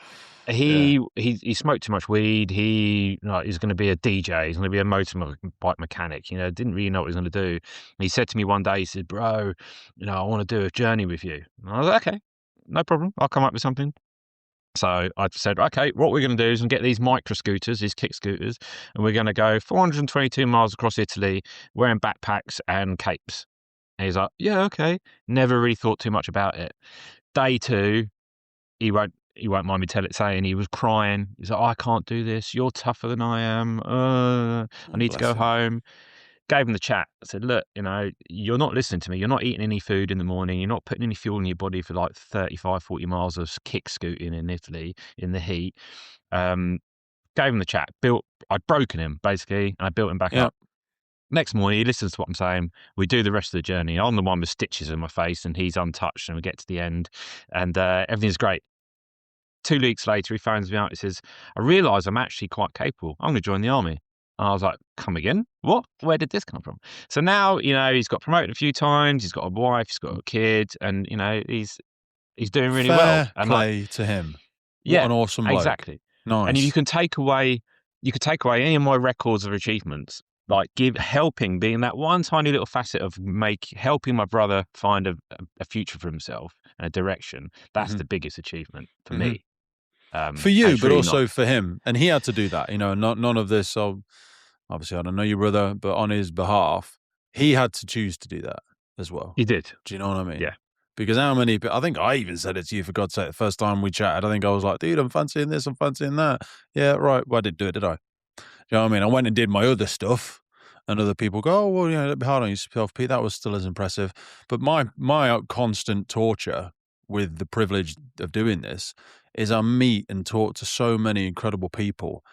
Yeah. he smoked too much weed. He's going to be a DJ. He's going to be a motorbike mechanic. Didn't really know what he was going to do. And he said to me one day, he said, "Bro, I want to do a journey with you." And I was like, "Okay, no problem. I'll come up with something." So I said, "Okay, what we're going to do is get these micro scooters, these kick scooters, and we're going to go 422 miles across Italy wearing backpacks and capes." And he's like, "Yeah, okay." Never really thought too much about it. Day two, he won't mind me saying he was crying. He's like, "Oh, I can't do this. You're tougher than I am. I Oh, need to bless go him. home." Gave him the chat. I said, "Look, you're not listening to me. You're not eating any food in the morning. You're not putting any fuel in your body for like 35, 40 miles of kick scooting in Italy in the heat." Um, Gave him the chat. I'd broken him basically, and I built him back Yeah. up. Next morning, he listens to what I'm saying. We do the rest of the journey. I'm the one with stitches in my face, and he's untouched. And we get to the end, and everything's great. 2 weeks later, he phones me out. He says, "I realise I'm actually quite capable. I'm going to join the army." And I was like, "Come again? What? Where did this come from?" So now, he's got promoted a few times. He's got a wife. He's got a kid, and he's doing really well. Fair And like, play to him. What yeah, an awesome bloke. exactly. And if Nice. you could take away any of my records of achievements, like helping, being that one tiny little facet of helping my brother find a future for himself and a direction. That's Mhm. the biggest achievement for Mhm. me. For And you, it's but really not. also for him, and he had to do that. None of this. So obviously, I don't know your brother, but on his behalf, he had to choose to do that as well. He did. Do you know what I mean? Yeah. Because how many? I think I even said it to you, for God's sake, the first time we chatted. I think I was like, "Dude, I'm fancying this. I'm fancying that." Yeah, right. Well, I didn't do it, did I? You know what I mean? I went and did my other stuff, and other people go, "Oh, well, it'd be hard on yourself, Pete." That was still as impressive. But my constant torture with the privilege of doing this is I meet and talk to so many incredible people,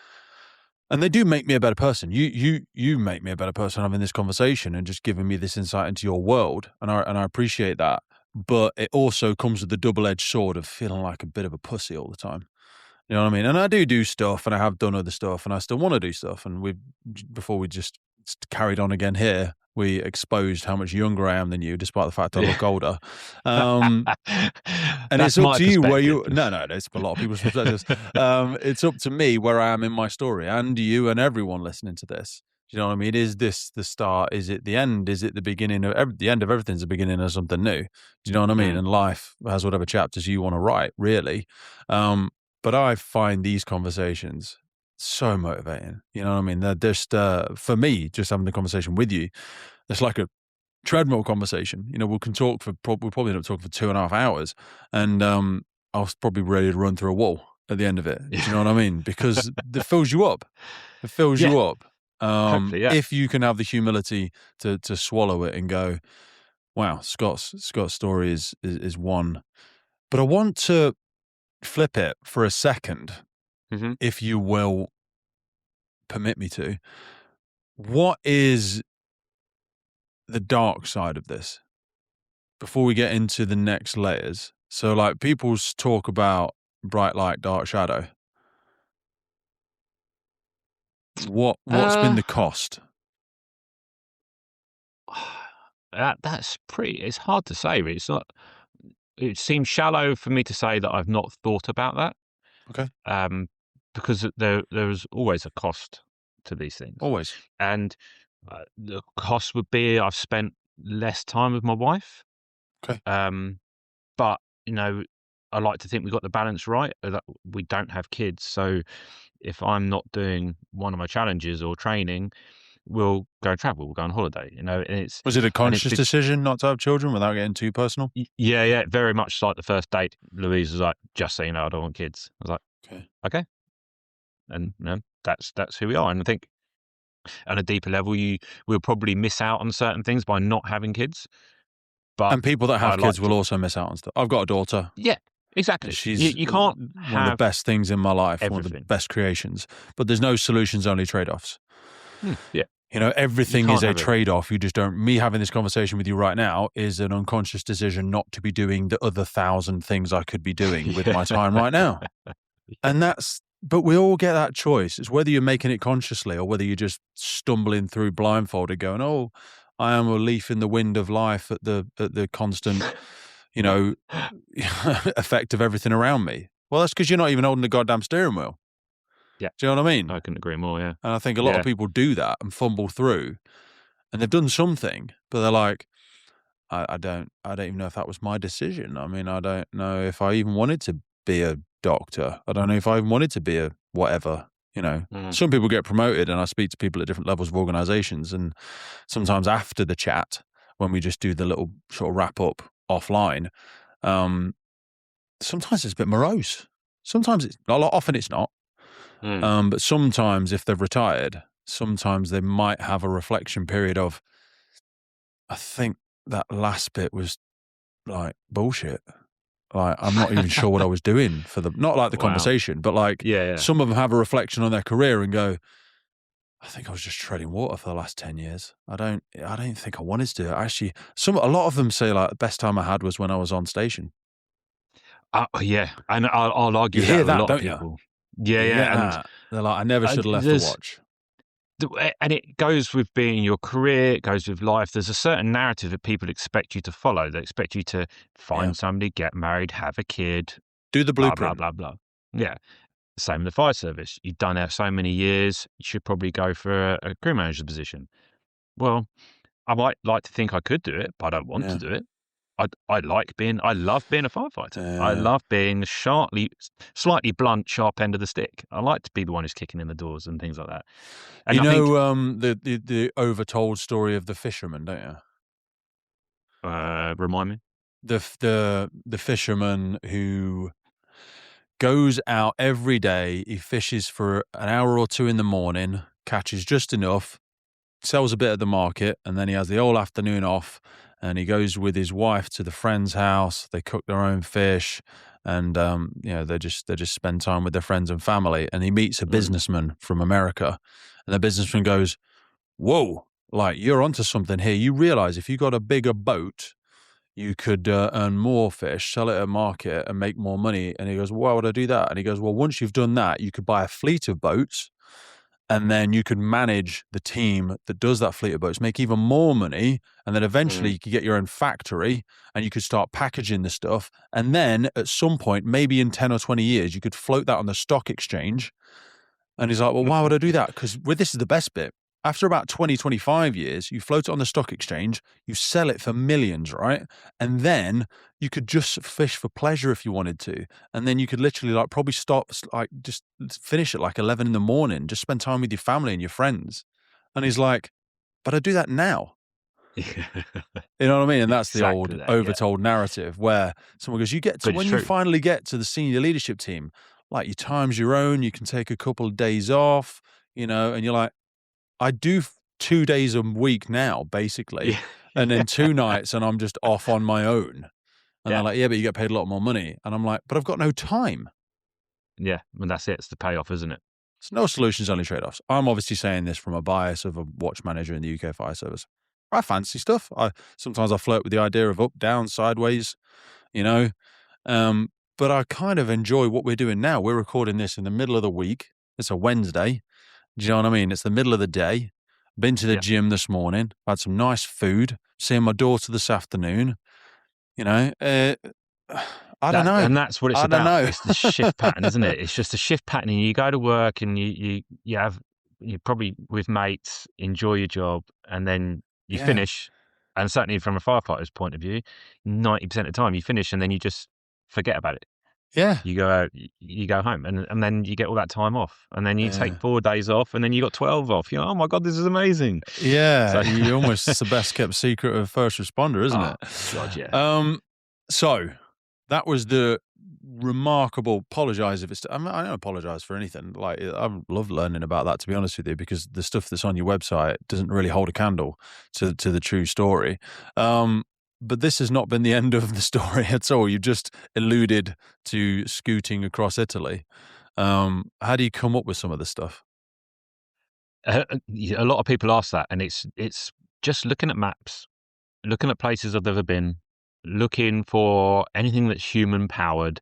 and they do make me a better person. You make me a better person having this conversation and just giving me this insight into your world, and I appreciate that. But it also comes with the double-edged sword of feeling like a bit of a pussy all the time. You know what I mean? And I do stuff, and I have done other stuff, and I still want to do stuff. And before we just carried on again here, we exposed how much younger I am than you, despite the fact I look older. Um, and it's That's up my to you where perspective. you. No, it's a lot of people's perspectives. It's up to me where I am in my story, and you and everyone listening to this. Do you know what I mean? Is this the start? Is it the end? Is it the beginning of the end of everything's the beginning of something new? Do you know what I mean? Mm. And life has whatever chapters you want to write, really. But I find these conversations so motivating. You know what I mean? They're just, for me, just having the conversation with you, it's like a treadmill conversation. We can talk we'll probably end up talking for 2.5 hours, and I was probably ready to run through a wall at the end of it. Do you know what I mean? Because it fills you up. It fills Yeah. you up. Hopefully, yeah. If you can have the humility to swallow it and go, wow, Scott's story is one. But I want to flip it for a second, Mm-hmm. if you will permit me to. What is the dark side of this before we get into the next layers? So, like, people's talk about bright light, dark shadow. What's been Uh, the cost? that's pretty. It's hard to say. Really. It's not. It seems shallow for me to say that I've not thought about that. Okay, Um, because there is always a cost to these things, always. and the cost would be I've spent less time with my wife. Okay, Um, but I like to think we got the balance right. That we don't have kids, so if I'm not doing one of my challenges or training, we'll go travel, we'll go on holiday. was it a And it's conscious decision not to have children without getting too personal? yeah, yeah, very much like the first date. Louise was like, "Just so you know, I don't want kids." I was like, Okay, "Okay," and that's who we are. And I think on a deeper level, you will probably miss out on certain things by not having kids. But and people that I have like kids will to, also miss out on stuff. I've got a daughter. yeah, And exactly. You she's you can't one of the have best things in my life, one of the everything. best creations. But there's no solutions, only trade-offs. Yeah, you Everything is can't a have everything. trade-off. You just don't. Me having this conversation with you right now is an unconscious decision not to be doing the other 1,000 things I could be doing with my time right now. And but we all get that choice. It's whether you're making it consciously or whether you're just stumbling through blindfolded going, oh, I am a leaf in the wind of life at the constant, you know, effect of everything around me. Well, that's because you're not even holding the goddamn steering wheel. Yeah, Do you know what I mean? I couldn't agree more. Yeah, And I think a lot of yeah. people do that and fumble through, and they've done something, but they're like, I don't even know if that was my decision. I mean, I don't know if I even wanted to be a doctor. I don't know if I even wanted to be a whatever. Mhm. Some people get promoted, and I speak to people at different levels of organizations, and sometimes after the chat, when we just do the little sort of wrap up offline, um, sometimes it's a bit morose. Sometimes often it's not. Mm. But sometimes if they've retired, sometimes they might have a reflection period of, I think that last bit was like bullshit. Like, I'm not even sure what I was doing not like the Wow. conversation, but like Yeah, yeah. some of them have a reflection on their career and go, I think I was just treading water for the last 10 years. I don't think I wanted to do it. Actually, a lot of them say like the best time I had was when I was on station. Yeah, and I'll argue You with that hear with a that, lot of don't you? people. Yeah, You get yeah, that. They're like, I never should and have left the there's watch. and it goes with being your career, it goes with life. There's a certain narrative that people expect you to follow. They expect you to Yeah. find somebody, get married, have a kid, Do the blah blah blueprint. blah blah. Yeah, Same in the fire service. You've done it so many years, you should probably go for a crew manager's position. Well, I might like to think I could do it, but I don't want to Yeah. do it. I love being a firefighter. I Yeah. love being the slightly blunt, sharp end of the stick. I like to be the one who's kicking in the doors and things like that. And You I think, know, the overtold story of the fisherman, don't you? remind me. The fisherman who goes out every day, he fishes for an hour or two in the morning, catches just enough, sells a bit at the market, and then he has the whole afternoon off, and he goes with his wife to the friend's house. They cook their own fish, and they just spend time with their friends and family. And he meets a Mm, businessman from America, and the businessman goes, "Whoa, like you're onto something here. You realize if you got a bigger boat, you could earn more fish, sell it at market, and make more money." And he goes, "Why would I do that?" And he goes, "Well, once you've done that, you could buy a fleet of boats, and then you could manage the team that does that fleet of boats, make even more money, and then eventually mm, you could get your own factory, and you could start packaging the stuff. And then at some point, maybe in 10 or 20 years, you could float that on the stock exchange." And he's like, "Well, why would I do that? Because this is the best bit. After about 20, 25 years, you float it on the stock exchange, you sell it for millions, right? And then you could just fish for pleasure if you wanted to. And then you could literally like probably stop, like just finish at like 11 in the morning, just spend time with your family and your friends." And he's like, "But I do that now." mm. You know what I mean? And that's the Exactly old that. Yeah, overtold narrative where someone goes, but it's when you true. finally get to the senior leadership team, like your time's your own, you can take a couple of days off, and you're like, "I do 2 days a week now, basically, Yeah, and then yeah, 2 nights and I'm just off on my own." And they're yeah, like, "Yeah, but you get paid a lot more money." And I'm like, "But I've got no time." yeah. And that's it. It's the payoff, isn't it? It's no solutions, only trade-offs. I'm obviously saying this from a bias of a watch manager in the UK fire service. I fancy stuff. Sometimes I flirt with the idea of up, down, sideways, you know? Um, but I kind of enjoy what we're doing now. We're recording this in the middle of the week. It's a Wednesday. Do you know what I mean? It's the middle of the day. Been to the Yeah. gym this morning. Had some nice food. Seeing my daughter this afternoon. You know, I don't know. That's what it's I don't about. know. It's the shift pattern, isn't it? It's just a shift pattern, and you go to work and you have you probably with mates, enjoy your job, and then you Yeah. finish. And certainly from a firefighter's point of view, 90% of the time you finish and then you just forget about it. Yeah. You go out, you go home, and then you get all that time off, and then you take Yeah. 4 days off, and then you got 12 off. You're, oh my god, this is amazing. Yeah. So, You almost, it's the best kept secret of first responder, isn't oh it? god, yeah, So that was the remarkable. Apologize if it's. I don't apologize for anything. Like I love learning about that, to be honest with you, because the stuff that's on your website doesn't really hold a candle to the true story. But this has not been the end of the story at all. You just alluded to scooting across Italy. How do you come up with some of this stuff? a lot of people ask that, and it's just looking at maps, looking at places I've never been, looking for anything that's human powered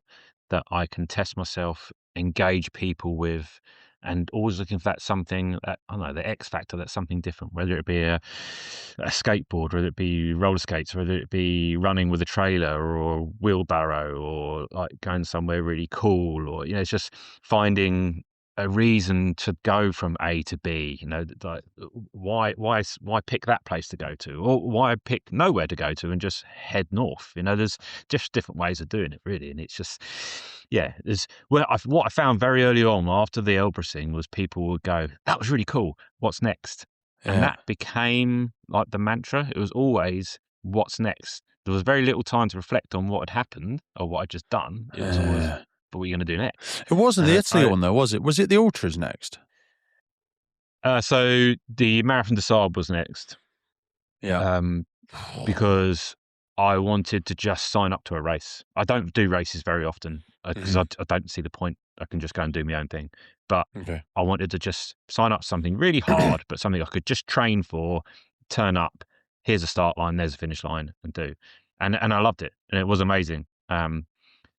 that I can test myself, engage people with, and always looking for that something that, I don't know, the X factor, that's something different, whether it be a skateboard, whether it be roller skates, whether it be running with a trailer or a wheelbarrow, or like going somewhere really cool, or, it's just finding a reason to go from A to B, like why pick that place to go to, or why pick nowhere to go to and just head north? There's just different ways of doing it, really, and it's just, yeah. What I found very early on after the Elbrusing was people would go, "That was really cool. What's next?" And Yeah. that became like the mantra. It was always, "What's next?" There was very little time to reflect on what had happened or what I'd just done. It was always, Yeah. "But what are you going to do next?" It wasn't the And Italy one though, was it? Was it the ultras next? so the Marathon des Sables was next, Yeah. um, because I wanted to just sign up to a race. I don't do races very often because Mhm. I don't see the point. I can just go and do my own thing. But Okay. I wanted to just sign up to something really hard, but something I could just train for, turn up, here's a start line, there's a finish line, and do. And I loved it, and it was amazing.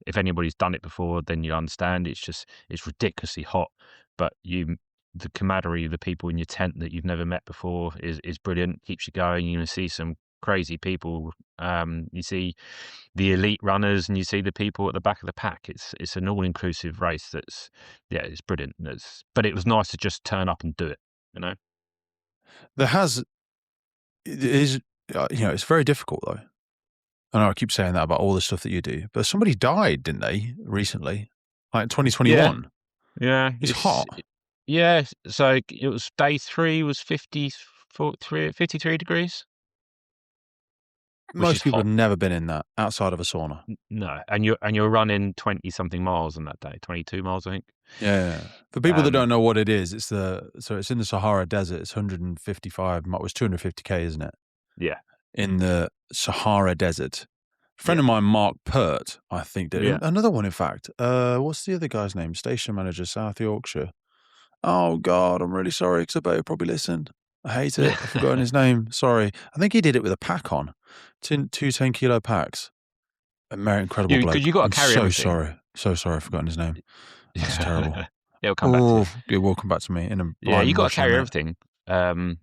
If anybody's done it before, then you understand. It's ridiculously hot, but the camaraderie of the people in your tent that you've never met before is brilliant. Keeps you going. You're going to see some crazy people. You see the elite runners, and you see the people at the back of the pack. It's an all-inclusive race. It's brilliant. But it was nice to just turn up and do it. You know. It is, it's very difficult though. I know I keep saying that about all the stuff that you do, but somebody died, didn't they, recently? Like in Yeah, 2021. yeah. It's hot. Yeah. So it was day 3 was 53 degrees, which is Most people hot. have never been in that outside of a sauna. No, and you're running 20 something miles on that day, 22 miles, I think. Yeah. For people that don't know what it is, it's in the Sahara Desert. It's 155. It was 250k, isn't it? Yeah, In the Sahara Desert. A friend yeah, of mine, Mark Pert, I think did yeah. another one. In fact, what's the other guy's name? Station manager, South Yorkshire. Oh God, I'm really sorry because I bet he'll probably listen. I hate it. I've forgotten his name. Sorry. I think he did it with a pack on, two 10-kilo packs. A very incredible Because bloke. you got to I'm carry so everything. sorry. So sorry I've forgotten his name. That's terrible. It'll come back to you. Oh, it will come back to me in a Yeah, blind you got to rush in a carry minute. everything.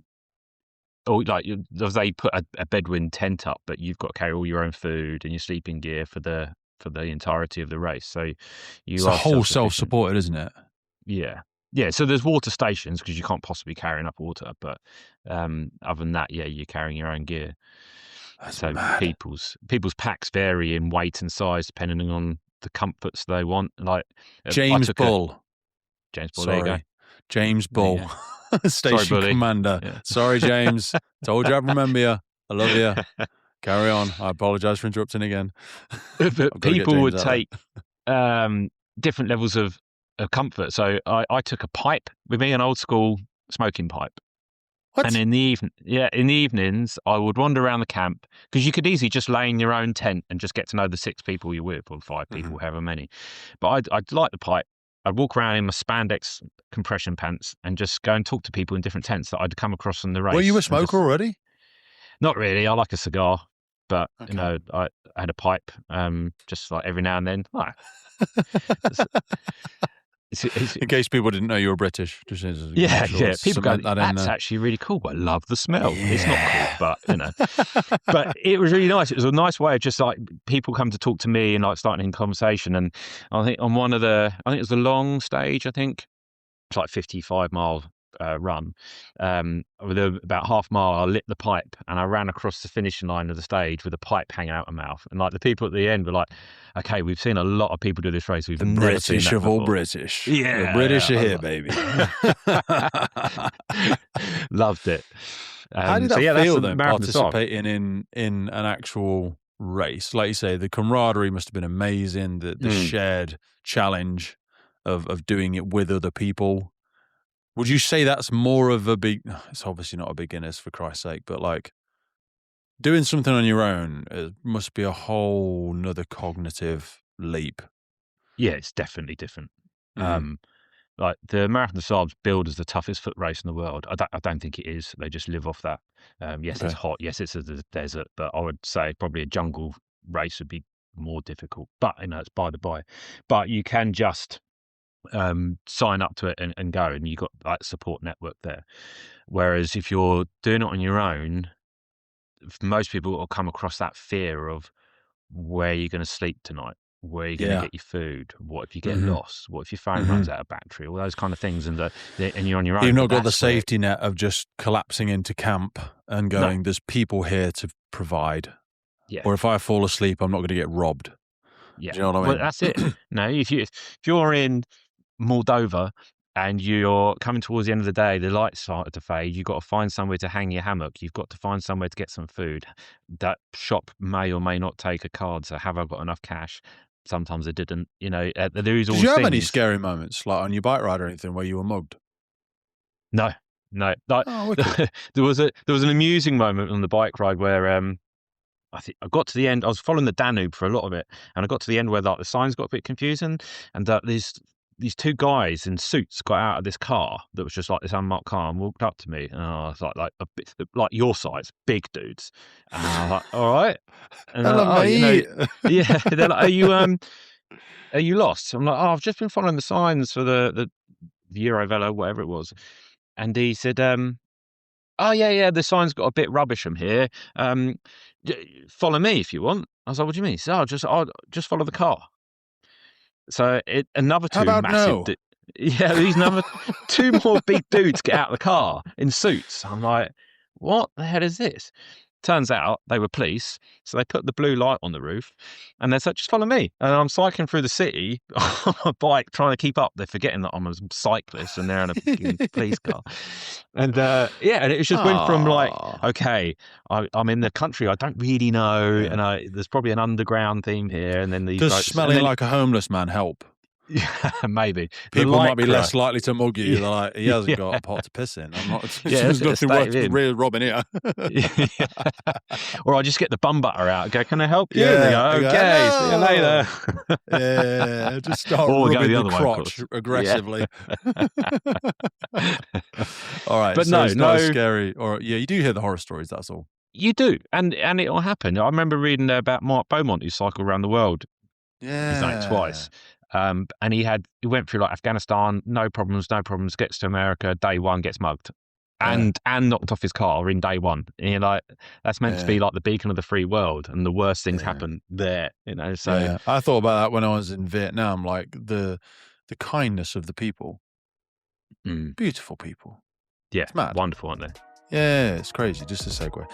Or like they put a Bedouin tent up, but you've got to carry all your own food and your sleeping gear for the entirety of the race. So It's you the are whole self-sufficient. self-supported, isn't it? Yeah. Yeah, so there's water stations because you can't possibly carry enough water, but other than that, yeah, you're carrying your own gear. That's So mad. people's packs vary in weight and size depending on the comforts they want. Like I James took a Bull. James Ball. There you go. Sorry. James There you Bull. go. Sorry, Station buddy. commander. Yeah. Sorry, James. Told you I'd remember you. I love you. Carry on. I apologize for interrupting again. But I've got to get people James would out there. take different levels of comfort. So I took a pipe with me, an old school smoking pipe. And What? in the evenings, I would wander around the camp because you could easily just lay in your own tent and just get to know the 6 people you're with, or 5 Mhm. people, however many. But I'd light the pipe. I'd walk around in my spandex compression pants and just go and talk to people in different tents that I'd come across on the Were you a race. And smoker just already? not really. I like a cigar, but Okay. I had a pipe, just like every now and then. Like, it's In case people didn't know you were British, just to make yeah, sure to yeah. People go, cement that in "That's there. actually really cool. I love the smell." It's not cool, Yeah. but but it was really nice. It was a nice way of just like people come to talk to me and like starting in conversation. And I think on I think it was the long stage. I think it's like 55-mile run. With about half mile, I lit the pipe and I ran across the finishing line of the stage with a pipe hanging out of my mouth. And like the people at the end were like, "Okay, we've seen a lot of people do this race. We've The never seen British that of all before." British. The Yeah, British are I here, baby. loved it. How did So that yeah, that's feel the then, Marathon des Sables. participating in an actual race? Like you say, the camaraderie must have been amazing. The shared challenge of doing it with other people. Would you say that's more of a big? It's obviously not a beginner's, for Christ's sake, but like doing something on your own, it must be a whole nother cognitive leap. Yeah, it's definitely different. Mhm. Like the Marathon des Sables billed as the toughest foot race in the world. I don't think it is. They just live off that. Yes, it's Okay. hot. Yes, it's a desert, but I would say probably a jungle race would be more difficult. But it's by the by. But you can just sign up to it and go, and you got like support network there. Whereas if you're doing it on your own, most people will come across that fear of where you're going to sleep tonight, where you're going to Yeah. get your food, what if you get Mhm. lost, what if your phone runs Mhm. out of battery, all those kind of things, and and you're on your You've own. not But got the that's where safety net of just collapsing into camp and no, going, there's people here to provide. yeah, Or if I fall asleep, I'm not going to get robbed. yeah. Do you know what I Well, mean? that's it. No, if you're in Moldova and you're coming towards the end of the day, the lights started to fade. You've got to find somewhere to hang your hammock. You've got to find somewhere to get some food. That shop may or may not take a card. So have I got enough cash? Sometimes they didn't. There is all Did you these have any things. scary moments, like on your bike ride or anything, where you were mugged? No, no. Like Oh, wicked. there was an amusing moment on the bike ride where I think I got to the end. I was following the Danube for a lot of it, and I got to the end where like the signs got a bit confusing, and these 2 guys in suits got out of this car that was just like this unmarked car and walked up to me, and I was like a bit like your size, big dudes, and I was like, all right, and they're Hello, like, oh, mate. yeah, they're like, are you lost? I'm like, oh, I've just been following the signs for the Eurovelo, whatever it was, and he said, oh yeah, the sign's got a bit rubbish from here. Follow me if you want. I was like, what do you mean? He said, I'll just follow the car. So another How two about massive, no? yeah, these another two more big dudes get out of the car in suits. I'm like, what the hell is this? Turns out they were police, so they put the blue light on the roof, and they said, "Just follow me." And I'm cycling through the city on a bike, trying to keep up. They're forgetting that I'm a cyclist, and they're in a fucking police car. And and it just went from like, Ah, okay, I'm in the country I don't really know, yeah. and there's probably an underground theme here, and then these Does blokes, and smelling then like a homeless man help? yeah, maybe the People might be lycra. less likely to mug you. They're like, he hasn't Yeah, got a pot to piss in. I'm not. yeah, let's There's get the nothing state worth of him. real robbing here. Yeah. Or I just get the bum butter out and go, can I help you? And they Yeah, go, they go, okay, see you hello. later. Yeah, just start Or we go rubbing the the other way, of crotch course. Yeah. aggressively. All right, But so it's not as no, scary. Or yeah, you do hear the horror stories. That's all. you do. And it'll happen. I remember reading about Mark Beaumont, who cycled around the world. He's done it Yeah, twice. And he went through like Afghanistan, no problems, gets to America, day one, gets mugged. yeah, And knocked off his car in day one. And you're like, that's meant to yeah, be like the beacon of the free world, and the worst things yeah, happen there, So yeah. I thought about that when I was in Vietnam. Like the kindness of the people, mm, beautiful people. yeah, It's mad. wonderful, aren't they? Yeah, it's crazy. Just a segue.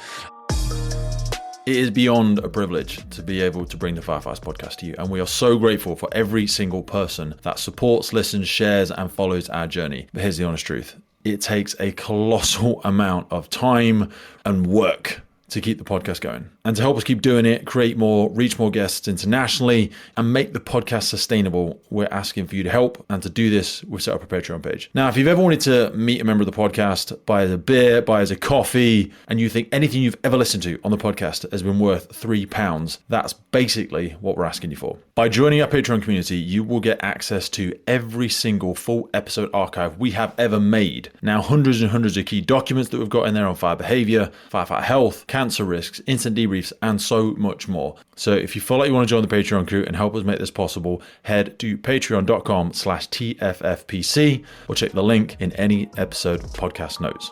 It is beyond a privilege to be able to bring the Firefighters podcast to you, and we are so grateful for every single person that supports, listens, shares, and follows our journey. But here's the honest truth. It takes a colossal amount of time and work to keep the podcast going. And to help us keep doing it, create more, reach more guests internationally, and make the podcast sustainable, we're asking for you to help. And to do this, we've set up a Patreon page. Now, if you've ever wanted to meet a member of the podcast, buy us a beer, buy us a coffee, and you think anything you've ever listened to on the podcast has been worth £3, that's basically what we're asking you for. By joining our Patreon community, you will get access to every single full episode archive we have ever made. Now, hundreds and hundreds of key documents that we've got in there on fire behavior, firefighter health, cancer risks, instant debriefs, and so much more. So if you feel like you want to join the Patreon crew and help us make this possible, head to patreon.com/TFFPC or check the link in any episode podcast notes.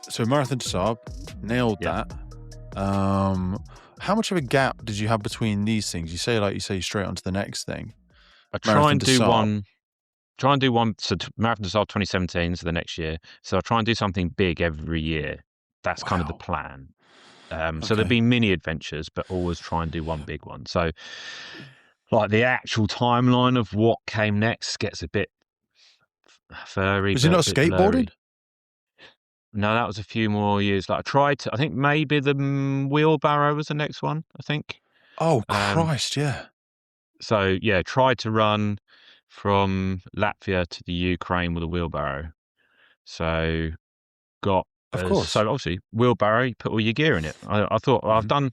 So Marathon to Saab, nailed that. How much of a gap did you have between these things? You say straight on to the next thing. I try and do one. So Marathon to Saab 2017, so the next year. So I try and do something big every year. That's kind of the plan. So there'll be mini adventures, but always try and do one big one. So like the actual timeline of what came next gets a bit furry. Was it not skateboarding? Blurry. No, that was a few more years. Like I think maybe the wheelbarrow was the next one, I think. Oh, Christ, yeah. So yeah, tried to run from Latvia to the Ukraine with a wheelbarrow. So got Of course. So obviously, wheelbarrow, you put all your gear in it. I thought, I've done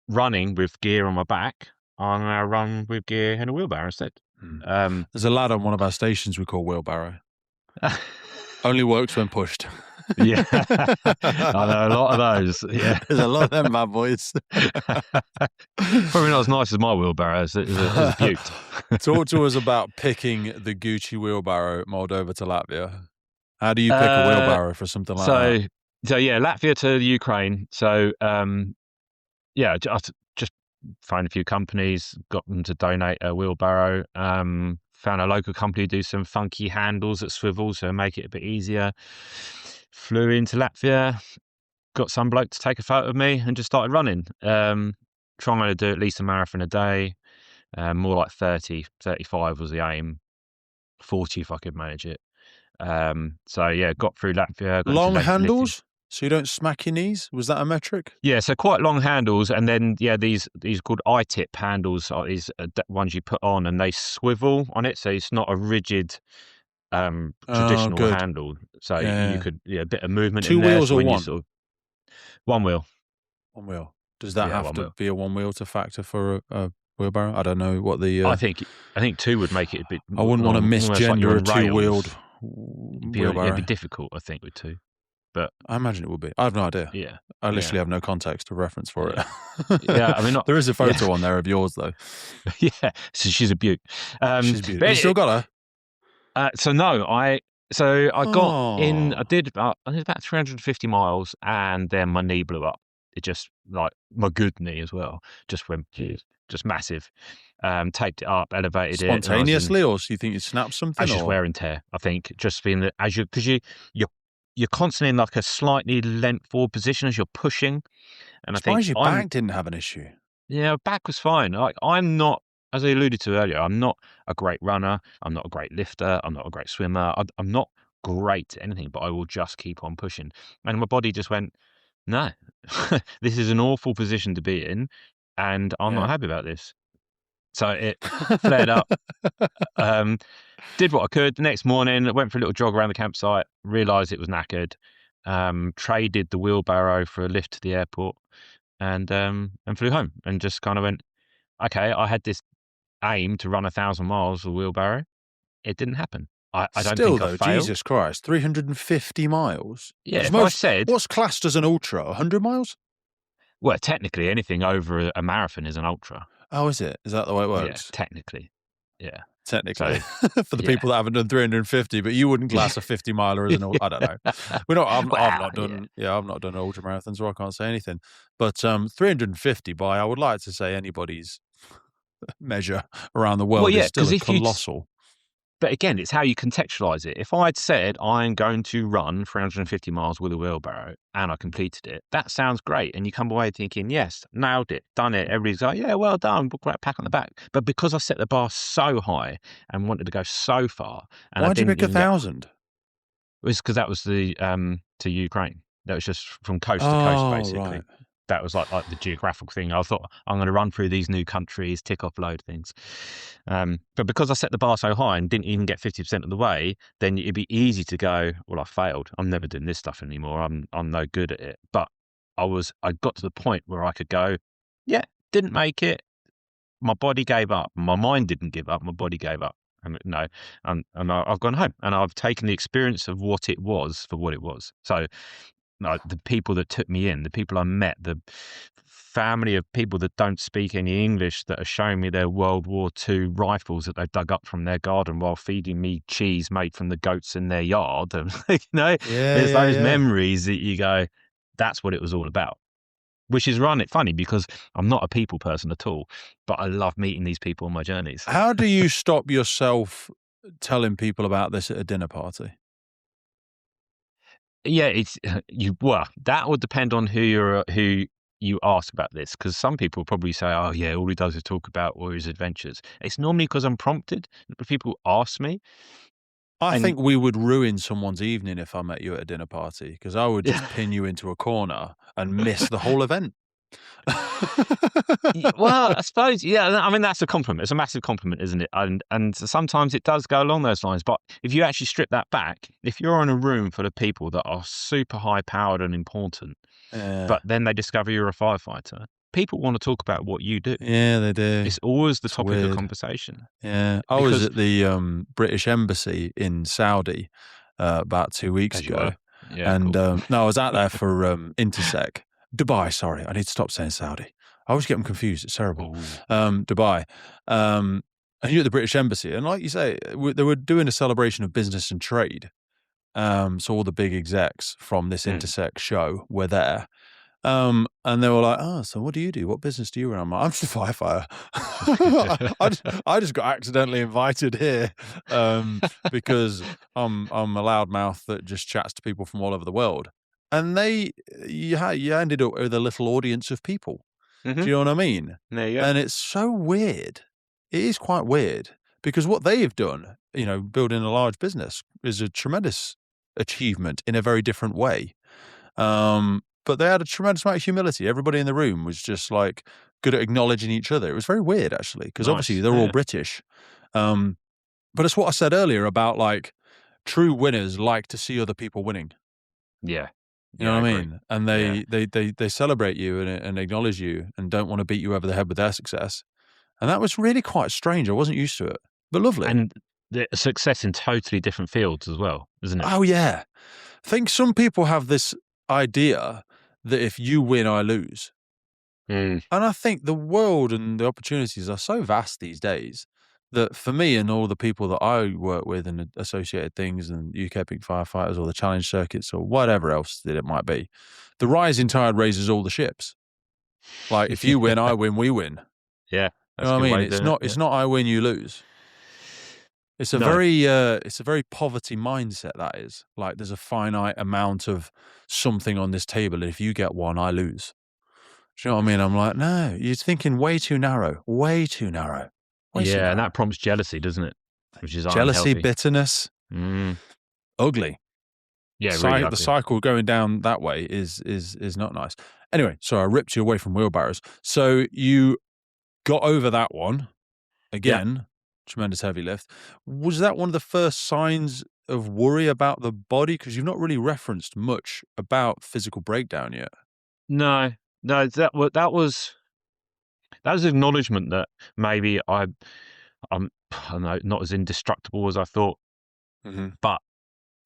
running with gear on my back. I'm going to run with gear in a wheelbarrow instead. There's a lad on one of our stations we call wheelbarrow. Only works when pushed. Yeah. I know a lot of those. Yeah. There's a lot of them bad boys. Probably not as nice as my wheelbarrow as a butte. Talk to us about picking the Gucci wheelbarrow Moldova to Latvia. How do you pick a wheelbarrow for something like that? So yeah, Latvia to the Ukraine. So yeah, just found a few companies, got them to donate a wheelbarrow. Found a local company do some funky handles that swivel, so make it a bit easier. Flew into Latvia, got some bloke to take a photo of me, and just started running. Trying to do at least a marathon a day. More like 30, 35 was the aim. 40 if I could manage it. So yeah, got through Latvia. Long handles, so you don't smack your knees. Was that a metric? Yeah, so quite long handles, and then these called I-tip handles are these ones you put on, and they swivel on it, so it's not a rigid traditional handle. So you could a bit of movement. Two in there, wheels so or one? One wheel. One wheel. Does that have to be a one wheel to factor for a wheelbarrow? I don't know what the. I think two would make it a bit. I wouldn't want to misgender a two-wheeled wheelbarrow. It'd be difficult, I think, with two. But I imagine it would be. I have no idea. Yeah, I literally have no context or reference for it. Yeah, I mean, there is a photo on there of yours though. Yeah, so she's a beaut. She's beautiful. You still got her? So no, So I got in. Oh, I did about 350 miles, and then my knee blew up. It just like my good knee as well. Just went, just massive. Taped it up, elevated it, and I was in. spontaneously, or so you think you snapped I something, was just or wear and tear. I think just being as you because you're you're constantly in like a slightly leant forward position as you're pushing, and I think surprised your back didn't have an issue. yeah, back was fine. Like I'm not, as I alluded to earlier, I'm not a great runner. I'm not a great lifter. I'm not a great swimmer. I'm not great at anything, but I will just keep on pushing. And my body just went, no, this is an awful position to be in, and I'm not Yeah. happy about this. So it flared up. Um, did what I could. The next morning, I went for a little jog around the campsite. Realised it was knackered. Traded the wheelbarrow for a lift to the airport, and flew home. And just kind of went, okay, I had this aim to run 1,000 miles with a wheelbarrow. It didn't happen. I don't Still think I though, failed. Jesus Christ, 350 miles? Yeah, Because if I said, what's classed as an ultra? 100 miles? well, technically anything over a marathon is an ultra. Oh, is it? Is that the way it Yeah, works? technically. Yeah. Technically, So, for the yeah. people that haven't done 350, but you wouldn't class a 50 miler as an I don't know. We're not. I've Wow, not yeah. done. Yeah, I've not done an ultra marathon, so I can't say anything. But 350 by I would like to say anybody's measure around the Well, world is yeah, still because a if you'd colossal. but again, it's how you contextualize it. If I'd said I'm going to run 350 miles with a wheelbarrow and I completed it, that sounds great. And you come away thinking, yes, nailed it, done it. Everybody's like, yeah, well done, great pat on the back. But because I set the bar so high and wanted to go so far, and I Why'd you didn't pick a even get thousand? it was because that was the to Ukraine. That was just from coast to coast, Oh, right. basically. That was like the geographical thing. I thought I'm going to run through these new countries, tick off load of things. But because I set the bar so high and didn't even get 50% of the way, then it'd be easy to go, well, I failed. I'm never doing this stuff anymore. I'm no good at it. But I got to the point where I could go, yeah, didn't make it. My body gave up. My mind didn't give up. My body gave up. And no, I've gone home and I've taken the experience of what it was for what it was. So like the people that took me in, the people I met, the family of people that don't speak any English that are showing me their World War II rifles that they dug up from their garden while feeding me cheese made from the goats in their yard. And, Yeah, there's yeah, those yeah. memories that you go, that's what it was all about. Which is funny because I'm not a people person at all, but I love meeting these people on my journeys. How do you stop yourself telling people about this at a dinner party? Yeah, it's well, that would depend on who you ask about this, because some people probably say, "Oh, yeah, all he does is talk about all his adventures." It's normally because I'm prompted. People ask me, I and think we would ruin someone's evening if I met you at a dinner party because I would just pin you into a corner and miss the whole event. well, I suppose, yeah. I mean, that's a compliment. It's a massive compliment, isn't it? And sometimes it does go along those lines. But if you actually strip that back, if you're in a room full of people that are super high powered and important, Yeah, but then they discover you're a firefighter, people want to talk about what you do. yeah, they do. It's always the It's topic of weird. conversation Yeah, I was because, at the British Embassy in Saudi about 2 weeks as you ago, were, yeah, and cool. no, I was out there for Intersec Dubai. Sorry, I need to stop saying Saudi. I always get them confused. It's terrible. Oh, Dubai. And you're at the British Embassy, and like you say, they were doing a celebration of business and trade. So all the big execs from this mm. Intersec show were there. And they were like, "Oh, so what do you do? What business do you run?" I'm like, "I'm just a firefighter. I just got accidentally invited here because I'm a loudmouth that just chats to people from all over the world." And you ended up with a little audience of people. hmm Do you know what I mean? There you go. And it's so weird. It is quite weird because what they've done, building a large business is a tremendous achievement in a very different way. But they had a tremendous amount of humility. Everybody in the room was just like good at acknowledging each other. It was very weird actually, because obviously Nice. they're all Yeah. British. Um, but it's what I said earlier about like true winners like to see other people winning. Yeah. You know Yeah, I what I agree. mean? And Yeah. they celebrate you and acknowledge you and don't want to beat you over the head with their success. And that was really quite strange. I wasn't used to it, but lovely. And the success in totally different fields as well, isn't it? Oh yeah. I think some people have this idea that if you win, I lose. Mm. And I think the world and the opportunities are so vast these days that for me and all the people that I work with and associated things and UK Peak Firefighters or the challenge circuits or whatever else that it might be, the rising tide raises all the ships. Like if you win, I win, we win. Yeah, You that's know a what I good mean? way of It's doing it. not Yeah. it's not I win, you lose. No. It's a very poverty mindset, that is. Like there's a finite amount of something on this table, and if you get one, I lose. Do you know what I mean? I'm like, no, you're thinking way too narrow, way too narrow, way too Yeah, and narrow. that prompts jealousy, doesn't it? Which is Jealousy, unhealthy. bitterness, Mm. ugly. Yeah, really The ugly. cycle going down that way is not nice. Anyway, so I ripped you away from wheelbarrows. So you got over that one Yeah. again. Tremendous heavy lift. Was that one of the first signs of worry about the body? Because you've not really referenced much about physical breakdown yet. No, no, that was acknowledgement that maybe I don't know, not as indestructible as I thought, Mm-hmm. but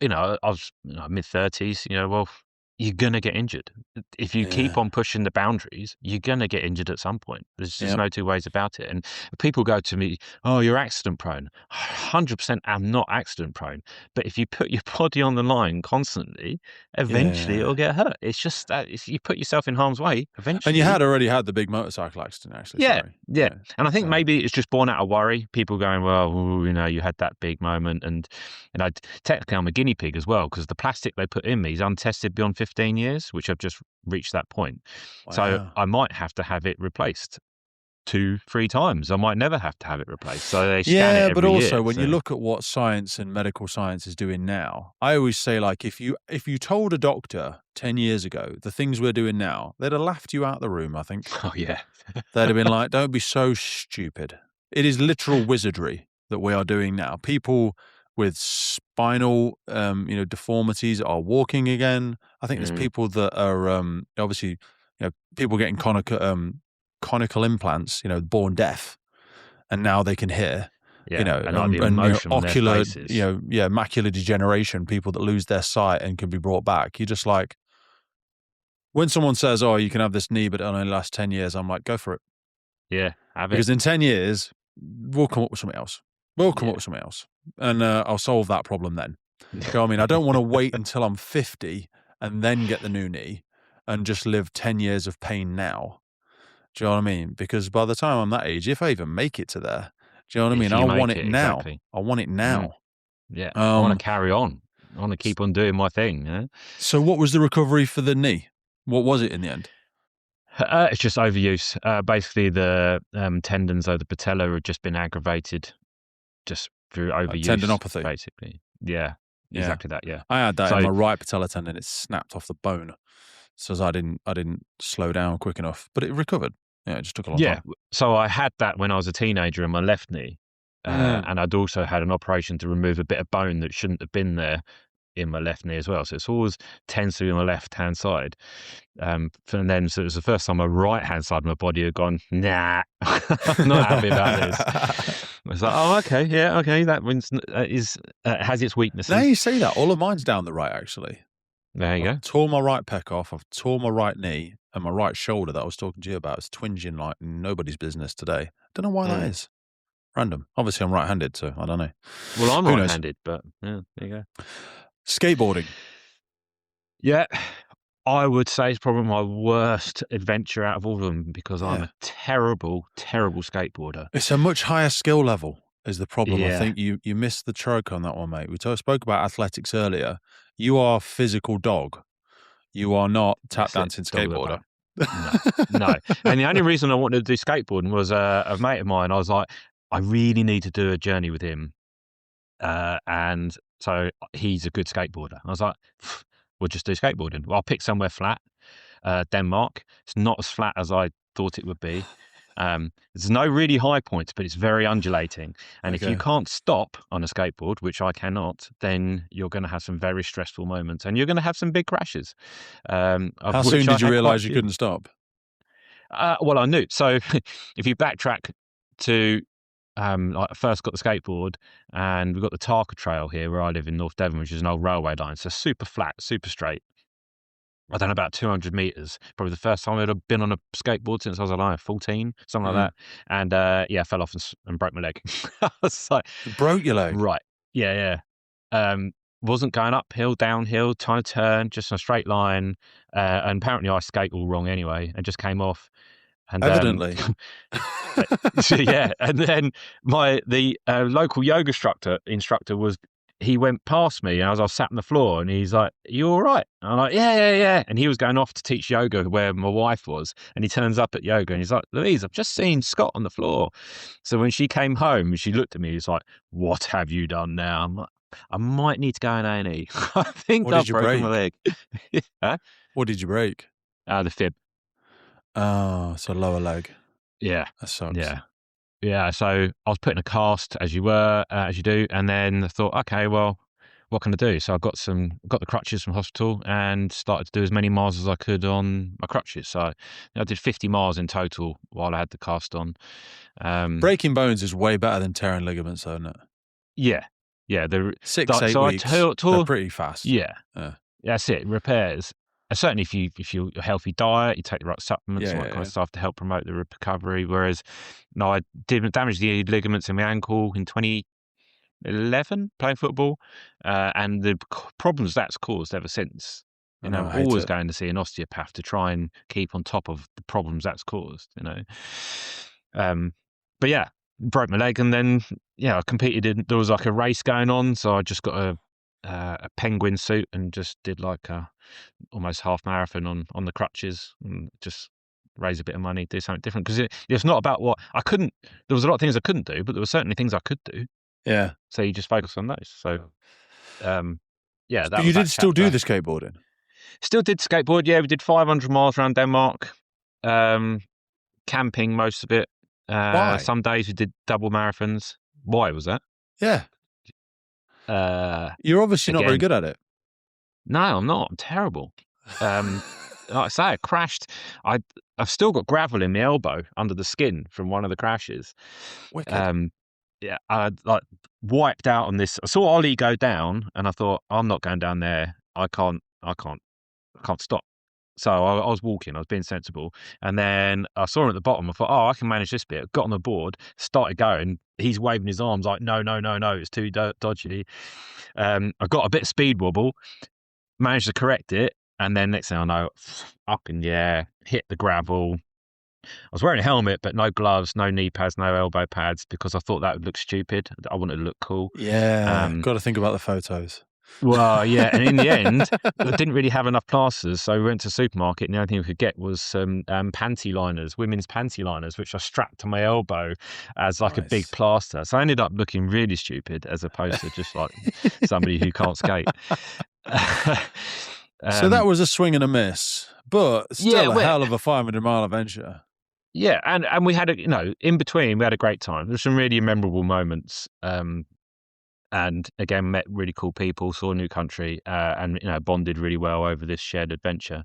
I was mid-30s. Well, you're gonna get injured if you keep Yeah. on pushing the boundaries. You're gonna get injured at some point. There's just Yep. no two ways about it. And people go to me, "Oh, you're accident prone." 100% am not accident prone, but if you put your body on the line constantly, eventually Yeah. it'll get hurt. It's just that if you put yourself in harm's way, And you eventually. had already had the big motorcycle accident, actually. Yeah, Sorry. yeah, Yeah. and I think So. maybe it's just born out of worry. People going, "Well, ooh, you had that big moment," and technically I'm a guinea pig as well because the plastic they put in me is untested beyond 15 years, which I've just reached that point. So Wow. I might have to have it replaced 2, 3 times. I might never have to have it replaced. So they scan it Yeah, but every year. also when you So look at what science and medical science is doing now, I always say like if you told a doctor 10 years ago the things we're doing now, they'd have laughed you out the room, I think. oh yeah, They'd have been like, "Don't be so stupid." It is literal wizardry that we are doing now. People with spinal deformities are walking again. I think there's mm, people that are obviously people getting conical implants, born deaf and now they can hear, yeah, and like the and emotion on their ocular, faces. macular degeneration, people that lose their sight and can be brought back. You're just like, when someone says, "Oh, you can have this knee, but it only lasts 10 years," I'm like, go for it. Yeah, have it. Because in 10 years, we'll come up with something else. We'll come up Yeah. with something else. And I'll solve that problem then. Do you know what I mean? I don't want to wait until I'm 50 and then get the new knee and just live 10 years of pain now. Do you know what I mean? Because by the time I'm that age, if I even make it to there, do you know what I mean? If I you want make it it, now. exactly. I want it Mm. now. Yeah, I wanna Um, carry on. I wanna keep on doing my thing, so what was the recovery for the knee? What was it in the end? It's just overuse. Basically, the, tendons of the patella have just been aggravated just through overuse, Tendinopathy. basically. Yeah, Yeah. exactly that, yeah. I had that in So my right patella tendon. It snapped off the bone. So as I didn't slow down quick enough, but it recovered. Yeah, it just took a long yeah, time. so I had that when I was a teenager in my left knee, Mm. and I'd also had an operation to remove a bit of bone that shouldn't have been there in my left knee as well. So it's always tends to be on the left-hand side. And then so it was the first time my right-hand side of my body had gone, "Nah, I'm not happy about this." I was like, "Oh, okay, yeah, okay, that one's has its Now weaknesses." you say that, all of mine's down the right, actually. There you I've go. torn my right pec off, I've torn my right knee, and my right shoulder that I was talking to you about is twinging like nobody's business today. Don't know why that Mm. is. Random. Obviously, I'm right-handed, so I don't know. Well, I'm Who knows? right-handed, but yeah, there you go. Skateboarding. Yeah, I would say it's probably my worst adventure out of all of them because I'm Yeah. a terrible, terrible skateboarder. It's a much higher skill level is the problem. I Yeah, think you missed the troke on that one, mate. Spoke about athletics earlier. You are a physical dog. You are not tap that's it. dancing Dog of the skateboarder. bone. No, no. And the only reason I wanted to do skateboarding was a mate of mine. I was like, I really need to do a journey with him. And so he's a good skateboarder. I was like, we'll just do skateboarding. Well, I'll pick somewhere flat. Denmark. It's not as flat as I thought it would be. There's no really high points, but it's very undulating. And if you Okay. can't stop on a skateboard, which I cannot, then you're going to have some very stressful moments, and you're going to have some big crashes. How Of soon which I did you had quite a realize you few. couldn't stop? Well, I knew. So if you backtrack to I first got the skateboard, and we've got the Tarka Trail here where I live in North Devon, which is an old railway line. So super flat, super straight. I done about 200 meters. Probably the first time I'd have been on a skateboard since I was, I don't know, 14, something like that. And yeah, I fell off and broke my leg. I was like, It broke your leg. right, yeah. Wasn't going uphill, downhill, trying to turn, just in a straight line. And apparently I skate all wrong anyway, and just came off. And Evidently. so yeah, and then the local yoga instructor was, he went past me as I was sat on the floor, and he's like, "You all right?" And I'm like, yeah. And he was going off to teach yoga where my wife was, and he turns up at yoga, and he's like, "Louise, I've just seen Scott on the floor." So when she came home, she looked at me, he's like, "What have you done now?" I'm like, "I might need to go in A&E. I think What I've did you broken my leg." Huh? What did you break? The fib. Oh, so lower leg. Yeah. That sucks. Yeah. Yeah, so I was put in a cast as you do, and then I thought, okay, well, what can I do? So got the crutches from hospital and started to do as many miles as I could on my crutches. So I did 50 miles in total while I had the cast on. Breaking bones is way better than tearing ligaments, though, isn't it? Yeah. 6-8 weeks. They're pretty fast. Yeah, that's it. Repairs. And certainly, if you're a healthy diet, you take the right supplements, all that kind of stuff to help promote the recovery. Whereas, no, I did damage the ligaments in my ankle in 2011 playing football, and the problems that's caused ever since. You know, I'm always going to see an osteopath to try and keep on top of the problems that's caused. You know, but yeah, broke my leg, and then I competed there was like a race going on, so I just got a penguin suit and just did like a almost half marathon on the crutches, and just raise a bit of money, do something different, because it's not about what I couldn't. There was a lot of things I couldn't do, but there were certainly things I could do. Yeah. So you just focus on those. So yeah, but you did still do the skateboarding. Still did skateboard. Yeah, we did 500 miles around Denmark. Camping most of it. Why? Some days we did double marathons. Why was that? Yeah. You're obviously not very good at it. No, I'm not. I'm terrible. Like I say, I crashed. I've still got gravel in my elbow under the skin from one of the crashes. Wicked. Yeah, I like wiped out on this. I saw Ollie go down, and I thought, I'm not going down there. I can't stop. So I was walking. I was being sensible, and then I saw him at the bottom. I thought, oh, I can manage this bit. Got on the board, started going. He's waving his arms like, no, it's too dodgy. I got a bit of speed wobble, managed to correct it, and then next thing I know, up and hit the gravel. I was wearing a helmet, but no gloves, no knee pads, no elbow pads, because I thought that would look stupid. I wanted to look cool. Yeah, got to think about the photos. Well, yeah, and in the end, I didn't really have enough plasters, so we went to the supermarket, and the only thing we could get was some panty liners, women's panty liners, which I strapped to my elbow as like a big plaster. So I ended up looking really stupid, as opposed to just like somebody who can't skate. So that was a swing and a miss, but still a hell of a 500-mile adventure. Yeah, and we had in between we had a great time. There's some really memorable moments. And again, met really cool people, saw a new country, and bonded really well over this shared adventure.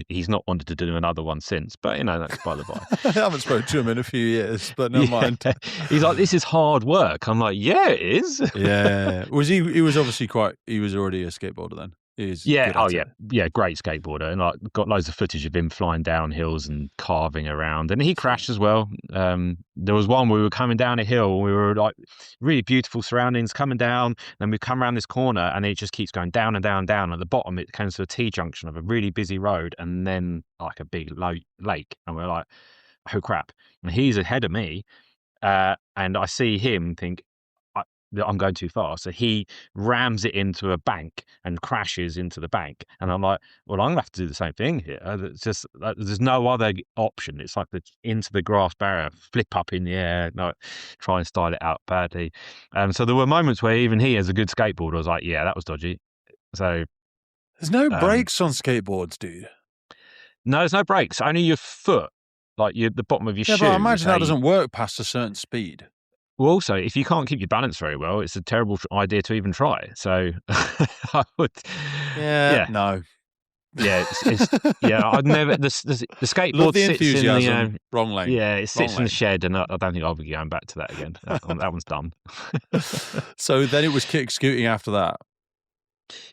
He's not wanted to do another one since, but that's by the by. I haven't spoken to him in a few years, but never mind. He's like, this is hard work. I'm like, yeah, it is. Yeah. Was he? He was obviously he was already a skateboarder then. Great skateboarder, and like got loads of footage of him flying down hills and carving around. And he crashed as well. There was one where we were coming down a hill, and we were like really beautiful surroundings coming down, and we come around this corner, and it just keeps going down and down and down. At the bottom, it comes to a T-junction of a really busy road, and then like a big lake, and we're like, oh crap! And he's ahead of me, and I see him think, I'm going too fast. So he rams it into a bank and crashes into the bank. And I'm like, well, I'm going to have to do the same thing here. It's just, there's no other option. It's like into the grass barrier, flip up in the air, try and style it out badly. So there were moments where even he, as a good skateboarder, was like, yeah, that was dodgy. So there's no brakes on skateboards, dude. No, there's no brakes. Only your foot, like the bottom of your shoe. Yeah, but I imagine that doesn't work past a certain speed. Well, also, if you can't keep your balance very well, it's a terrible idea to even try. So I would. Yeah. No. Yeah. I'd never. The skateboard Love the sits enthusiasm. in the wrong lane. Yeah, it sits in the shed, and I don't think I'll be going back to that again. That one's done. So then it was kick scooting after that.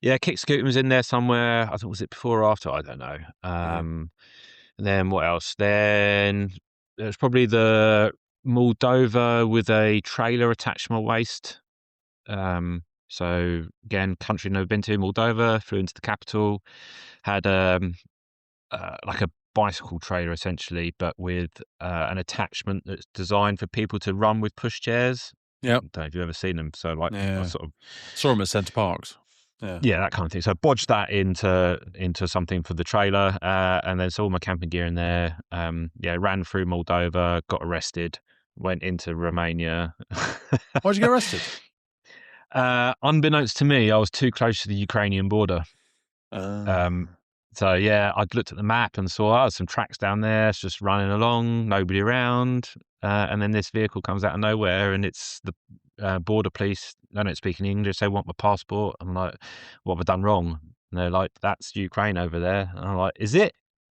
Yeah, Kick Scooter was in there somewhere. I thought, was it before or after? I don't know. Yeah. And then what else? Then there's probably the Moldova with a trailer attached to my waist. So again, country I've never been to, Moldova. Flew into the capital, had like a bicycle trailer essentially, but with an attachment that's designed for people to run with pushchairs. Yep. I don't know if you've ever seen them. So like I Yeah. sort of Saw him at Centre Parks. Yeah. yeah, that kind of thing. So I bodged that into something for the trailer, and then saw all my camping gear in there. Yeah, ran through Moldova, got arrested, went into Romania. Why'd you get arrested? Unbeknownst to me, I was too close to the Ukrainian border. Um, Uh, so yeah, I'd looked at the map and saw some tracks down there. It's just running along, nobody around, and then this vehicle comes out of nowhere, and it's the border police. They don't speak in English. They want my passport. I'm like, what have I done wrong? And they're like, that's Ukraine over there. And I'm like, is it?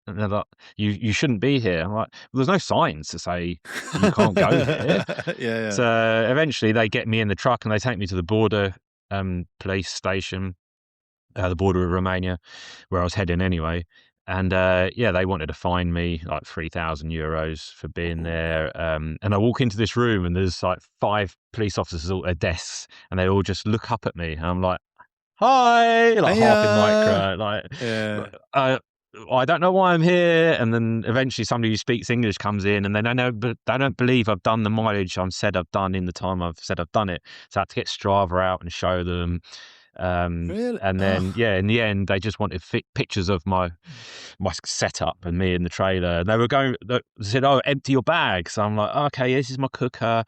And they're like, you shouldn't be here. I'm like, well, there's no signs to say you can't go here. yeah, yeah. So eventually they get me in the truck and they take me to the border police station, the border of Romania, where I was heading anyway. And yeah, they wanted to fine me like €3,000 for being Ooh. there. And I walk into this room and there's like 5 police officers all at desks, and they all just look up at me. And I'm like, "Hi," like Hey, half in micro, like, yeah. uh, I don't know why I'm here. And then eventually somebody who speaks English comes in, and they don't know, but they don't believe I've done the mileage I've said I've done in the time I've said I've done it. So I had to get Strava out and show them. Really? And then, Oh. yeah, in the end, they just wanted pictures of my setup and me in the trailer. They were going, they said, "Oh, empty your bag." So I'm like, "Okay, this is my cooker,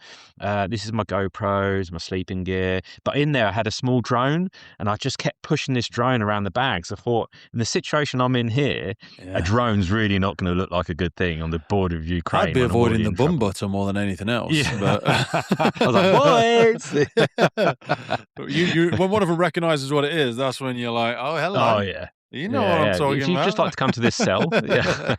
this is my GoPros, my sleeping gear." But in there, I had a small drone, and I just kept pushing this drone around the bags. I thought, in the situation I'm in here, a Yeah. drone's really not going to look like a good thing on the border of I'd Ukraine be when I'm avoiding already the in bum trouble. butter more than anything else, Yeah, but I was like, "Boys." when one of them recognizes what it is, that's when you're like, "Oh, Oh hello. yeah. You know what I'm Yeah, yeah. talking If you'd just like about." to come to this cell, yeah.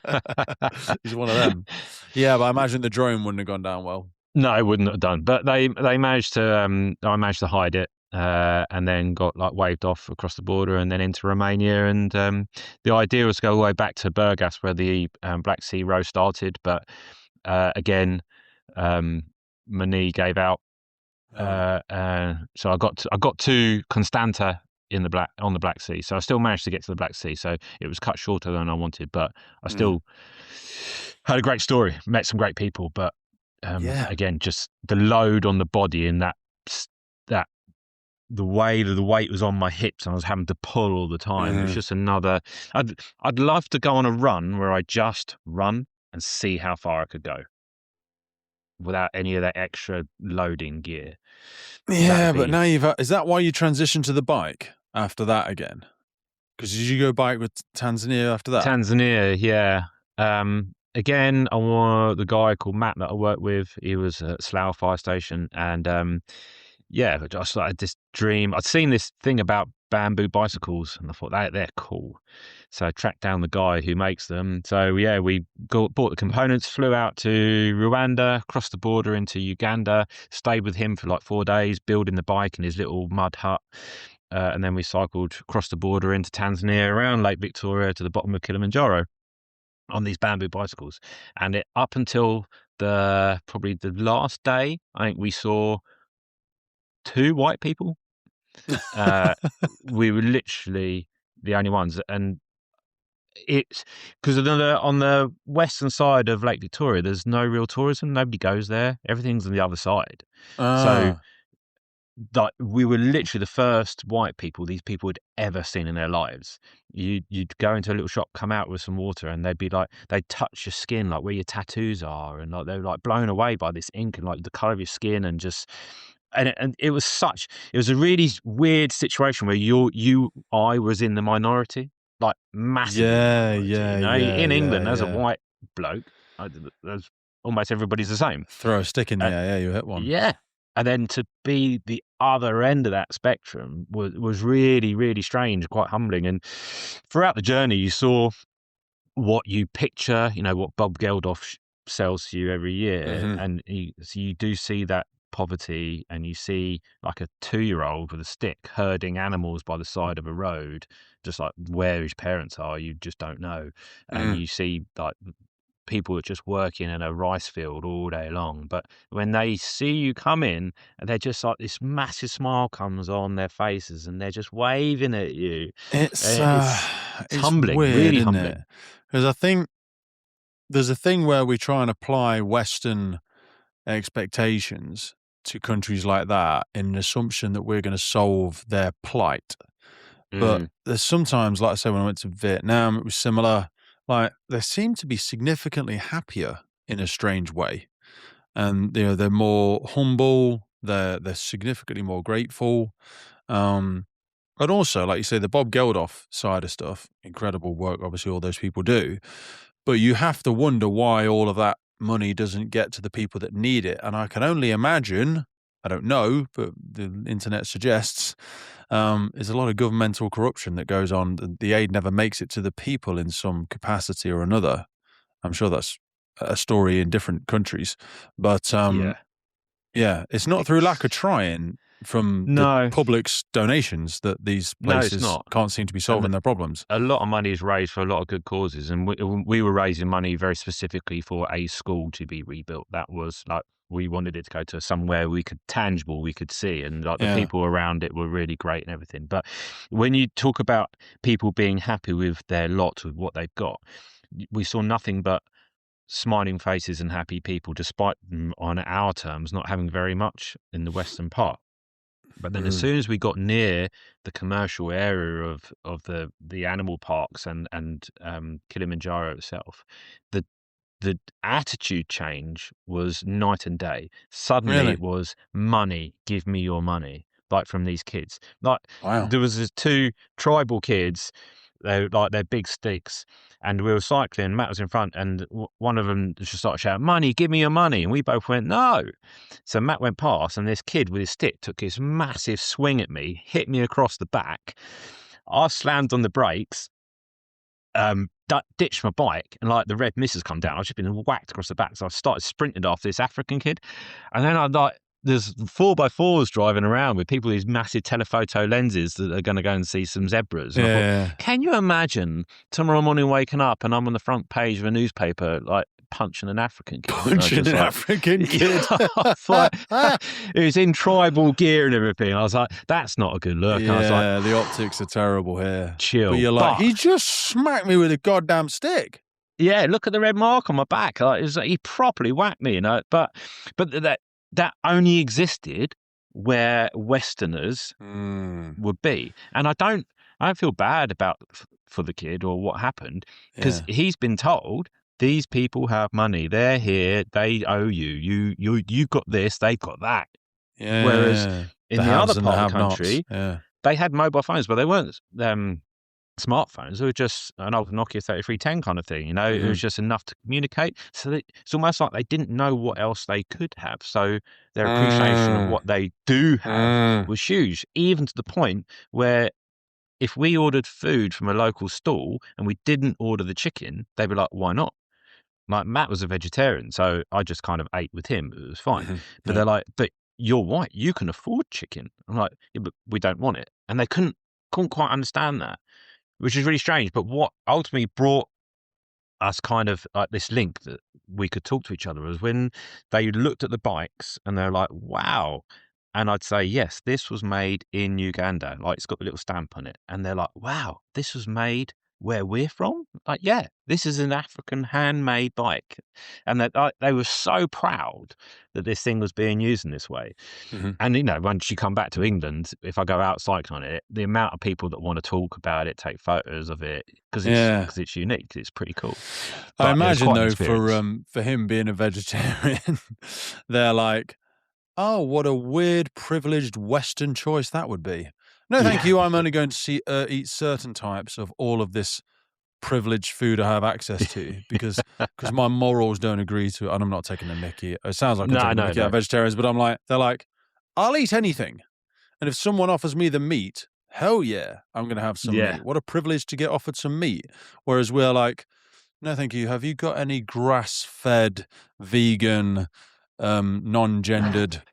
He's one of them. Yeah, but I imagine the drone wouldn't have gone down well. No, I wouldn't have done. But they managed to I managed to hide it, and then got like waved off across the border and then into Romania. And the idea was to go all the way back to Burgas where the Black Sea Road started. But again, um, my knee gave out. Oh. So I got to Constanta on the Black Sea. So I still managed to get to the Black Sea. So it was cut shorter than I wanted, but I Mm. still had a great story. Met some great people, but Yeah. again, just the load on the body and that the way that the weight was on my hips and I was having to pull all the time. It was Mhm. just another. I'd love to go on a run where I just run and see how far I could go without any of that extra loading gear. That'd Yeah, but be now is that why you transitioned to the bike after that again? Because did you go bike with Tanzania after that? Tanzania, yeah. Again, I want the guy called Matt that I work with. He was at Slough Fire Station, and yeah, I just like this dream. I'd seen this thing about bamboo bicycles, and I thought they're cool. So I tracked down the guy who makes them. So yeah, we bought the components, flew out to Rwanda, crossed the border into Uganda, stayed with him for like 4 days, building the bike in his little mud hut. And then we cycled across the border into Tanzania, around Lake Victoria to the bottom of Kilimanjaro on these bamboo bicycles. And up until probably the last day, I think we saw 2 white people. Uh, we were literally the only ones, and it's because on the western side of Lake Victoria, there's no real tourism. Nobody goes there. Everything's on the other side. So Ah. like we were literally the first white people these people had ever seen in their lives. You'd go into a little shop, come out with some water, and they'd be like, they'd touch your skin, like where your tattoos are, and like they're like blown away by this ink and like the color of your skin, and just and it was it was a really weird situation where I was in the minority, like massively in the Yeah, minority. yeah, You know, yeah, in yeah, England, as a yeah. white bloke, there's almost everybody's the same. Throw a stick in the Uh, air, yeah, you hit one. yeah. And then to be the other end of that spectrum was really, really strange, quite humbling. And throughout the journey, you saw what you picture, you know, what Bob Geldof sells to you every year. Mhm. And so you do see that poverty, and you see like a 2-year-old with a stick herding animals by the side of a road, just like where his parents are, you just don't know. And Mm. you see like people are just working in a rice field all day long, but when they see you come in, and they're just like this massive smile comes on their faces, and they're just waving at you. It's It's it's humbling, weird, really isn't it? humbling. Because I think there's a thing where we try and apply Western expectations to countries like that in an assumption that we're going to solve their plight. But Mm, there's sometimes, like I say, when I went to Vietnam, it was similar. Like they seem to be significantly happier in a strange way, and they're more humble. They're significantly more grateful. Um, and also, like you say, the Bob Geldof side of stuff, incredible work, obviously, all those people do. But you have to wonder why all of that money doesn't get to the people that need it. And I can only imagine, I don't know, but the internet suggests, there's a lot of governmental corruption that goes on. The aid never makes it to the people in some capacity or another. I'm sure that's a story in different countries. But yeah. yeah, it's not through lack of trying from the No, public's donations that these no, it's places not. can't seem to be And solving their problems. a lot of money is raised for a lot of good causes, and we were raising money very specifically for a school to be rebuilt. That was like we wanted it to go to somewhere we could tangible, we could see, and like the Yeah. people around it were really great and everything. But when you talk about people being happy with their lot, with what they've got, we saw nothing but smiling faces and happy people, despite them on our terms not having very much in the western part. But then as Mm. soon as we got near the commercial area of the animal parks and Kilimanjaro itself, the the attitude change was night and day. Suddenly Really? it was money, give me your money, like from these kids. Like Wow. there was these two tribal kids, they like they're big sticks, and we were cycling. Matt was in front, and one of them just started shouting, "Money, give me your money!" And we both went, "No!" So Matt went past, and this kid with his stick took his massive swing at me, hit me across the back. I slammed on the brakes, ditched my bike, and like the red mist has come down. I've just been whacked across the back. So I started sprinting after this African kid. And then I like, there's 4x4s driving around with people with these massive telephoto lenses that are going to go and see some zebras. And I thought, Yeah. can you imagine tomorrow morning waking up and I'm on the front page of a newspaper, like punching an African kid? And I was Punching just an like, African kid. I was like, it was in tribal gear and everything. I was like, that's not a good look. And I was like, Yeah, the optics are terrible here. But chill. you're like, But he just smacked me with a goddamn stick. yeah, look at the red mark on my back. Like, it was like he properly whacked me, you know. But that only existed where Westerners Mm, would be, and I don't feel bad about for the kid or what happened, because yeah. he's been told these people have money, they're here, they owe you. You've got this, they've got that. Whereas Yeah. The in the other haves and the part of the have-nots. country, Yeah. they had mobile phones, but they weren't smartphones. They were just an old Nokia 3310 kind of thing. You know, it Mhm. was just enough to communicate. So it's almost like they didn't know what else they could have. So their appreciation of Mm, what they do have mm. was huge, even to the point where if we ordered food from a local stall and we didn't order the chicken, they'd be like, why not? Like Matt was a vegetarian, so I just kind of ate with him. It was fine. Mhm. But Yeah. they're like, but you're white, you can afford chicken. I'm like, yeah, but we don't want it. And they couldn't quite understand that, which is really strange. But what ultimately brought us kind of like this link that we could talk to each other was when they looked at the bikes and they're like, wow. And I'd say, yes, this was made in Uganda. Like it's got the little stamp on it. And they're like, wow, this was made where we're from? Like, yeah, this is an African handmade bike. And that they were so proud that this thing was being used in this way. Mhm. And, you know, once you come back to England, if I go out cycling on it, the amount of people that want to talk about it, take photos of it, Yeah. because it's unique, it's pretty cool. I But it was imagine quite an though experience. for him being a vegetarian, they're like, "Oh, what a weird privileged Western choice that would be." No, thank Yeah. you. I'm only going to eat certain types of all of this privileged food I have access to because my morals don't agree to it. And I'm not taking the mickey. It sounds like I'm No, taking the no, mickey out of no. vegetarians, but I'm like, they're like, I'll eat anything. And if someone offers me the meat, hell yeah, I'm going to have some Yeah. meat. What a privilege to get offered some meat. Whereas we're like, no, thank you. Have you got any grass-fed, vegan, non-gendered?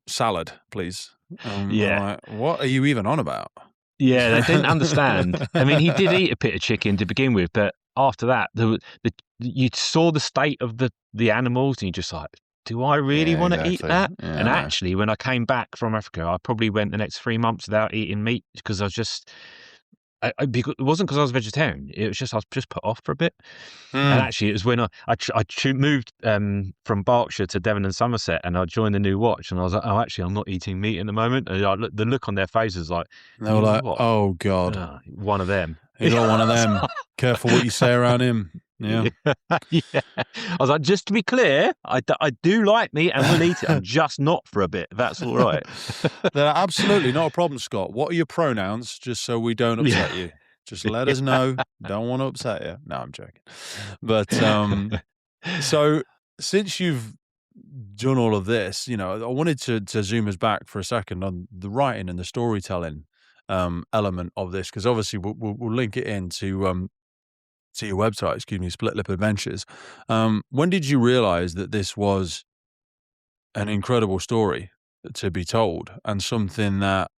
salad, please. We're Yeah. like, what are you even on about? Yeah, they didn't understand. I mean, he did eat a bit of chicken to begin with, but after that, you saw the state of the animals, and you're just like, do I really Yeah, want to eat exactly. that? Yeah, And I know. actually, when I came back from Africa, I probably went the next 3 months without eating meat because I was just, because, it wasn't because I was vegetarian. It was just I was just put off for a bit. And Mm. actually, it was when moved from Berkshire to Devon and Somerset, and I joined the new watch, and I was like, oh, actually, I'm not eating meat at the moment. And the look on their faces, like, They were you like, what? oh God, One of them. you got one of them. Careful what you say around him. Yeah. Yeah. I was like, just to be clear, I do like meat and will eat it. I'm just not for a bit. That's all right. They're absolutely not a problem, Scott. What are your pronouns, just so we don't upset Yeah. you? Just let us know. Don't want to upset you. No, I'm joking. But so since you've done all of this, I wanted to zoom us back for a second on the writing and the storytelling element of this, because obviously we'll link it into to your website. Excuse me, Split Lip Adventures. When did you realize that this was an incredible story to be told, and something that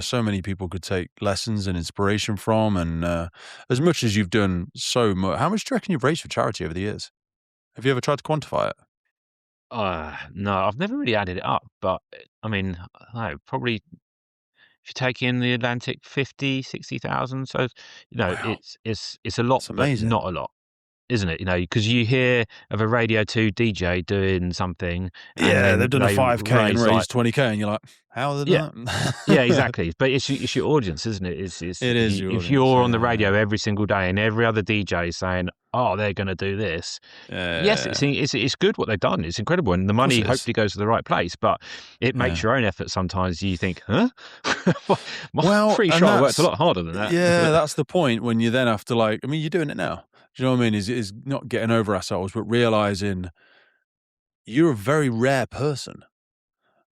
so many people could take lessons and inspiration from? And as much as you've done so much, how much do you reckon you've raised for charity over the years? Have you ever tried to quantify it? No, I've never really added it up, but I mean, I don't know, probably if you take in the Atlantic, 50, 60,000. So, Wow, it's a lot, that's but amazing. not a lot. Isn't it? Because you hear of a Radio 2 DJ doing something, and Yeah, they've then done a they 5K and raise like, raised 20K, and you're like, how have they yeah, done yeah, that? exactly. But it's your audience, isn't it? It's It is your if audience. you're on the Yeah, radio every single day and every other DJ is saying, "Oh, they're going to do this," yes, yeah. it's good what they've done. It's incredible, and the Of course money it is. hopefully goes to the right place. But it makes Yeah. your own effort sometimes. You think, "Huh?" I'm Well, pretty and sure I worked a that's lot harder than that. yeah, that's the point when you then have to you're doing it now. Do you know what I mean? Is not getting over ourselves, but realizing you're a very rare person.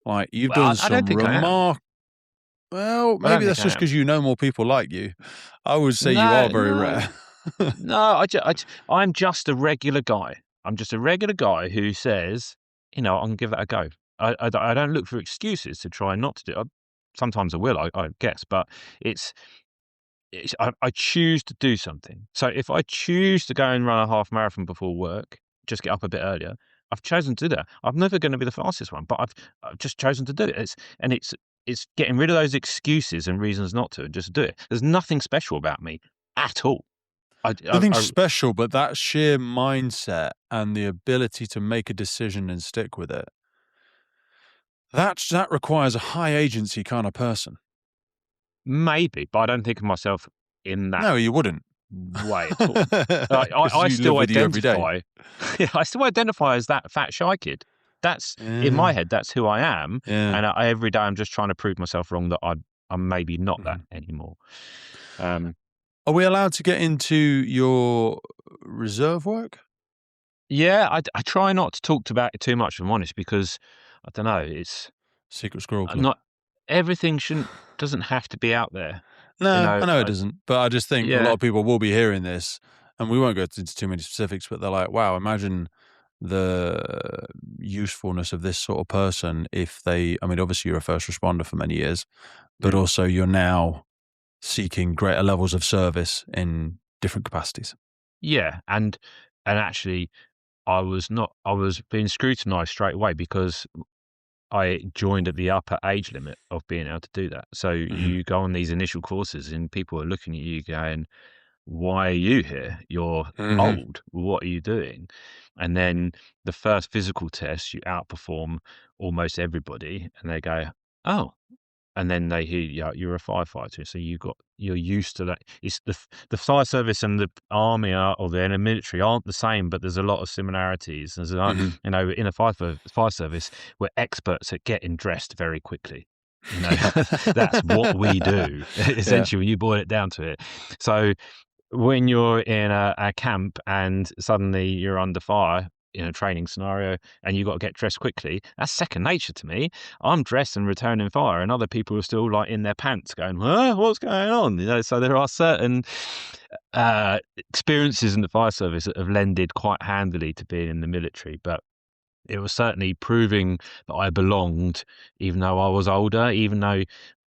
Like you've Well, done I don't some think I am. well, I don't maybe think that's I just am. because you know more people like you. I would say you are No, very no. rare. No, I'm just a regular guy. I'm just a regular guy who says, I can give that a go. I don't look for excuses to try not to do it. Sometimes I will, I guess, but it's, I choose to do something. So if I choose to go and run a half marathon before work, just get up a bit earlier, I've chosen to do that. I'm never going to be the fastest one, but I've just chosen to do it. It's getting rid of those excuses and reasons not to, and just do it. There's nothing special about me at all. Nothing I special, but that sheer mindset and the ability to make a decision and stick with it. That requires a high agency kind of person. maybe, but I don't think of myself in that No, you wouldn't. way at all. Because I you live still with you every day. identify, yeah, I still identify as that fat shy kid. That's in my Yeah, head. That's who I am, yeah. and every day I'm just trying to prove myself wrong that I'm maybe not that Mhm. anymore. Um, Are we allowed to get into your reserve work? yeah, I try not to talk about it too much, if I'm honest, because I don't know. It's Secret Squirrel Club. not everything doesn't have to be out there. You No, know, I know it doesn't, but I just think a lot yeah, of people will be hearing this, and we won't go into too many specifics, but they're like, "Wow, imagine the usefulness of this sort of person if they." I mean, obviously, you're a first responder for many years, but mm, also you're now seeking greater levels of service in different capacities. yeah, and actually, I was being scrutinised straight away because I joined at the upper age limit of being able to do that. So Mhm. you go on these initial courses and people are looking at you going, "Why are you here? You're Mhm. old. What are you doing?" And then the first physical test, you outperform almost everybody, and they go, "Oh." And then they hear, "Yeah, you're a firefighter, so you're used to that." It's the fire service and the army or the military aren't the same, but there's a lot of similarities. There's Mhm. in a fire service, we're experts at getting dressed very quickly. Yeah. That's what we do Yeah. essentially when you boil it down to it. So when you're in a camp and suddenly you're under fire in a training scenario and you've got to get dressed quickly, that's second nature to me. I'm dressed and returning fire, and other people are still like in their pants going, huh, what's going on? So there are certain experiences in the fire service that have lended quite handily to being in the military. But it was certainly proving that I belonged, even though I was older, even though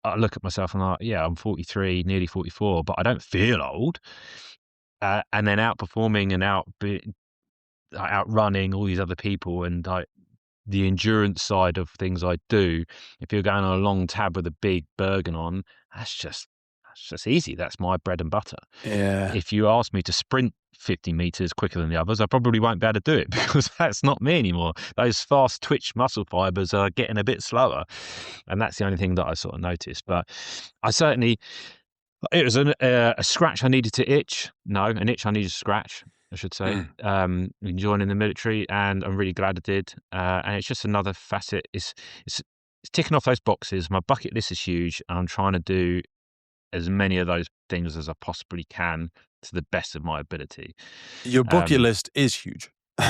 I look at myself and I'm like, yeah, I'm 43, nearly 44, but I don't feel old. And then outperforming and outrunning all these other people, and like the endurance side of things I do. If you're going on a long tab with a big Bergen on, that's just easy. That's my bread and butter. Yeah. If you ask me to sprint 50 meters quicker than the others, I probably won't be able to do it because that's not me anymore. Those fast twitch muscle fibers are getting a bit slower. And that's the only thing that I sort of noticed. But I certainly, it was a scratch I needed to itch. No, an itch I needed to scratch, I should say. Mm. Joining the military, and I'm really glad I did. And it's just another facet. It's ticking off those boxes. My bucket list is huge, and I'm trying to do as many of those things as I possibly can to the best of my ability. Your bucket Um, list is huge. So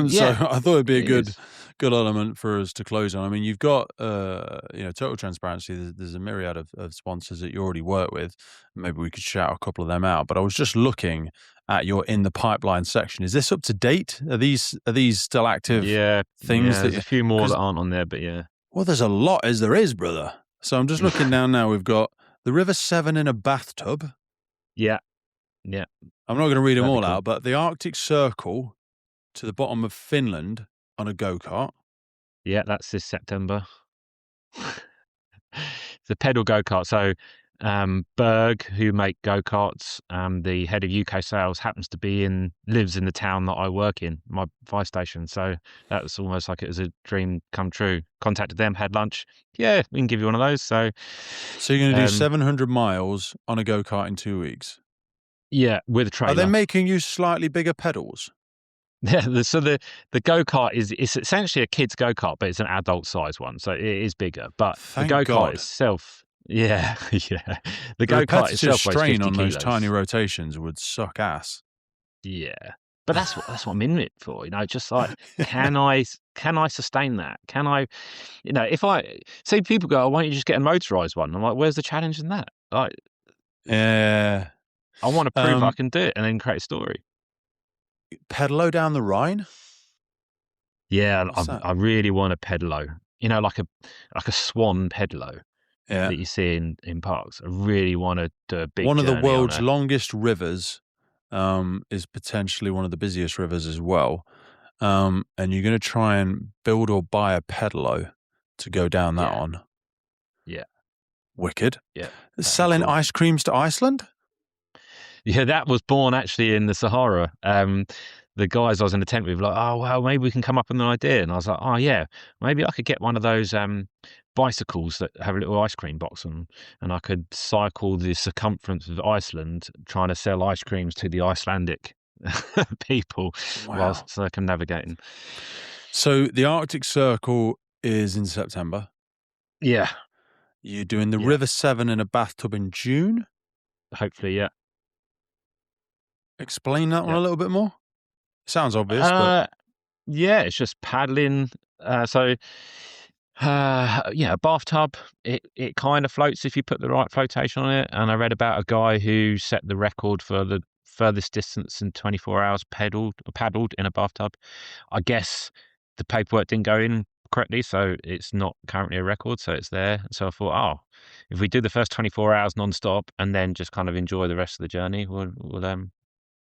yeah, I thought it'd be a it is. good element for us to close on. I mean, you've got total transparency. There's a myriad of sponsors that you already work with. Maybe we could shout a couple of them out. But I was just looking at your in the pipeline section. Is this up to date? Are these still active Yeah, things there's a that few more that because aren't on there, but yeah, well, there's a lot as there is, brother. So I'm just looking down now. We've got the River Severn in a bathtub. yeah, yeah, I'm not going to read them that'd be all cool. out, but the Arctic Circle to the bottom of Finland on a go-kart. Yeah, that's this September. It's a pedal go-kart. So, Berg, who make go-karts, the head of UK sales lives in the town that I work in, my fire station. So that was almost like it was a dream come true. Contacted them, had lunch. Yeah, we can give you one of those. So, So you're going to do um, 700 miles on a go-kart in 2 weeks. yeah, with a Are they trailer. making you slightly bigger pedals? Yeah, the go-kart it's essentially a kid's go-kart, but it's an adult size one, so it is bigger. But the Thank go-kart God. itself, yeah, yeah, the The go-kart repetitive itself weighs strain 50 on those tiny kilos. rotations would suck ass. Yeah, but that's what I'm in it for, just like, can I sustain that? Can I, if I say people go, "Oh, why don't you just get a motorized one?" I'm like, "Where's the challenge in that?" Like, Yeah. I want to prove I Um, can do it and then create a story. Pedalo down the Rhine? Yeah, What's that? I really want a pedalo, like a swan pedalo Yeah. that you see in parks. I really want to do a big One of the journey on world's a. longest rivers is potentially one of the busiest rivers as well. And you're going to try and build or buy a pedalo to go down that Yeah, on. yeah, Wicked. yeah. That'd be Selling cool. ice creams to Iceland? Yeah, that was born actually in the Sahara. The guys I was in the tent with were like, "Oh well, maybe we can come up with an idea." And I was like, "Oh yeah, maybe I could get one of those bicycles that have a little ice cream box on, and I could cycle the circumference of Iceland, trying to sell ice creams to the Icelandic people whilst Wow. circumnavigating." So the Arctic Circle is in September. Yeah, You're doing the yeah, River Severn in a bathtub in June. hopefully, yeah, Explain that one yeah. a little bit more. Sounds obvious, but Uh, Yeah, it's just paddling. Yeah, a bathtub. It kind of floats if you put the right flotation on it. And I read about a guy who set the record for the furthest distance in 24 hours paddled in a bathtub. I guess the paperwork didn't go in correctly, so it's not currently a record. So it's there. So I thought, oh, if we do the first 24 hours non-stop and then just kind of enjoy the rest of the journey, we'll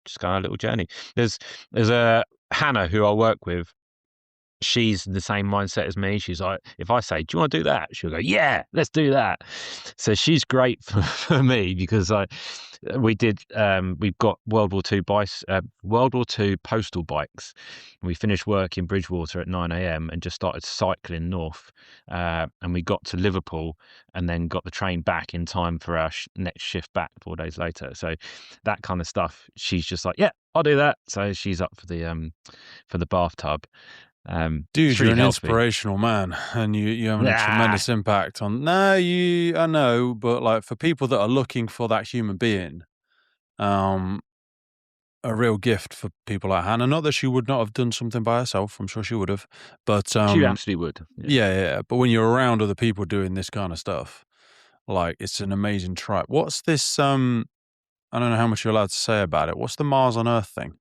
just go on a little journey. There's a Hannah who I work with. She's the same mindset as me. She's like, if I say, "Do you want to do that?" She'll go, "Yeah, let's do that." So she's great for me because we've got World War Two postal bikes. We finished work in Bridgewater at 9 a.m. and just started cycling north. And we got to Liverpool and then got the train back in time for our next shift back 4 days later. So that kind of stuff, she's just like, "Yeah, I'll do that." So she's up for the bathtub. dude, It's you're really an healthy. inspirational man, and you're having a Ah, tremendous impact on. No, I know, but like for people that are looking for that human being, um, a real gift for people like Hannah. Not that she would not have done something by herself. I'm sure she would have, but she absolutely would. Yeah. yeah. But when you're around other people doing this kind of stuff, like it's an amazing tribe. What's this? I don't know how much you're allowed to say about it. What's the Mars on Earth thing?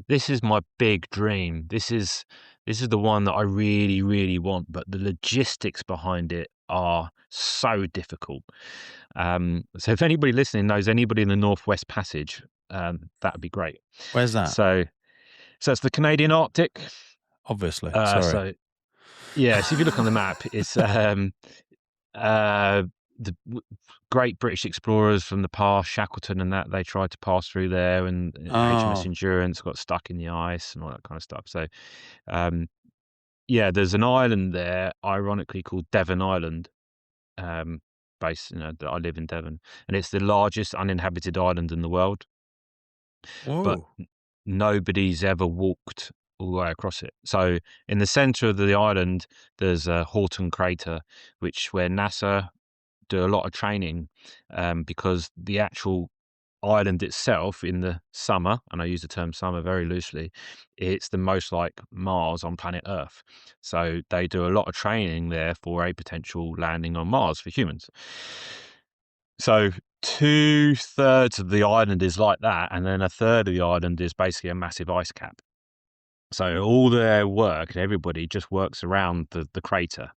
this is my big dream. This is the one that I really, really want, but the logistics behind it are so difficult. So if anybody listening knows anybody in the Northwest Passage, that would be great. Where's that? So it's the Canadian Arctic. Obviously. Sorry. So yeah, so if you look on the map, it's uh, the great British explorers from the past, Shackleton and that, they tried to pass through there, and HMS Oh, Endurance got stuck in the ice and all that kind of stuff. So, um, yeah, there's an island there, ironically called Devon Island, um, I live in Devon, and it's the largest uninhabited island in the world, but whoa. nobody's ever walked all the way across it. So in the center of the island, there's a Horton crater, where NASA do a lot of training, because the actual island itself in the summer, and I use the term summer very loosely, it's the most like Mars on planet Earth. So they do a lot of training there for a potential landing on Mars for humans. So 2/3 of the island is like that, and then a third of the island is basically a massive ice cap. So all their work, everybody just works around the crater.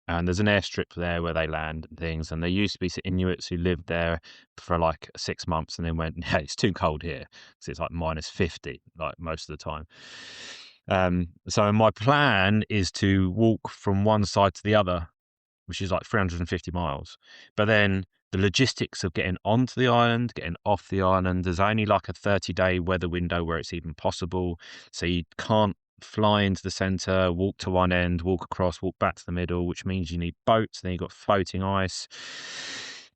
And there's an airstrip there where they land and things. And there used to be some Inuits who lived there for like 6 months and then went, yeah, it's too cold here. So it's like -50, like most of the time. So my plan is to walk from one side to the other, which is like 350 miles. But then the logistics of getting onto the island, getting off the island, there's only like a 30-day weather window where it's even possible. So you can't fly into the center, walk to one end, walk across, walk back to the middle, which means you need boats. Then you've got floating ice.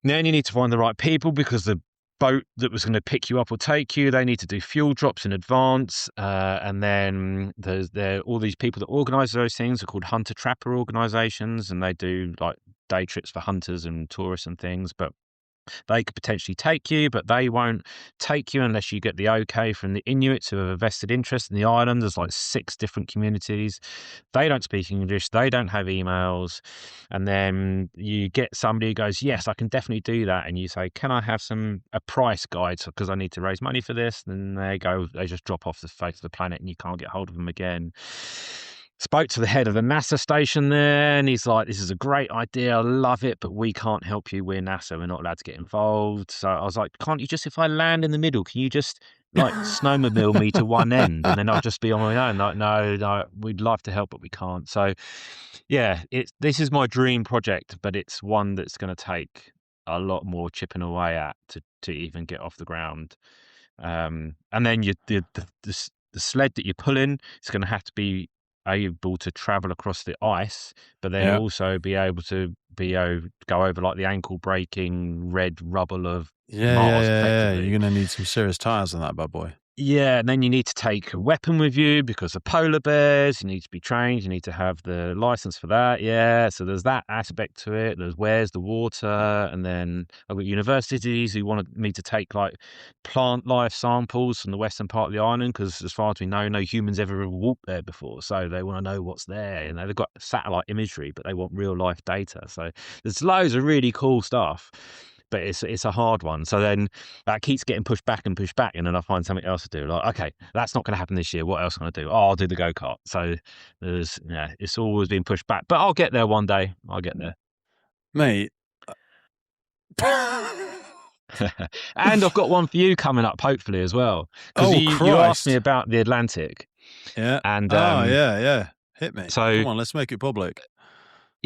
Then you need to find the right people, because the boat that was going to pick you up or take you, they need to do fuel drops in advance. And then there all these people that organize those things are called hunter-trapper organizations, and they do like day trips for hunters and tourists and things. But they could potentially take you, but they won't take you unless you get the okay from the Inuits, who have a vested interest in the island. There's like 6 different communities. They don't speak English. They don't have emails. And then you get somebody who goes, yes, I can definitely do that. And you say, can I have a price guide? Because I need to raise money for this. And they just drop off the face of the planet and you can't get hold of them again. Spoke to the head of the NASA station there, and he's like, this is a great idea, I love it, but we can't help you, we're NASA, we're not allowed to get involved. So I was like, can't you just, if I land in the middle, can you just like snowmobile me to one end and then I'll just be on my own? Like, no, we'd love to help, but we can't. So yeah, this is my dream project, but it's one that's going to take a lot more chipping away at to even get off the ground. And then the sled that you're pulling is going to have to be able to travel across the ice, but then Yeah. also be able to go over like the ankle breaking red rubble of Yeah, yeah, Mars, yeah, yeah. effectively. You're going to need some serious tires on that bad boy. Yeah, and then you need to take a weapon with you because of polar bears. You need to be trained. You need to have the license for that. Yeah, so there's that aspect to it. There's where's the water, and then I've got universities who wanted me to take like plant life samples from the western part of the island, because as far as we know, no humans ever walked there before. So they want to know what's there. You know, they've got satellite imagery, but they want real life data. So there's loads of really cool stuff. But it's a hard one. So then that keeps getting pushed back, and then I find something else to do. Like, okay, that's not going to happen this year. What else can I do? Oh, I'll do the go-kart. So it's always been pushed back. But I'll get there one day. I'll get there. Mate. And I've got one for you coming up, hopefully, as well. Because Oh, you asked me Christ. about the Atlantic. Yeah. And yeah. Hit me. so Come on, let's make it public.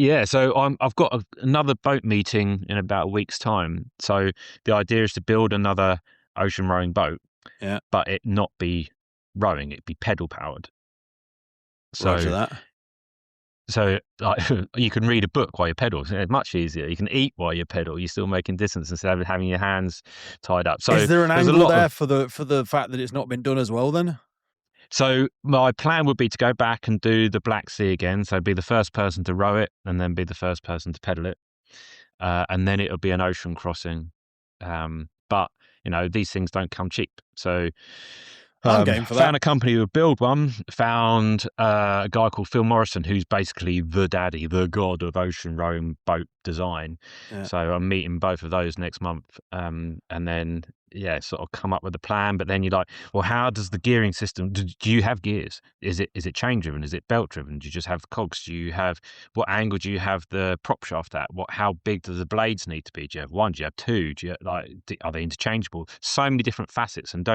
yeah, so I've got another boat meeting in about a week's time. So the idea is to build another ocean rowing boat, Yeah. but it not be rowing, it'd be pedal powered. Roger So that. like, you can read a book while you pedal. It's much easier. You can eat while you pedal. You're still making distance instead of having your hands tied up. So Is there an there's a angle lot there of for the fact that it's not been done as well then? So my plan would be to go back and do the Black Sea again. So be the first person to row it, and then be the first person to pedal it. And then it'll be an ocean crossing. But these things don't come cheap. So I'm game for that. found a company who would build one. Found a guy called Phil Morrison, who's basically the daddy, the god of ocean rowing boat design. Yeah. So I'm meeting both of those next month, and then sort of come up with a plan. But then you're like, well, how does the gearing system? Do you have gears? Is it chain driven? Is it belt driven? Do you just have cogs? Do you have what angle do you have the prop shaft at? How big do the blades need to be? Do you have one? Do you have two? Do you are they interchangeable? So many different facets, and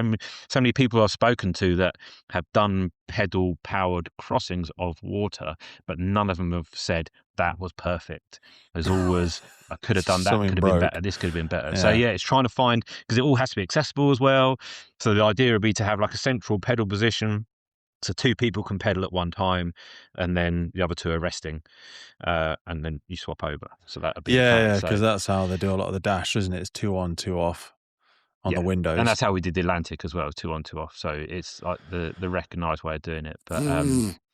so many people I've spoken to that have done pedal powered crossings of water, but none of them have said that was perfect. There's always, I could have done that, Something could have been broke. better, this could have been better. Yeah. So it's trying to find, because it all has to be accessible as well. So the idea would be to have like a central pedal position, so two people can pedal at one time, and then the other two are resting, and then you swap over. So that would be the plan. Yeah, because that's how they do a lot of the dash, isn't it? It's 2 on, 2 off on the windows. And that's how we did the Atlantic as well, 2 on, 2 off. So it's like the recognised way of doing it. But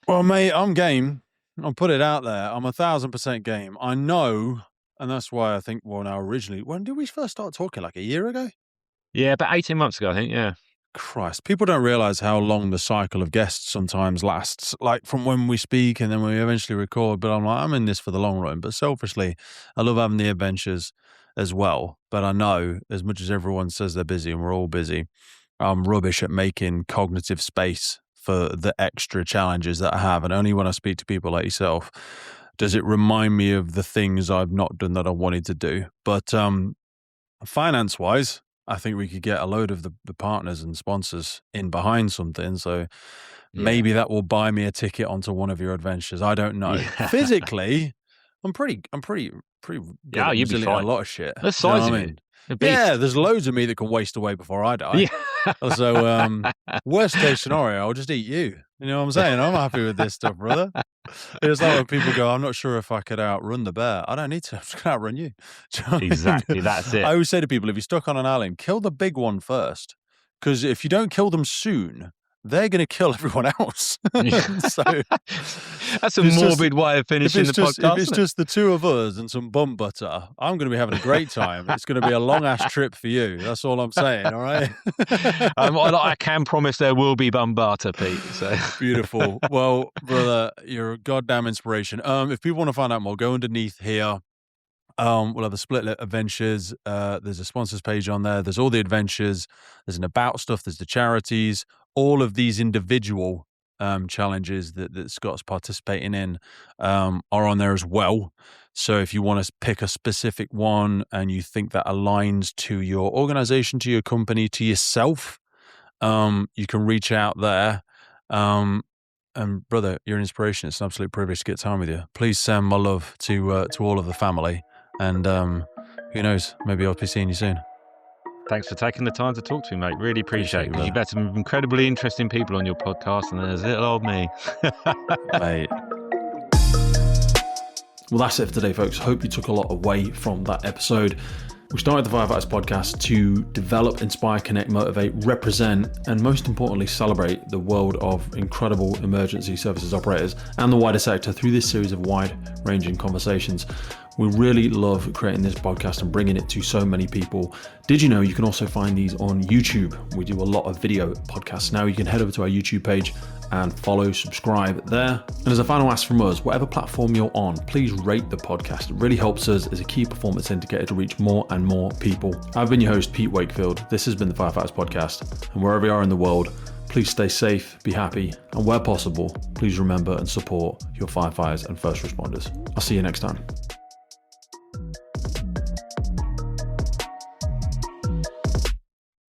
well, mate, I'm game. I'll put it out there. I'm 1,000% game. I know, and that's why I think, well, now originally, when did we first start talking? Like a year ago? Yeah, about 18 months ago, I think, yeah. Christ, people don't realize how long the cycle of guests sometimes lasts, like from when we speak and then when we eventually record. But I'm like, I'm in this for the long run. But selfishly, I love having the adventures as well. But I know, as much as everyone says they're busy, and we're all busy, I'm rubbish at making cognitive space for the extra challenges that I have. And only when I speak to people like yourself does it remind me of the things I've not done that I wanted to do. But finance-wise, I think we could get a load of the partners and sponsors in behind something. So maybe that will buy me a ticket onto one of your adventures. I don't know. Yeah. Physically, I'm pretty good at you'd be resilient fine. a lot of shit. The size of it. Yeah, there's loads of me that can waste away before I die. Yeah. So, worst case scenario, I'll just eat you. You know what I'm saying? I'm happy with this stuff, brother. It's like when people go, I'm not sure if I could outrun the bear. I don't need to. I'm just going to outrun you. Do you know what I mean? Exactly, that's it. I always say to people, if you're stuck on an island, kill the big one first. Because if you don't kill them soon, they're going to kill everyone else. So that's a morbid way of finishing the podcast. If it's just the two of us and some bum butter, I'm going to be having a great time. It's going to be a long ass trip for you. That's all I'm saying. All right. I can promise there will be bum butter, Pete. So beautiful. Well, brother, you're a goddamn inspiration. If people want to find out more, go underneath here. We'll have the split adventures. There's a sponsors page on there. There's all the adventures. There's an about stuff. There's the charities. All of these individual challenges that Scott's participating in are on there as well. So if you want to pick a specific one and you think that aligns to your organization, to your company, to yourself, you can reach out there. And brother, you're an inspiration. It's an absolute privilege to get time with you. Please send my love to all of the family. And who knows, maybe I'll be seeing you soon. Thanks for taking the time to talk to me, mate. Really appreciate it. Because you've had some incredibly interesting people on your podcast, and there's little old me. Mate. Well, that's it for today, folks. Hope you took a lot away from that episode. We started the Firefighters podcast to develop, inspire, connect, motivate, represent, and most importantly, celebrate the world of incredible emergency services operators and the wider sector through this series of wide-ranging conversations. We really love creating this podcast and bringing it to so many people. Did you know you can also find these on YouTube? We do a lot of video podcasts now. You can head over to our YouTube page and follow, subscribe there. And as a final ask from us, whatever platform you're on, please rate the podcast. It really helps us as a key performance indicator to reach more and more people. I've been your host, Pete Wakefield. This has been the Firefighters Podcast. And wherever you are in the world, please stay safe, be happy, and where possible, please remember and support your firefighters and first responders. I'll see you next time.